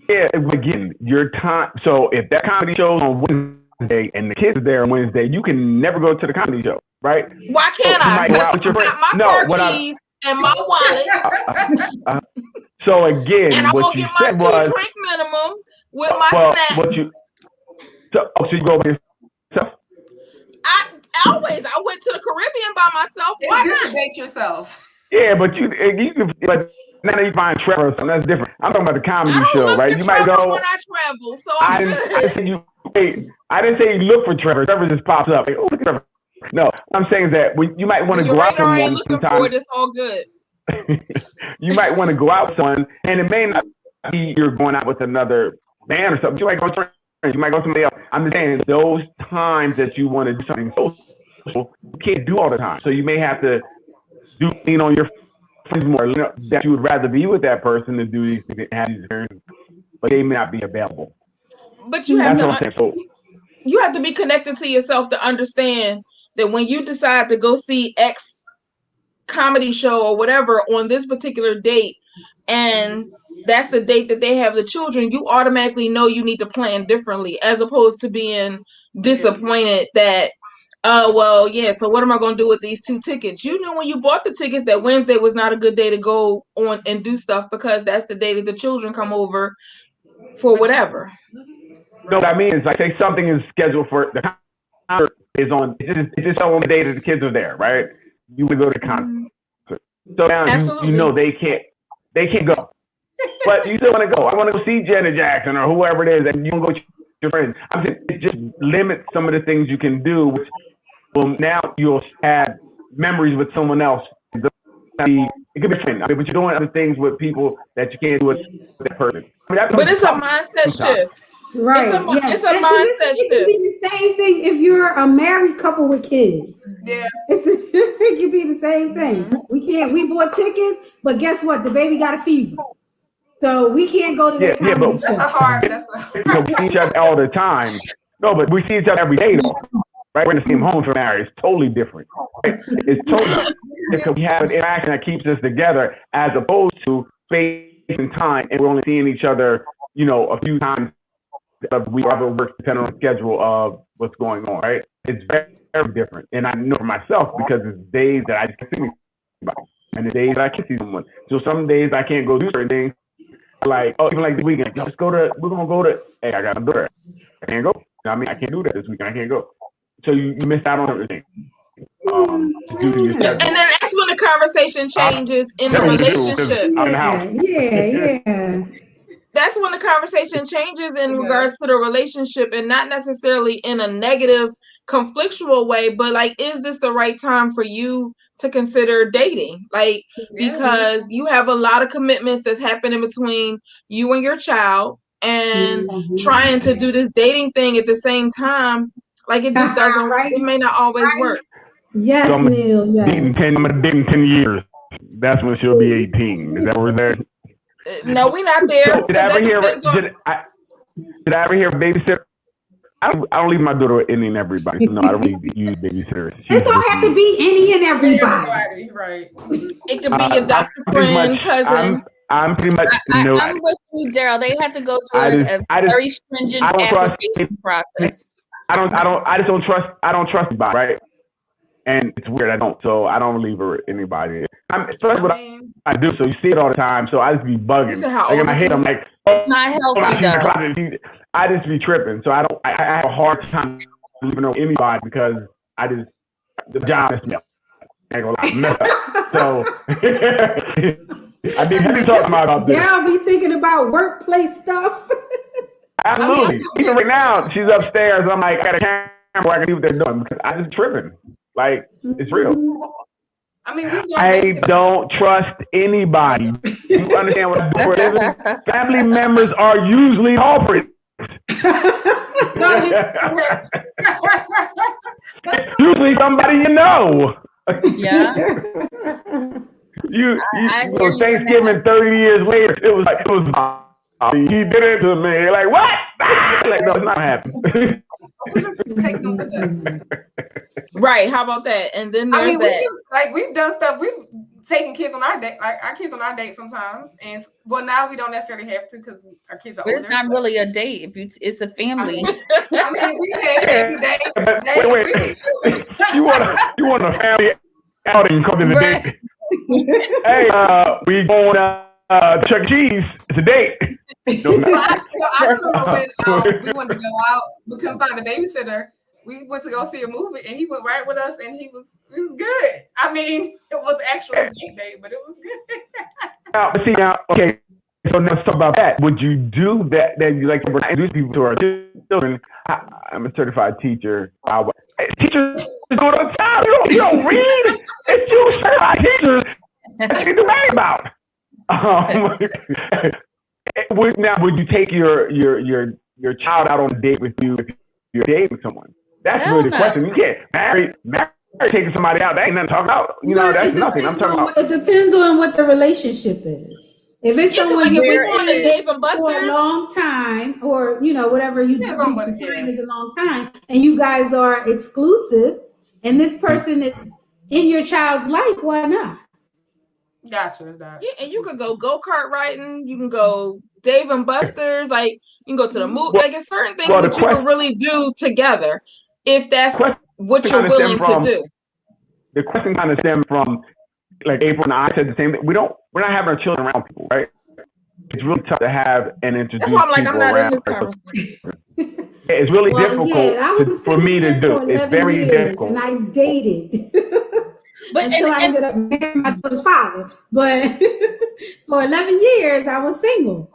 Yeah, again, your time. So if that comedy show's on Wednesday and the kids are there on Wednesday, you can never go to the comedy show, right? Why can't I? Go out with your friend. My car keys and my wallet. So again, and I'm what gonna you get my said was drink minimum with my snack. So you go by yourself? I went to the Caribbean by myself. Why not? Date yourself. Yeah, but but now you find Trevor or something, that's different. I'm talking about the comedy show, right? You might go when I travel, so I didn't say you look for Trevor. Trevor just pops up. Like, oh, look at Trevor. No, I'm saying that you might want to go out with someone sometime. It's all good. You might want to go out with someone, and it may not be you're going out with another man or something. You might go with friends. You might go with somebody else. I'm just saying those times that you want to do something social, you can't do all the time. So you may have to lean on your friends more. You know, that you would rather be with that person than do these things and have these experiences, but they may not be available. But you have you have to be connected to yourself to understand that when you decide to go see X comedy show or whatever on this particular date, and that's the date that they have the children, you automatically know you need to plan differently, as opposed to being disappointed that, oh, well, yeah, so what am I going to do with these 2 tickets? You knew when you bought the tickets that Wednesday was not a good day to go on and do stuff, because that's the day that the children come over for whatever. No, what I mean is, like, say something is scheduled for the concert is on. It's just on the day that the kids are there, right? You would go to the concert. So now you know they can't go, but you still want to go. I want to go see Janet Jackson or whoever it is, and you want to go with your friends. I'm saying it just limits some of the things you can do. Which, well, now you'll have memories with someone else. It could be friends, but you're doing other things with people that you can't do with that person. But it's a mindset shift. Right. It's a mindset shift. It can be the same thing if you're a married couple with kids. Yeah. It can be the same thing. We bought tickets, but guess what? The baby got a fever. So we can't go to the comedy show. So we see each other all the time. No, but we see each other every day though. Right? We're in the same home for marriage. It's totally different. Right? It's totally because we have an interaction that keeps us together, as opposed to space and time, and we're only seeing each other, a few times we ever work, depending on the schedule of what's going on, right? It's very, very different. And I know for myself, because it's days that I just can't see anybody, and the days that I can see someone. So some days I can't go do certain things. Like, even like this weekend, we're going to go to, hey, I got to do that. I can't go. I mean, I can't do that this weekend. I can't go. So you miss out on everything. And then that's when the conversation changes in the relationship. Yeah. That's when the conversation changes in regards to the relationship, and not necessarily in a negative, conflictual way, but like, is this the right time for you to consider dating? Like, because you have a lot of commitments that's happening between you and your child, and trying to do this dating thing at the same time, like, it just doesn't, it may not always work. Yes, so Neil. Yes. I'm gonna date in 10 years. That's when she'll be 18. Is that where we're there? No, we're not there. So did I ever hear a babysitter? I don't leave my daughter with any and everybody. So no, I don't really use babysitters. It don't have to be any and everybody. Right. It could be your doctor friend, cousin. I'm pretty much I'm with you, Daryl. They have to go through a very stringent application process. I just don't trust anybody, right? And it's weird, I don't. So I don't leave her with anybody. Especially what I do. So you see it all the time. So I just be bugging. Like in my head, I'm like, it's not healthy though. I just be tripping. So I have a hard time leaving her with anybody, because I the job is messed. I ain't gonna lie, messed up. So I didn't have to talk about this. Daryl be thinking about workplace stuff. Absolutely. Even right now, she's upstairs. I'm like, at a camera where I can see what they're doing because I just tripping. Like, it's real. I mean, I don't trust anybody. You understand what I'm doing for a living? Family members are usually culprits. Usually somebody you know. Yeah. So Thanksgiving 30 years later, it was he did it to me. Like, what? Like, no, it's not happening. Take them with us. Right. How about that? And then there's we've done stuff. We've taken kids on our date, like our kids on our date sometimes, and now we don't necessarily have to because our kids are older. It's not really a date if it's a family. I mean, we had days. Wait. You want a family outing come to the date? Hey, we going to Chuck E. Cheese. It's a date. I remember when we wanted to go out, we couldn't find a babysitter. We went to go see a movie, and he went right with us, and it was good. I mean, it was actually a date, but it was good. Now, okay. So let's talk about that. Would you do that? Then you like to introduce people to our children. I'm a certified teacher. Teachers go to the time. You don't read. It's you certified teachers. What you do about? Would you take your child out on a date with you if you're dating someone? That's really the question. You can't marry taking somebody out. That ain't nothing to talk about. That's nothing. I'm talking about. It depends on what the relationship is. If it's someone you're in for a long time, or whatever you define as a long time, and you guys are exclusive, and this person is in your child's life, why not? Gotcha. Yeah, and you can go-kart riding. You can go Dave and Buster's. Like, you can go to the movie. Like, it's certain things that you can really do together if that's what you're willing to do. The question kind of stemmed from, like April and I said the same thing. We're not having our children around people, right? It's really tough to have and introduce people around. That's why I'm like, I'm not in this conversation. It's really difficult for me to do. It's very difficult. And I dated. But until I ended up marrying my daughter's father. But for 11 years, I was single,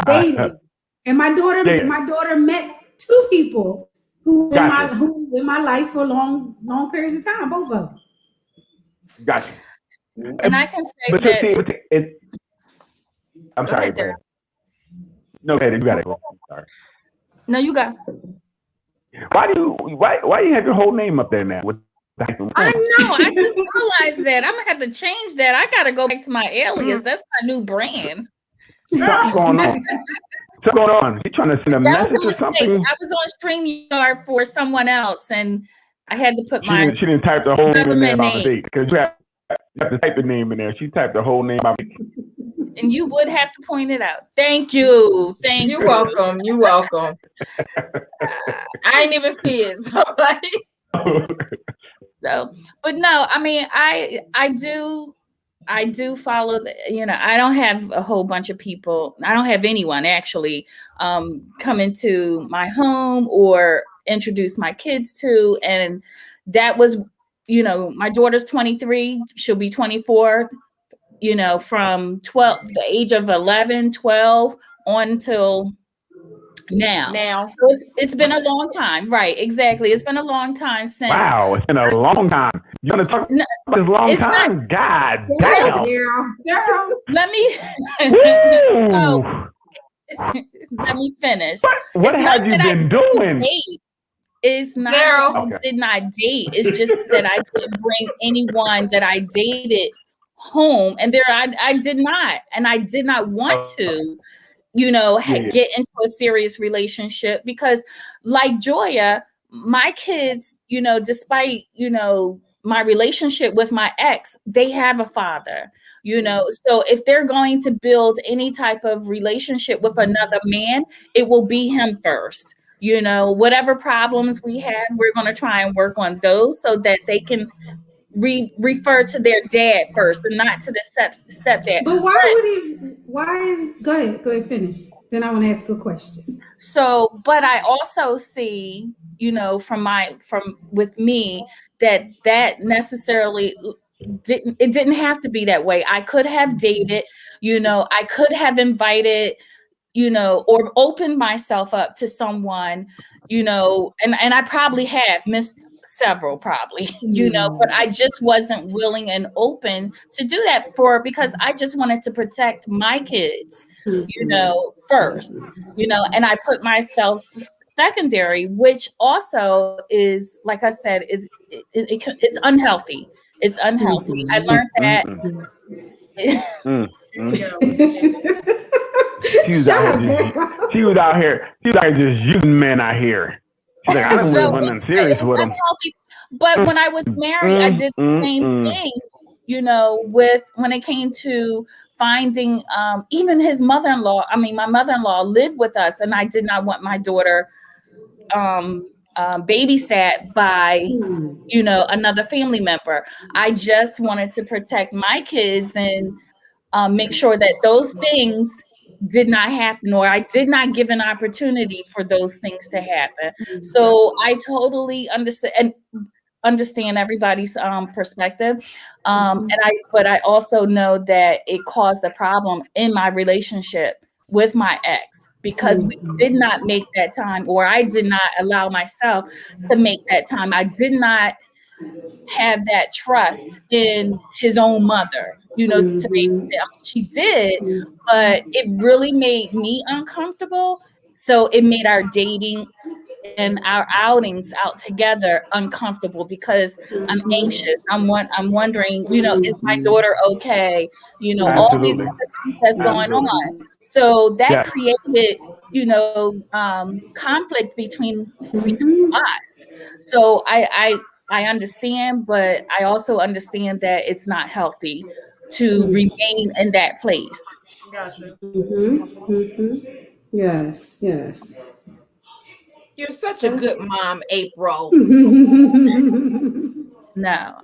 dating, and my daughter met two people who in my life for long periods of time. Both of them. Gotcha. And I can say I'm sorry. No, you got it. I'm sorry. No, you got. Why you have your whole name up there now? I know. I just realized that. I'm gonna have to change that. I gotta go back to my alias. That's my new brand. What's going on? What's going on? You trying to send a message or something? I was on StreamYard for someone else, and I had to put she didn't type the whole name in there by mistake, because you have to type the name in there. She typed the whole name by mistake. And you would have to point it out. Thank you. You're welcome. You're welcome. I didn't even see it. So but no, I mean, I do follow I don't have a whole bunch of people. I don't have anyone actually come into my home or introduce my kids to. And that was, my daughter's 23. She'll be 24, from the age of 11, 12 on till now. So it's been a long time. Right. Exactly. It's been a long time since. Wow. It's been a long time. You want to talk about this long time? God damn. Let me let me finish. What have you been doing? It's not that I did not date. It's just that I didn't bring anyone that I dated home. And I did not. And I did not want to. Get into a serious relationship because, like Joya, my kids, despite, my relationship with my ex, they have a father, so if they're going to build any type of relationship with another man, it will be him first. Whatever problems we have, we're going to try and work on those so that they can refer to their dad first and not to the stepdad. But go ahead, finish. Then I want to ask a question. So, but I also see, from with me, that necessarily didn't have to be that way. I could have dated, I could have invited, or opened myself up to someone, and I probably have missed several probably, but I just wasn't willing and open to do that because I just wanted to protect my kids, first, and I put myself secondary, which also is, like I said, it's unhealthy. It's unhealthy. I learned that. She was out here just using men out here. She's like, I didn't really want nothing serious with them. But when I was married, I did the same thing, with when it came to finding even his mother-in-law. I mean, my mother-in-law lived with us, and I did not want my daughter babysat by another family member. I just wanted to protect my kids and make sure that those things did not happen, or I did not give an opportunity for those things to happen. So I totally understand everybody's perspective, but I also know that it caused a problem in my relationship with my ex, because we did not make that time, or I did not allow myself to make that time. I did not have that trust in his own mother, to babysit. I mean, she did, but it really made me uncomfortable. So it made our dating and our outings out together uncomfortable, because I'm anxious. I'm wondering, is my daughter okay? All these Absolutely. other things that's going Absolutely. on. So that Yes. created, conflict between us. So I understand, but I also understand that it's not healthy to remain in that place. Gotcha. Yes, yes. You're such a good mom, April. No.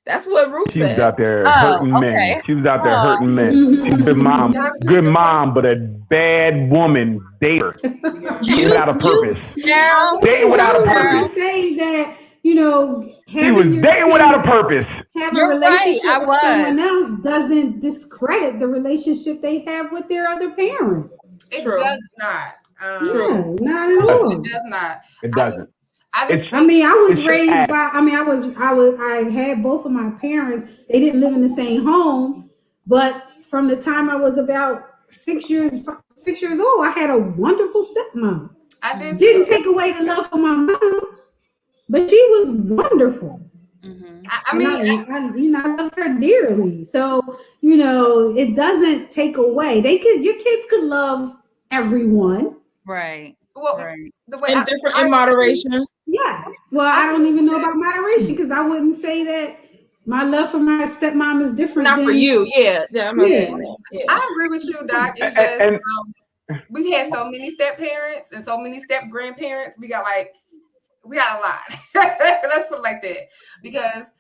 That's what Ruth She was said. out there Oh, hurting men. okay. She was out there Oh. hurting men. She's a good mom. Yeah, Good mom, but a bad woman. Dater. Without a purpose. Daryl, Dating without a I was purpose. going to say that, She was having your dating without a kids purpose. have a you're right. relationship I with was. someone else doesn't discredit the relationship they have with their other parent. It True. does not. No, not at It all. does not. It doesn't. I just I mean, I was It's raised by. I had both of my parents. They didn't live in the same home, but from the time I was about 6 years old, I had a wonderful stepmom. I did Didn't too. take away the love of my mom, but she was wonderful. I mean, I loved her dearly. So, it doesn't take away. Your kids could love everyone. Right. well, Right. the way And different in moderation. Yeah. Well, I don't even know about moderation, because I wouldn't say that my love for my stepmom is different Not than for you. Yeah. Yeah. I'm not Yeah. saying that. Yeah. I agree with you, Doc. It's just And we've had so many step parents and so many step grandparents. We got a lot. Let's put it like that, because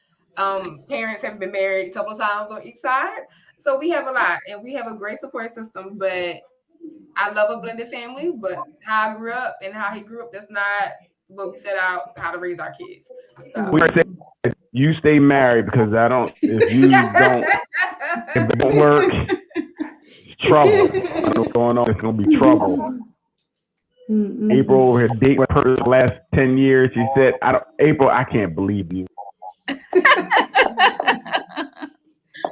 parents have been married a couple of times on each side, so we have a lot, and we have a great support system. But I love a blended family, but how I grew up and how he grew up, that's not what we set out how to raise our kids. So we are saying you stay married, because if you don't, if it don't work, it's trouble. I don't know what's going on. It's going to be trouble. April over here dating with her the last 10 years. She said, April, I can't believe you.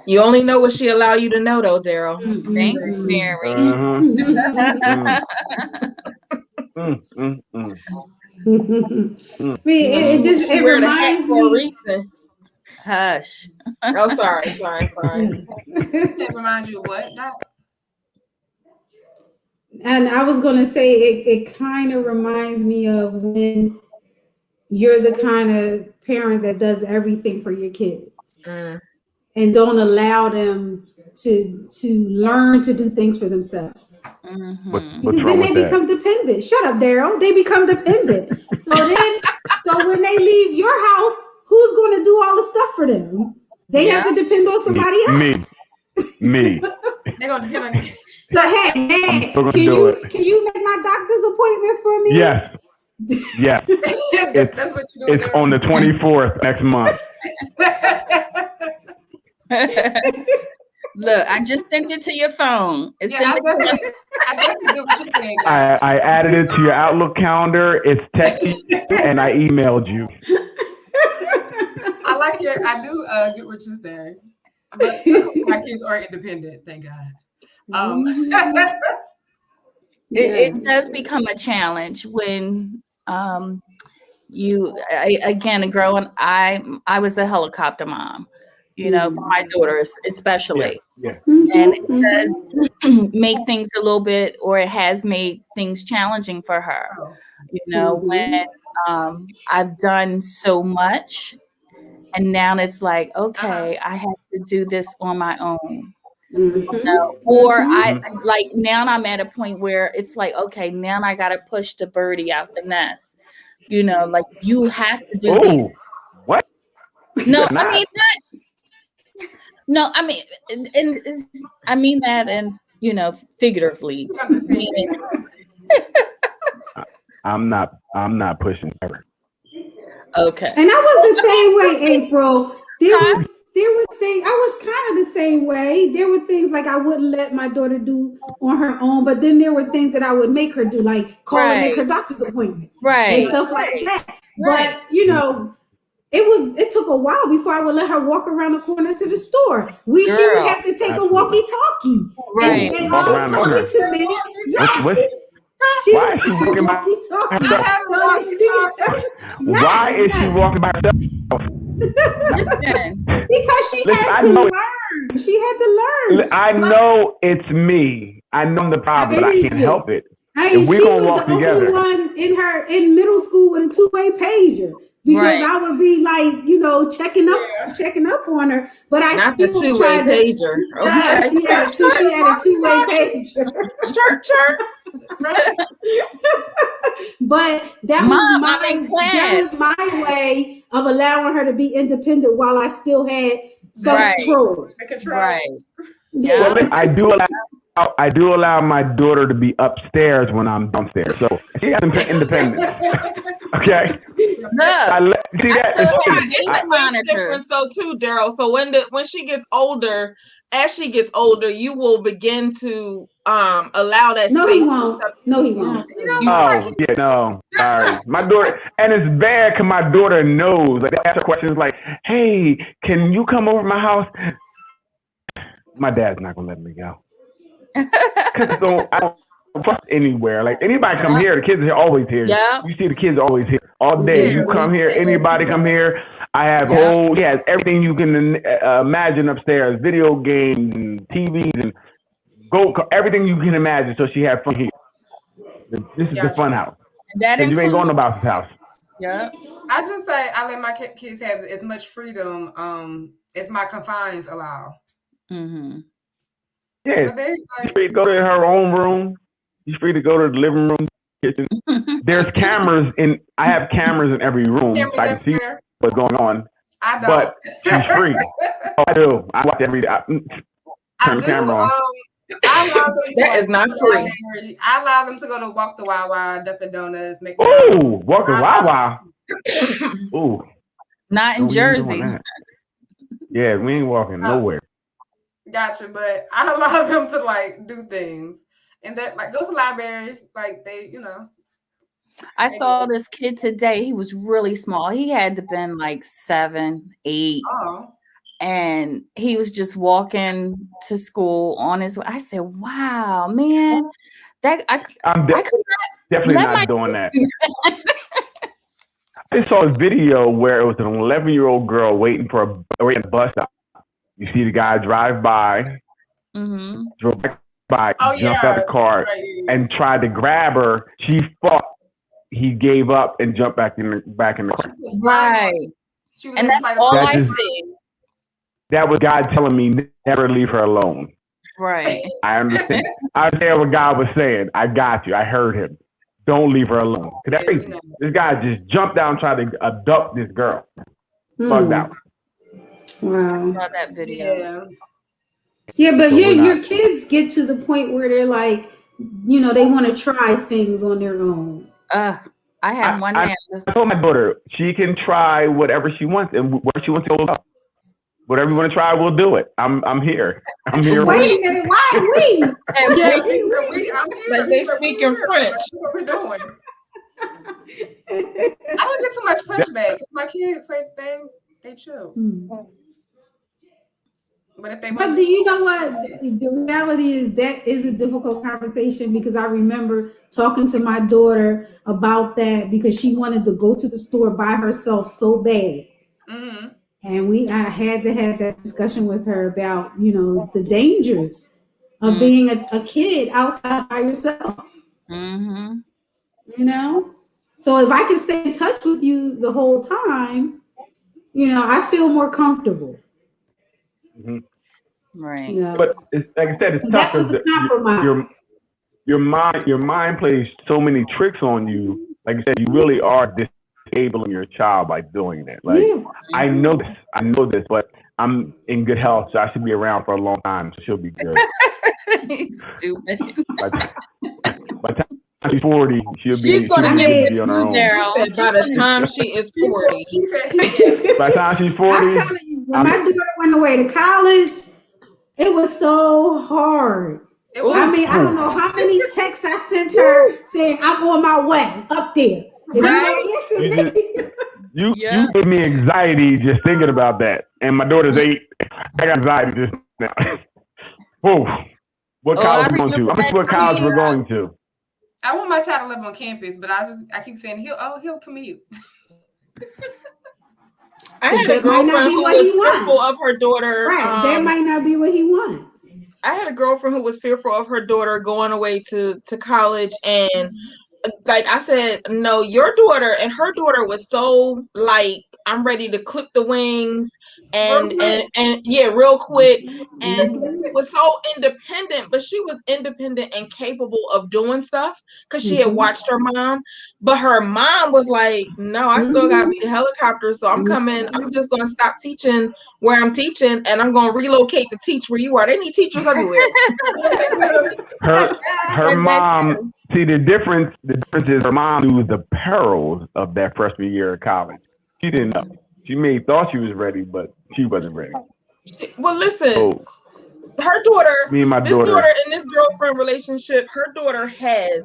You only know what she allow you to know, though, Daryl. Thank you, Mary. It Wear the hat reminds for a me. reason. Hush. Oh, sorry. it reminds you of what? Doc? And I was going to say, it kind of reminds me of when you're the kind of parent that does everything for your kids and don't allow them to learn to do things for themselves. Because then they become dependent. Shut up, Daryl. They become dependent. So when they leave your house, who's going to do all the stuff for them? They have to depend on somebody else. Me. They're gonna depend on you. So hey, I'm still gonna do it. Can you make my doctor's appointment for me? Yes. Yes. That's what you're doing. It's on the 24th next month. Look, I just sent it to your phone. It's in the I definitely do what you're saying. I added it to your Outlook calendar. It's texted and I emailed you. I do get what you're saying. But luckily my kids are independent, thank God. It does become a challenge when again growing. I was a helicopter mom, for my daughters especially. Yeah. And it does make things a little bit, or it has made things challenging for her. When I've done so much, and now it's like, okay, I have to do this on my own. Or I like now I'm at a point where it's like, okay, now I gotta push the birdie out the nest. Like you have to do these. What? No, I mean not. No, I mean, and I mean that, and figuratively. I'm not pushing ever. Okay. And I was the same way, April. There was things I was kind of the same way. There were things like I wouldn't let my daughter do on her own, but then there were things that I would make her do, like call and make her doctor's appointments, and stuff like that. But it took a while before I would let her walk around the corner to the store. She would have to take a walkie-talkie and talking to me. Yes. Why is she walking by herself? Why is she walking by herself? Because she had to learn. She had to learn. I know it's me. I know I'm the problem, but I can't help it. And we're gonna walk together. She was the only one in middle school with a two-way pager. Because I would be like, checking up on her, but I not still the two-way pager. Okay, she had a two-way pager. Chirp. But that was my way of allowing her to be independent while I still had self-control. Right. Yeah. Well, I do allow my daughter to be upstairs when I'm downstairs, so she has independence. Okay. Look, see that? Different so too, Daryl. So when she gets older, as she gets older, you will begin to allow that No, space. he won't. No, he won't. No. Sorry, my daughter, and it's bad because my daughter knows. Like, they ask her questions like, "Hey, can you come over to my house?" My dad's not gonna let me go. Cause I don't trust anywhere. Like anybody come here, the kids are always here. Yeah. You see the kids always here all day. You come here, anybody come here. I have everything you can imagine upstairs, video games and TVs and everything you can imagine. So she had fun here. This is the fun house. That you ain't going to nobody's house. Yeah. I just say I let my kids have as much freedom as my confines allow. Mm-hmm. Yeah, she's free to go to her own room. She's free to go to the living room, kitchen. There's cameras I have cameras in every room, so I can see what's going on. I don't. But she's free. Oh, I do. I watch every day. Turn the camera on. I allow them that is not free. I allow them to go to Walk the Wawa, Dunkin' Donuts, make. Ooh, Walk the Wawa. Ooh. Not in Jersey. Yeah, we ain't walking nowhere. Gotcha, but I allow them to do things, and that go to the library, they. I saw this kid today. He was really small. He had to been 7, 8. Oh. And he was just walking to school on his way. I said, "Wow, man, I'm definitely not doing that." I saw a video where it was an 11-year-old girl waiting for a bus stop. You see the guy drive by, drove by, jumped out the car, and tried to grab her. She fought. He gave up and jumped back in the car. Right. And that's all I see. That was God telling me never leave her alone. Right. I understand. I understand what God was saying. I got you. I heard him. Don't leave her alone. This guy just jumped down and tried to abduct this girl. Bugged out. Wow. I saw that video. Yeah, but So your kids get to the point where they're like, they want to try things on their own. I had one I now. told my daughter she can try whatever she wants and where she wants to go. Whatever you want to try, we'll do it. I'm here. I'm here. Wait a minute, why we? Yeah, we? I'm here. Like they speak in French. That's what we're doing. I don't get too much pushback. My kids say they chill. But if they But do you know what? The reality is that is a difficult conversation because I remember talking to my daughter about that because she wanted to go to the store by herself so bad. Mm-hmm. And I had to have that discussion with her about, the dangers of being a kid outside by yourself. Mm-hmm. So if I can stay in touch with you the whole time, I feel more comfortable. Mm-hmm. Right. But it's, like I said, it's So tough that was because the compromise. your mind plays so many tricks on you. Like I said, you really are disabling your child by doing that. Like Yeah. I know this, but I'm in good health, so I should be around for a long time. So she'll be good. Stupid. By the time she's 40, She's gonna be give able to it be on to her you, own. Daryl. Said by the time she is 40. She said he By the time she's 40, I'm telling you, when my daughter went away to college, it was so hard. I mean, I don't know how many texts I sent her saying I'm on my way up there. Right? You give me anxiety just thinking about that. And my daughter's 8. I got anxiety just now. Whoa. What college we going to? I'm not sure what college we're going to. I want my child to live on campus, but I keep saying he'll commute. I had a girlfriend who was fearful of her daughter. Right, that might not be what he wants. I had a girlfriend who was fearful of her daughter going away to college, and like I said, no, your daughter and her daughter was so like, I'm ready to clip the wings and yeah, real quick, and was so independent, but she was independent and capable of doing stuff because she had watched her mom. But her mom was like, no, I still gotta be the helicopter, so I'm just gonna stop teaching where I'm teaching, and I'm gonna relocate to teach where you are. They need teachers everywhere. her mom, see the difference is her mom knew the perils of that freshman year of college. She didn't know. She thought she was ready, but she wasn't ready. Well, listen, her daughter, this daughter in this girlfriend relationship, her daughter has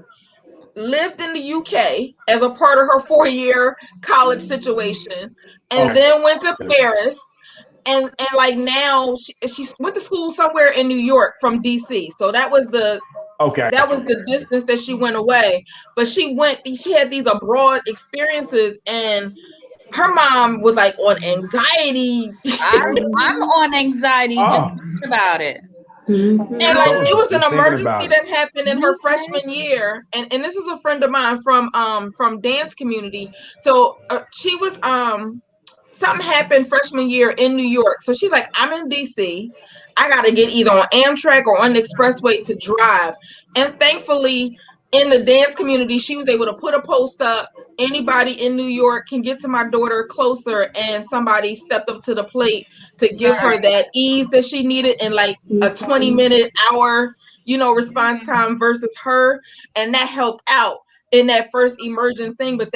lived in the UK as a part of her 4-year college situation, and then went to Paris. And like now she went to school somewhere in New York from DC. So that was the distance that she went away. But she had these abroad experiences, and her mom was like on anxiety. I'm on anxiety just thinking about it. And like it was an emergency that happened in her freshman year, and this is a friend of mine from dance community. So she was something happened freshman year in New York. So she's like, I'm in DC. I got to get either on Amtrak or on the expressway to drive. And thankfully, in the dance community, she was able to put a post up. Anybody in New York can get to my daughter closer. And somebody stepped up to the plate to give her that ease that she needed in like a 20-minute hour, response time versus her. And that helped out in that first emergent thing, but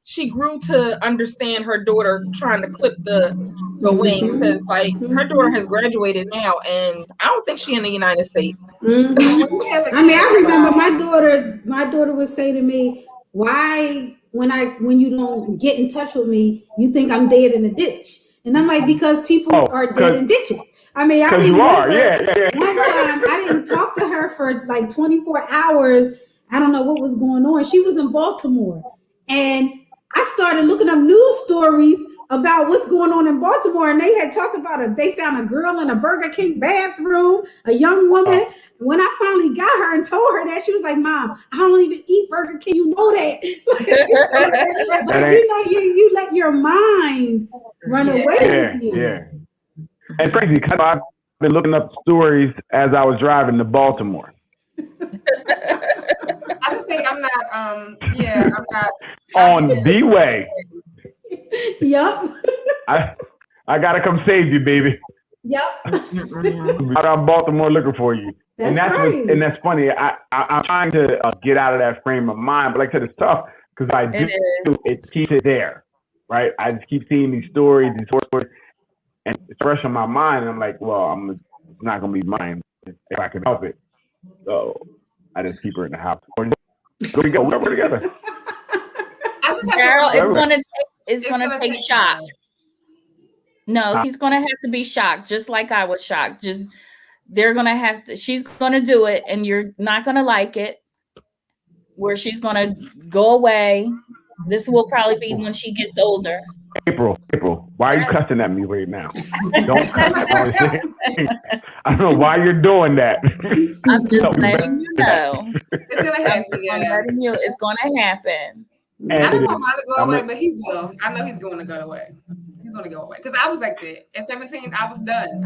she grew to understand her daughter trying to clip the wings, because like her daughter has graduated now, and I don't think she in the United States. I mean, I remember my daughter would say to me, why when you don't get in touch with me, you think I'm dead in a ditch? And I'm like, because people are dead in ditches. I mean, I remember one time I didn't talk to her for like 24 hours. I don't know what was going on. She was in Baltimore. And I started looking up news stories about what's going on in Baltimore. And they had talked about they found a girl in a Burger King bathroom, a young woman. When I finally got her and told her that, she was like, Mom, I don't even eat Burger King. You know that. But you let your mind run away with you. Yeah. And crazy, because I've been looking up stories as I was driving to Baltimore. I just think I'm not I'm not on the way. Yup. I gotta come save you, baby. Yep. Out of Baltimore looking for you. That's right. And that's funny. I'm trying to get out of that frame of mind, but like I said, it's tough because it keeps it there, right? I just keep seeing these stories, and it's fresh on my mind. And I'm like, well, it's not gonna be mine if I can help it. So I just keep her in the house. Where we go? We're together. Daryl is gonna take shock. No, he's gonna have to be shocked, just like I was shocked. She's gonna do it, and you're not gonna like it. Where she's gonna go away. This will probably be when she gets older. April, why are you cussing at me right now? Don't cuss. I don't know why you're doing that. I'm just letting you know. It's gonna happen. I'm letting you. It's gonna happen. I don't want mine to go away, but he will. I know he's going to go away. He's going to go away because I was like that at 17. I was done.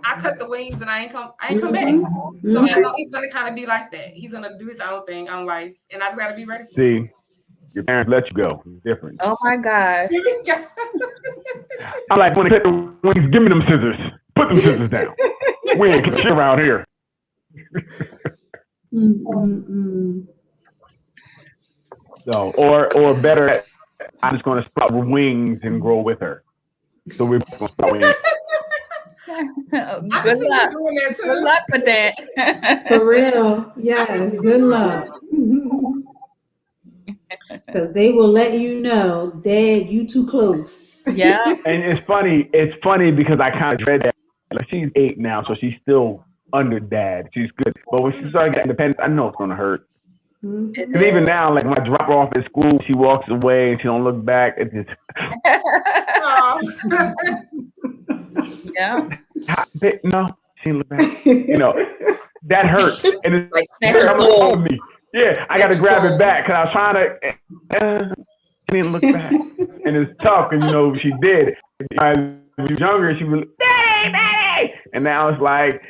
I cut the wings and I ain't come back. So I know he's going to kind of be like that. He's going to do his own thing on life, and I just got to be ready. See, your parents let you go. It's different. Oh my gosh. I'm like, when they cut the wings, give me them scissors. Put them scissors down. We ain't shit around here. So, or better, I'm just going to sprout wings and grow with her. So we're going to sprout wings. Good luck. Good luck with that. For real. Yes. Good luck. Because they will let you know, Dad, you too close. Yeah. And it's funny because I kind of dread that. Like, she's 8 now, so she's still under Dad. She's good. But when she starts getting independent, I know it's going to hurt. Because even now, like when I drop her off at school, she walks away and she don't look back. It just yeah. No, she didn't look back. You know, that hurt. And it's like hurt me. Yeah, I got to grab it back because I was trying to. She didn't look back, and it's tough because she did. When she was younger, she was Daddy, and now it's like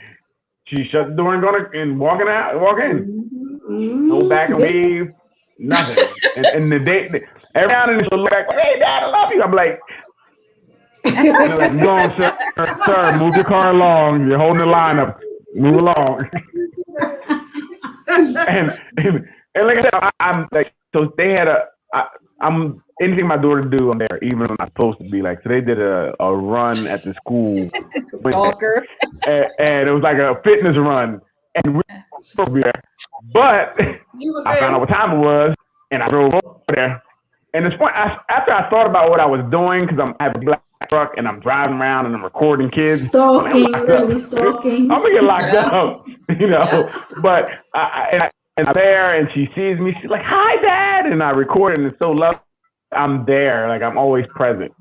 she shut the door and walk in. No back and leave, nothing. And the day, every now and then she'll look back, hey, Dad, I love you. I'm like, go on, sir, move your car along. You're holding the line up. Move along. and like I said, I'm like, so they had I'm anything my daughter do, I'm there, even when I'm not supposed to be. Like, so they did a run at the school. and it was like a fitness run. And we were supposed to be there. But I found out what time it was, and I drove over there. And it's funny, after I thought about what I was doing, because I have a black truck, and I'm driving around, and I'm recording kids. Stalking, really stalking. I'm going to get locked up, But I'm there, and she sees me. She's like, hi, Dad. And I record, and it's so lovely. I'm there. Like, I'm always present.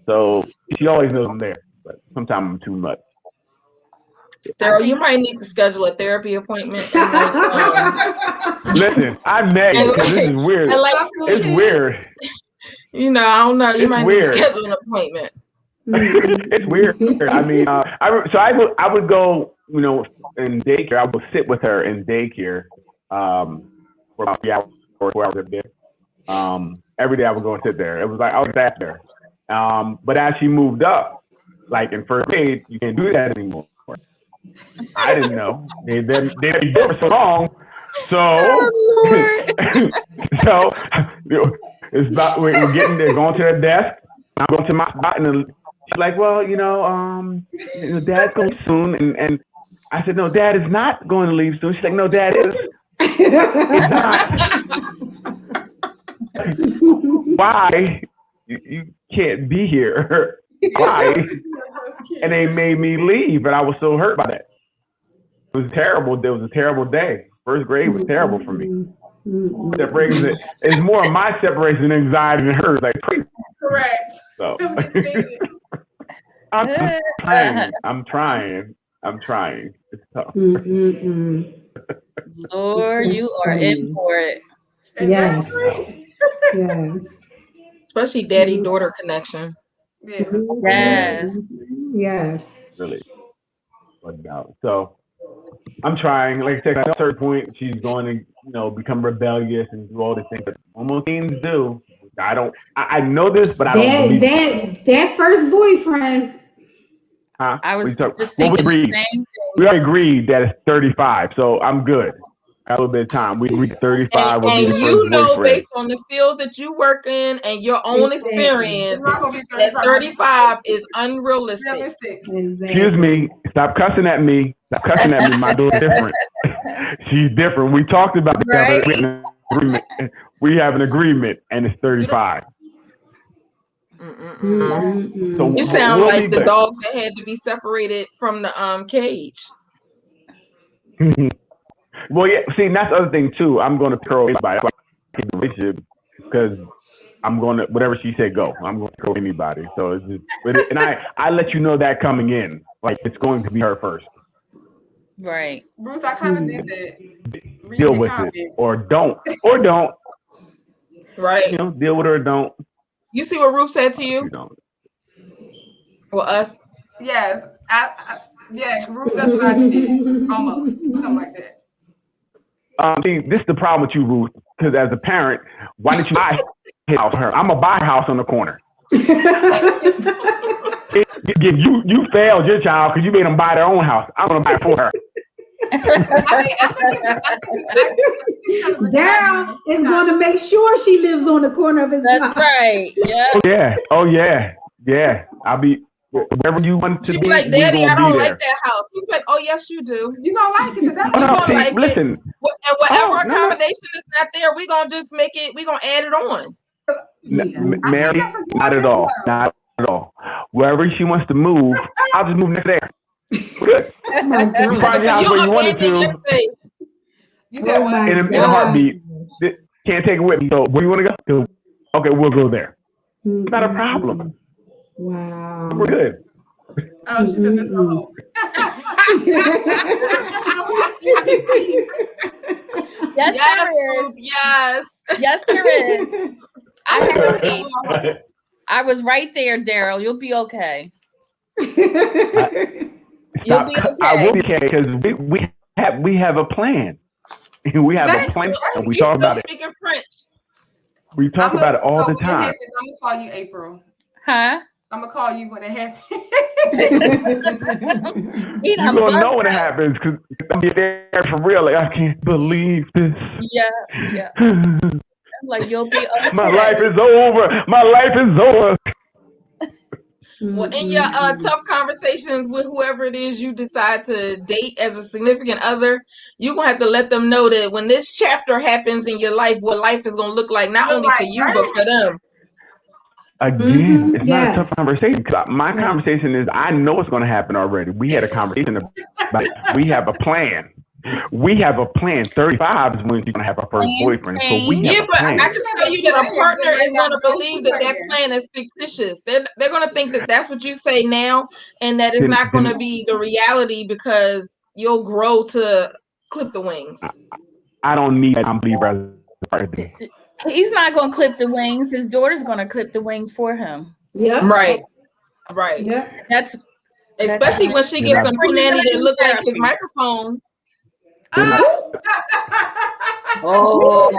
So she always knows I'm there. But sometimes I'm too much. Daryl, you might need to schedule a therapy appointment. Listen, I may. This is weird. It's weird. I don't know. You might need to schedule an appointment. It's weird. I mean, I would go, in daycare. I would sit with her in daycare for about 3 hours or 4 hours every day. Every day I would go and sit there. It was like I was sat there. But as she moved up, like in first grade, you can't do that anymore. I didn't know. They've been there for so long. So, it's about we're getting there, going to their desk. I'm going to my spot, and she's like, "Well, Dad's going soon." And I said, "No, Dad is not going to leave soon." She's like, "No, Dad is." It's not. Why? You can't be here. Why? And they made me leave, and I was so hurt by that. It was terrible. It was a terrible day. First grade was terrible for me. Separation is more of my separation anxiety than hers. Like crazy. Correct. So I'm trying. It's tough. Lord, you are in for it. Yes. Yes. Especially daddy-daughter connection. Yeah. Yes. Yes. Really. So I'm trying. Like I said, at a certain point, she's going to, become rebellious and do all these things that almost teens do. I know this, but I don't believe it. That first boyfriend. Huh? I was just we thinking the agreed. same thing. We already agreed that it's 35, so I'm good. Got a little bit of time. We agreed 35 will be the And first you know, boyfriend. based on the field that you work in and your own experience, It's not gonna be that 35 is realistic. unrealistic. Excuse me. Stop cussing at me. Stop cussing at me. My daughter's different. She's different. We talked about the Right. agreement. We have an agreement, and it's 35. So You sound we'll like be the good. dog that had to be separated from the cage. Well, yeah. See, and that's the other thing too. I'm going to throw anybody. That's why I keep the relationship because I'm going to whatever she said go. I'm going to throw anybody. So it's just, and I let you know that coming in, like it's going to be her first. Right. Ruth, I kind of did that. Deal with it or don't. Right. You know, deal with it or don't. You see what Ruth said to you? You don't. Well, us. Yes, yeah, Ruth, that's what I did. Almost something like that. See, this is the problem with you, Ruth. Because as a parent, why didn't you buy his house for her? I'm gonna buy a house on the corner. You failed your child because you made them buy their own house. I'm gonna buy it for her. Daryl is going to make sure she lives on the corner of his That's block. right. Yeah. Oh yeah. I'll be wherever you want to She'd be. be like, Daddy, we I gonna don't be like there. that house. He was like, oh, yes, you do. You gonna like it? You gonna like listen. it. And whatever accommodation is not there, we're gonna just make it. We're gonna add it on. Mary, not at all. Not at all. Wherever she wants to move, I'll just move next there. Good. Oh my You God. find the house where you wanted abandon your to space. You said Oh what? my in a God. heartbeat. Can't take it with me. So where you want to go? Okay, we'll go there. It's not a problem. Wow. We're good. Oh, she said this whole. Yes, there is. Yes. Yes, there is. I had to wait. I was right there, Daryl. You'll be okay. You'll be okay. I will be okay because we have a plan. We have a plan. And we talk about it. Speaking French. We talk about it all the time. I'm gonna call you April. Huh? I'm gonna call you when it happens. You're gonna know when it happens because I'm there for real. Like I can't believe this. Yeah. Like you'll be okay. My life is over. My life is over. Well, in your tough conversations with whoever it is you decide to date as a significant other, you're going to have to let them know that when this chapter happens in your life, what life is going to look like, not only for you, but for them. Again, it's not a tough conversation. My conversation is, I know it's going to happen already. We had a conversation about it. We have a plan. 35 is when you're going to have a first boyfriend. So we have a plan. I can tell you that a partner is going to believe that plan is fictitious. They're going to think that that's what you say now, and that it's not going to be the reality because you'll grow to clip the wings. I don't need that unbeliever as a partner. He's not going to clip the wings. His daughter's going to clip the wings for him. Yeah. Right. Yeah. That's especially when she gets some punani that look like his microphone. Oh,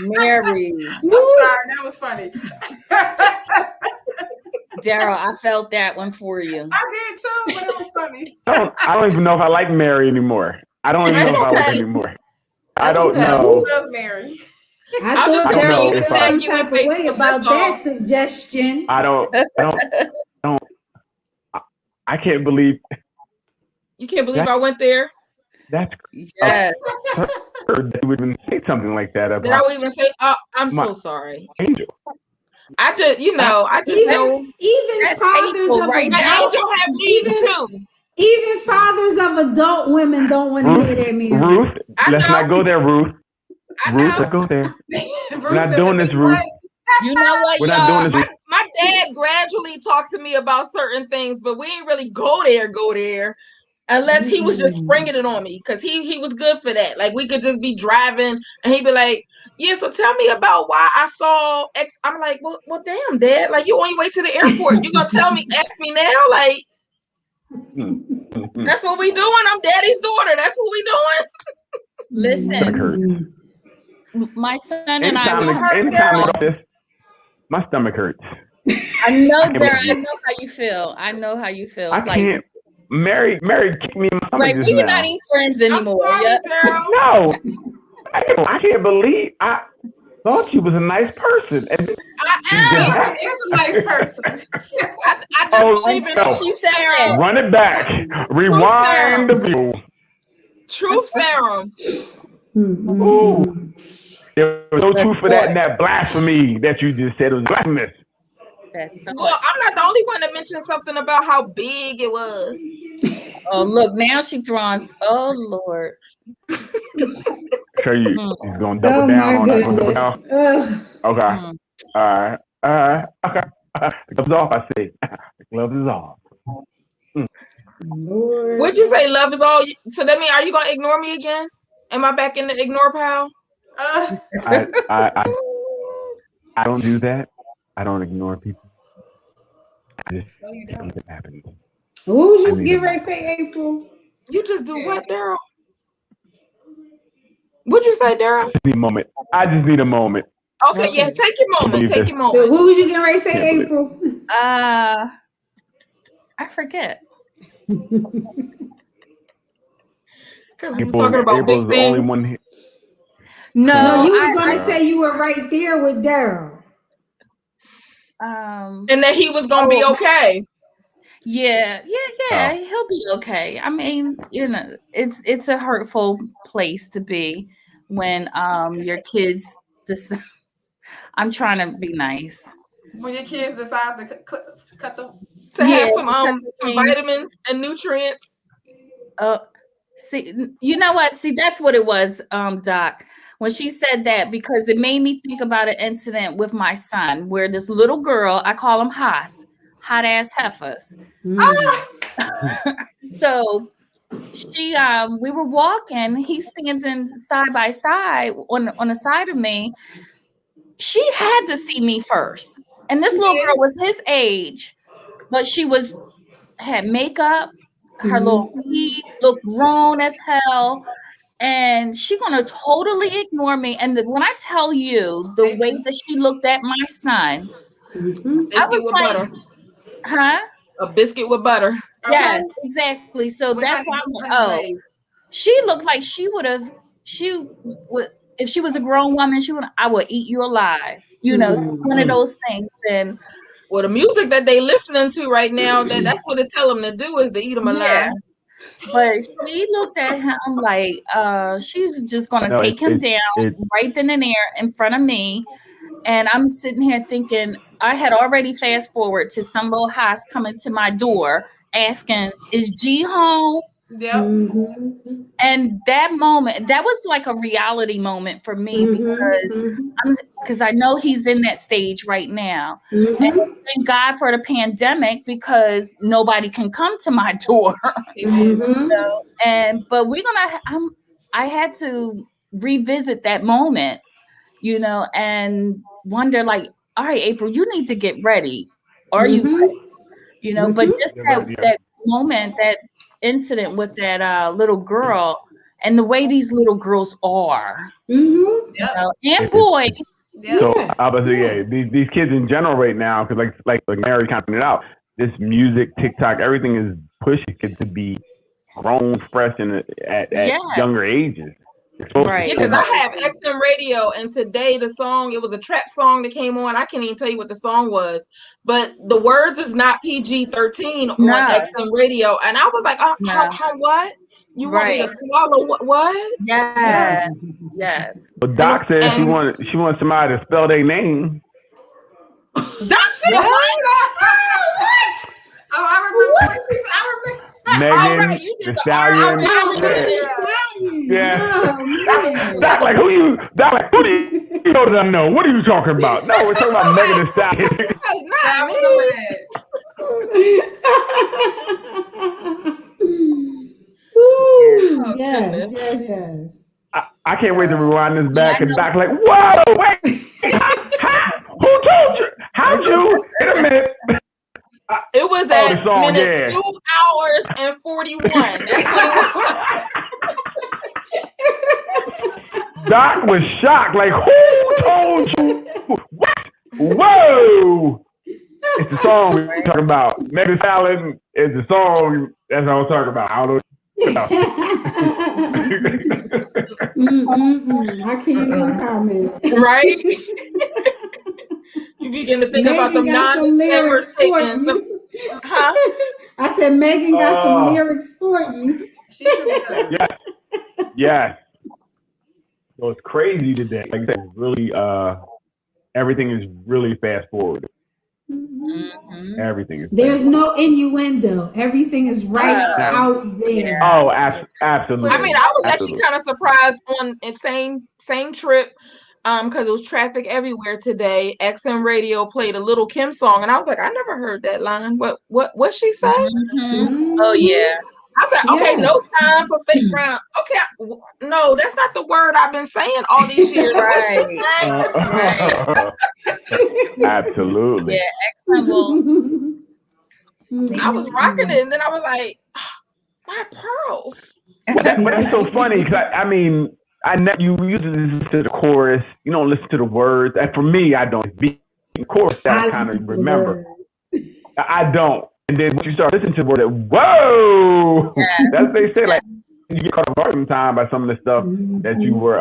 Mary. I'm sorry, that was funny. Daryl, I felt that one for you. I did too, but it was funny. I don't even know if I like Mary anymore. I don't even know if I like anymore. I don't know. I love Mary. I thought Daryl felt some type of way about that suggestion. I can't believe. You can't believe I went there? That's yes. That you would even say something like that about. That I would even say, "Oh, I'm so sorry, Angel." I just even know. Even fathers of right now. Angel have needs too. Even fathers of adult women don't want to hear that, man. Ruth, let's not go there, Ruth. Ruth, let's go there. We're not doing this, Ruth. You know what, We're not doing this. My dad gradually talked to me about certain things, but we ain't really go there. Unless he was just springing it on me, because he was good for that. Like we could just be driving and he'd be like, yeah, so tell me about why I saw X. I'm like, well damn, Dad, like you on your way to the airport. You gonna tell me, ask me now? Like that's what we doing. I'm Daddy's daughter. That's what we doing. Listen, my son and anytime I this, my stomach hurts. I know, Dara. I know how you feel. I know how you feel. I It's like, can't. Mary kicked me in my stomach like just we're not now. even friends I'm anymore. sorry, Yep. Daryl. No, I can't believe I thought she was a nice person, and she did I am. that. He is a nice person. I just Oh believe in Until no! she said that. Run it back. truth Rewind the serum. view. Truth serum. Ooh, there was no The truth for that thought. and that blasphemy that you just said. It was blasphemous. That Well, thought. I'm not the only one that mentioned something about how big it was. Oh, look, now she throwing. Oh, Lord. Sure, she's gonna double Oh down my on that. Gonna double goodness. down. Okay. Mm. All right. Okay. The gloves off. I say. The gloves is off. Lord. Would you say love is all? So that means, are you gonna ignore me again? Am I back in the ignore pile? I don't do that. I don't ignore people. I just No, you let don't. it happen. What was I you need a getting ready to moment. say, April? You just do what, Daryl? What'd you say, Daryl? I just need a moment. Okay, yeah, Okay. take your Can't moment. believe Take this. your So moment. what was you getting ready to say, Can't believe it. April? I forget. Because we was talking about big April's the only things. one here. No, No, you were I gonna say you were right there with Daryl. And that he was gonna be Oh, okay. yeah, Oh. he'll be okay. I mean, it's a hurtful place to be when your kids just I'm trying to be nice. When your kids decide to cut the. To Yeah, have because of some things. vitamins and nutrients. See, you know what? See, that's what it was, Doc. When she said that, because it made me think about an incident with my son where this little girl, I call them Haas, hot ass heifers. So we were walking, he stands in side by side on the side of me. She had to see me first. And this little girl was his age, but had makeup, her little feet looked grown as hell. And she gonna totally ignore me. And when I tell you the way that she looked at my son, I Biscuit was with like, butter. huh? A biscuit with butter. Yes, Okay. exactly. So With that's honey, why I'm like, honey oh, glaze. she looked like she would, if she was a grown woman, I would eat you alive. One of those things. And Well, the music that they listening to right now, that's what they tell them to do, is to eat them yeah, alive. but she looked at him like she's just gonna No, take him down right then and there in front of me. And I'm sitting here thinking, I had already fast forward to some little house coming to my door asking, is G home? Yep. And that moment, that was like a reality moment for me because I know he's in that stage right now. And thank God for the pandemic because nobody can come to my door. But I had to revisit that moment, and wonder like, all right, April, you need to get ready. Are you ready? But just that moment, that incident with that little girl and the way these little girls are, and boys. So I was these kids in general right now, because like Mary kind of pointed out, this music, TikTok, everything is pushing kids to be grown, fresh, and at younger ages. Right. Yeah, because I have XM radio, and today the song, it was a trap song that came on. I can't even tell you what the song was, but the words is not PG-13 on XM radio, and I was like, how what? You want me to swallow what? Yes. But Doc said she wants somebody to spell their name. Doc said what? Oh, I remember. Megan, the Stallion. Doc like, who do you know that I know? What are you talking about? No, we're talking about Megan the Stallion. Yes. I can't wait to rewind this back and Doc like, whoa, wait, who told you? How'd you? In a minute. It was at minute 2 hours and 41. That's what it was. Doc was shocked, like, who told you? What? Whoa! It's the song we're talking about. Megan Salad is the song that's what I was talking about. I don't know. I can't even comment. Right? You begin to think about them Megan got some non-disclaimer lyrics for statements. you. Huh? I said Megan got some lyrics for you. She sure does. Yes. Yes. So it's crazy today. Like I said, it's really everything is really fast forward. Mhm. Everything is There's fast no innuendo. Everything is right out there. Oh, absolutely. I mean, I was Absolutely. actually kind of surprised on the same trip, because it was traffic everywhere today. XM Radio played a Little Kim song, and I was like, I never heard that line. What she say? Mhm. Oh yeah. I said, okay, no Yes. time for fake round. Okay, no, that's not the word I've been saying all these years. What she Right. saying? Absolutely. Yeah, XM I was rocking it, and then I was like, my pearls. But that's so funny because I mean, you usually listen to the chorus. You don't listen to the words. And for me, I don't. The chorus that I kind of remember. I don't. And then when you start listening to the word, whoa! Yeah. That's what they say. Like you get caught off guard sometimes by some of the stuff that you were,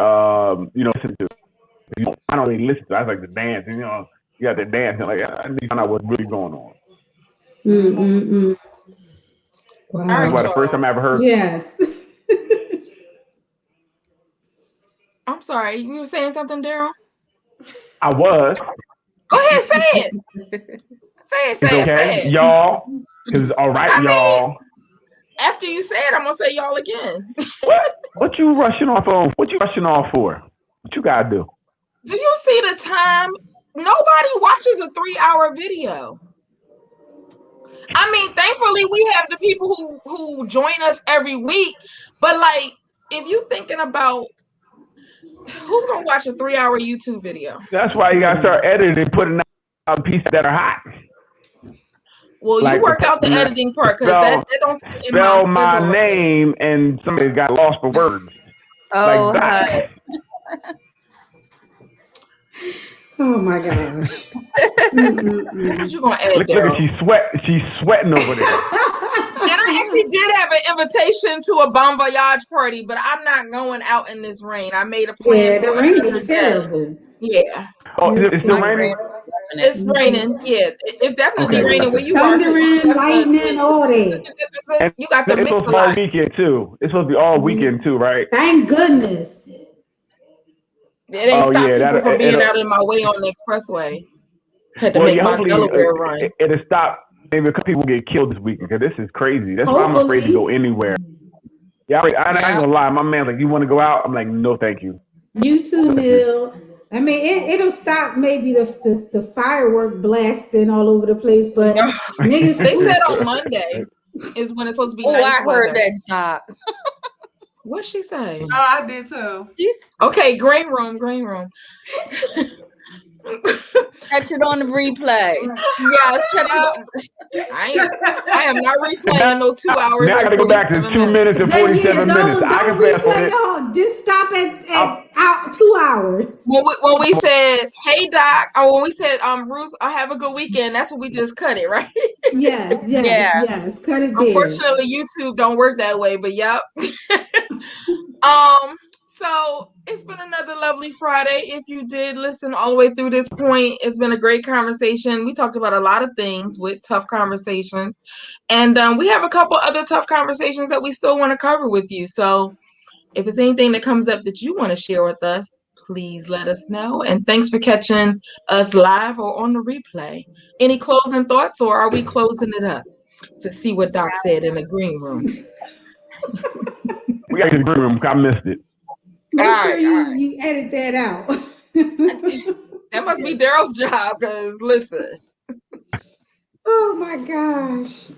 listening to. I don't really listen to. I like the dance, and you got the dance, and like I need to find out what's really going on. Wow. That's why the first time I ever heard. Yes. I'm sorry, you were saying something, Daryl? I was. Go ahead, say it. Say Okay, it. y'all. Because all right, y'all. After you say it, I'm gonna say y'all again. What you rushing off on? What you rushing off for? What you gotta do? Do you see the time? Nobody watches a 3-hour video. I mean, thankfully we have the people who join us every week. But like, if you thinking about who's gonna watch a 3-hour YouTube video? That's why you gotta start editing, putting out pieces that are hot. Well, Like you work out the editing part because that don't fit in spell my my name and somebody got lost for words. Oh, Like that. Oh my gosh. What you gonna edit, Look at she's sweating over there. And I actually did have an invitation to a Bon Voyage party, but I'm not going out in this rain. I made a plan. Yeah, the rain is terrible. Yeah. Oh, it's still raining? It's raining. Yeah, it's definitely raining where you are. Thundering, lightning, all that. You got the it's supposed to be all weekend too. It's supposed to be all weekend too, right? Thank goodness. It ain't stop people from being out in my way on the expressway. Had to make my Delaware run. It'll stop. Maybe a couple people get killed this weekend because this is crazy. That's why I'm afraid to go anywhere. Yeah, I ain't gonna lie. My man's like, "You want to go out?" I'm like, "No, thank you." You too, Neil. I mean, it'll stop maybe the firework blasting all over the place, but niggas. They said on Monday is when it's supposed to be. Oh, nice I heard that, Doc. What'd she say? Oh, I did too. Okay, green room. Catch it on the replay. Yes, I am not replaying no 2 hours. Now I gotta go back to 2 minutes and 47 minutes. I can fast forward. Just stop at 2 hours. When we said, "Hey Doc," or when we said, "Ruth, I'll have a good weekend," that's when we just cut it, right? Yes. Cut it there. Unfortunately, YouTube don't work that way, but yep. So it's been another lovely Friday. If you did listen all the way through this point, it's been a great conversation. We talked about a lot of things with tough conversations, and we have a couple other tough conversations that we still want to cover with you. So if it's anything that comes up that you want to share with us, please let us know. And thanks for catching us live or on the replay. Any closing thoughts, or are we closing it up to see what Doc said in the green room? We got to the green room. I missed it. Make sure you edit that out. That must be Daryl's job, because listen. Oh my gosh.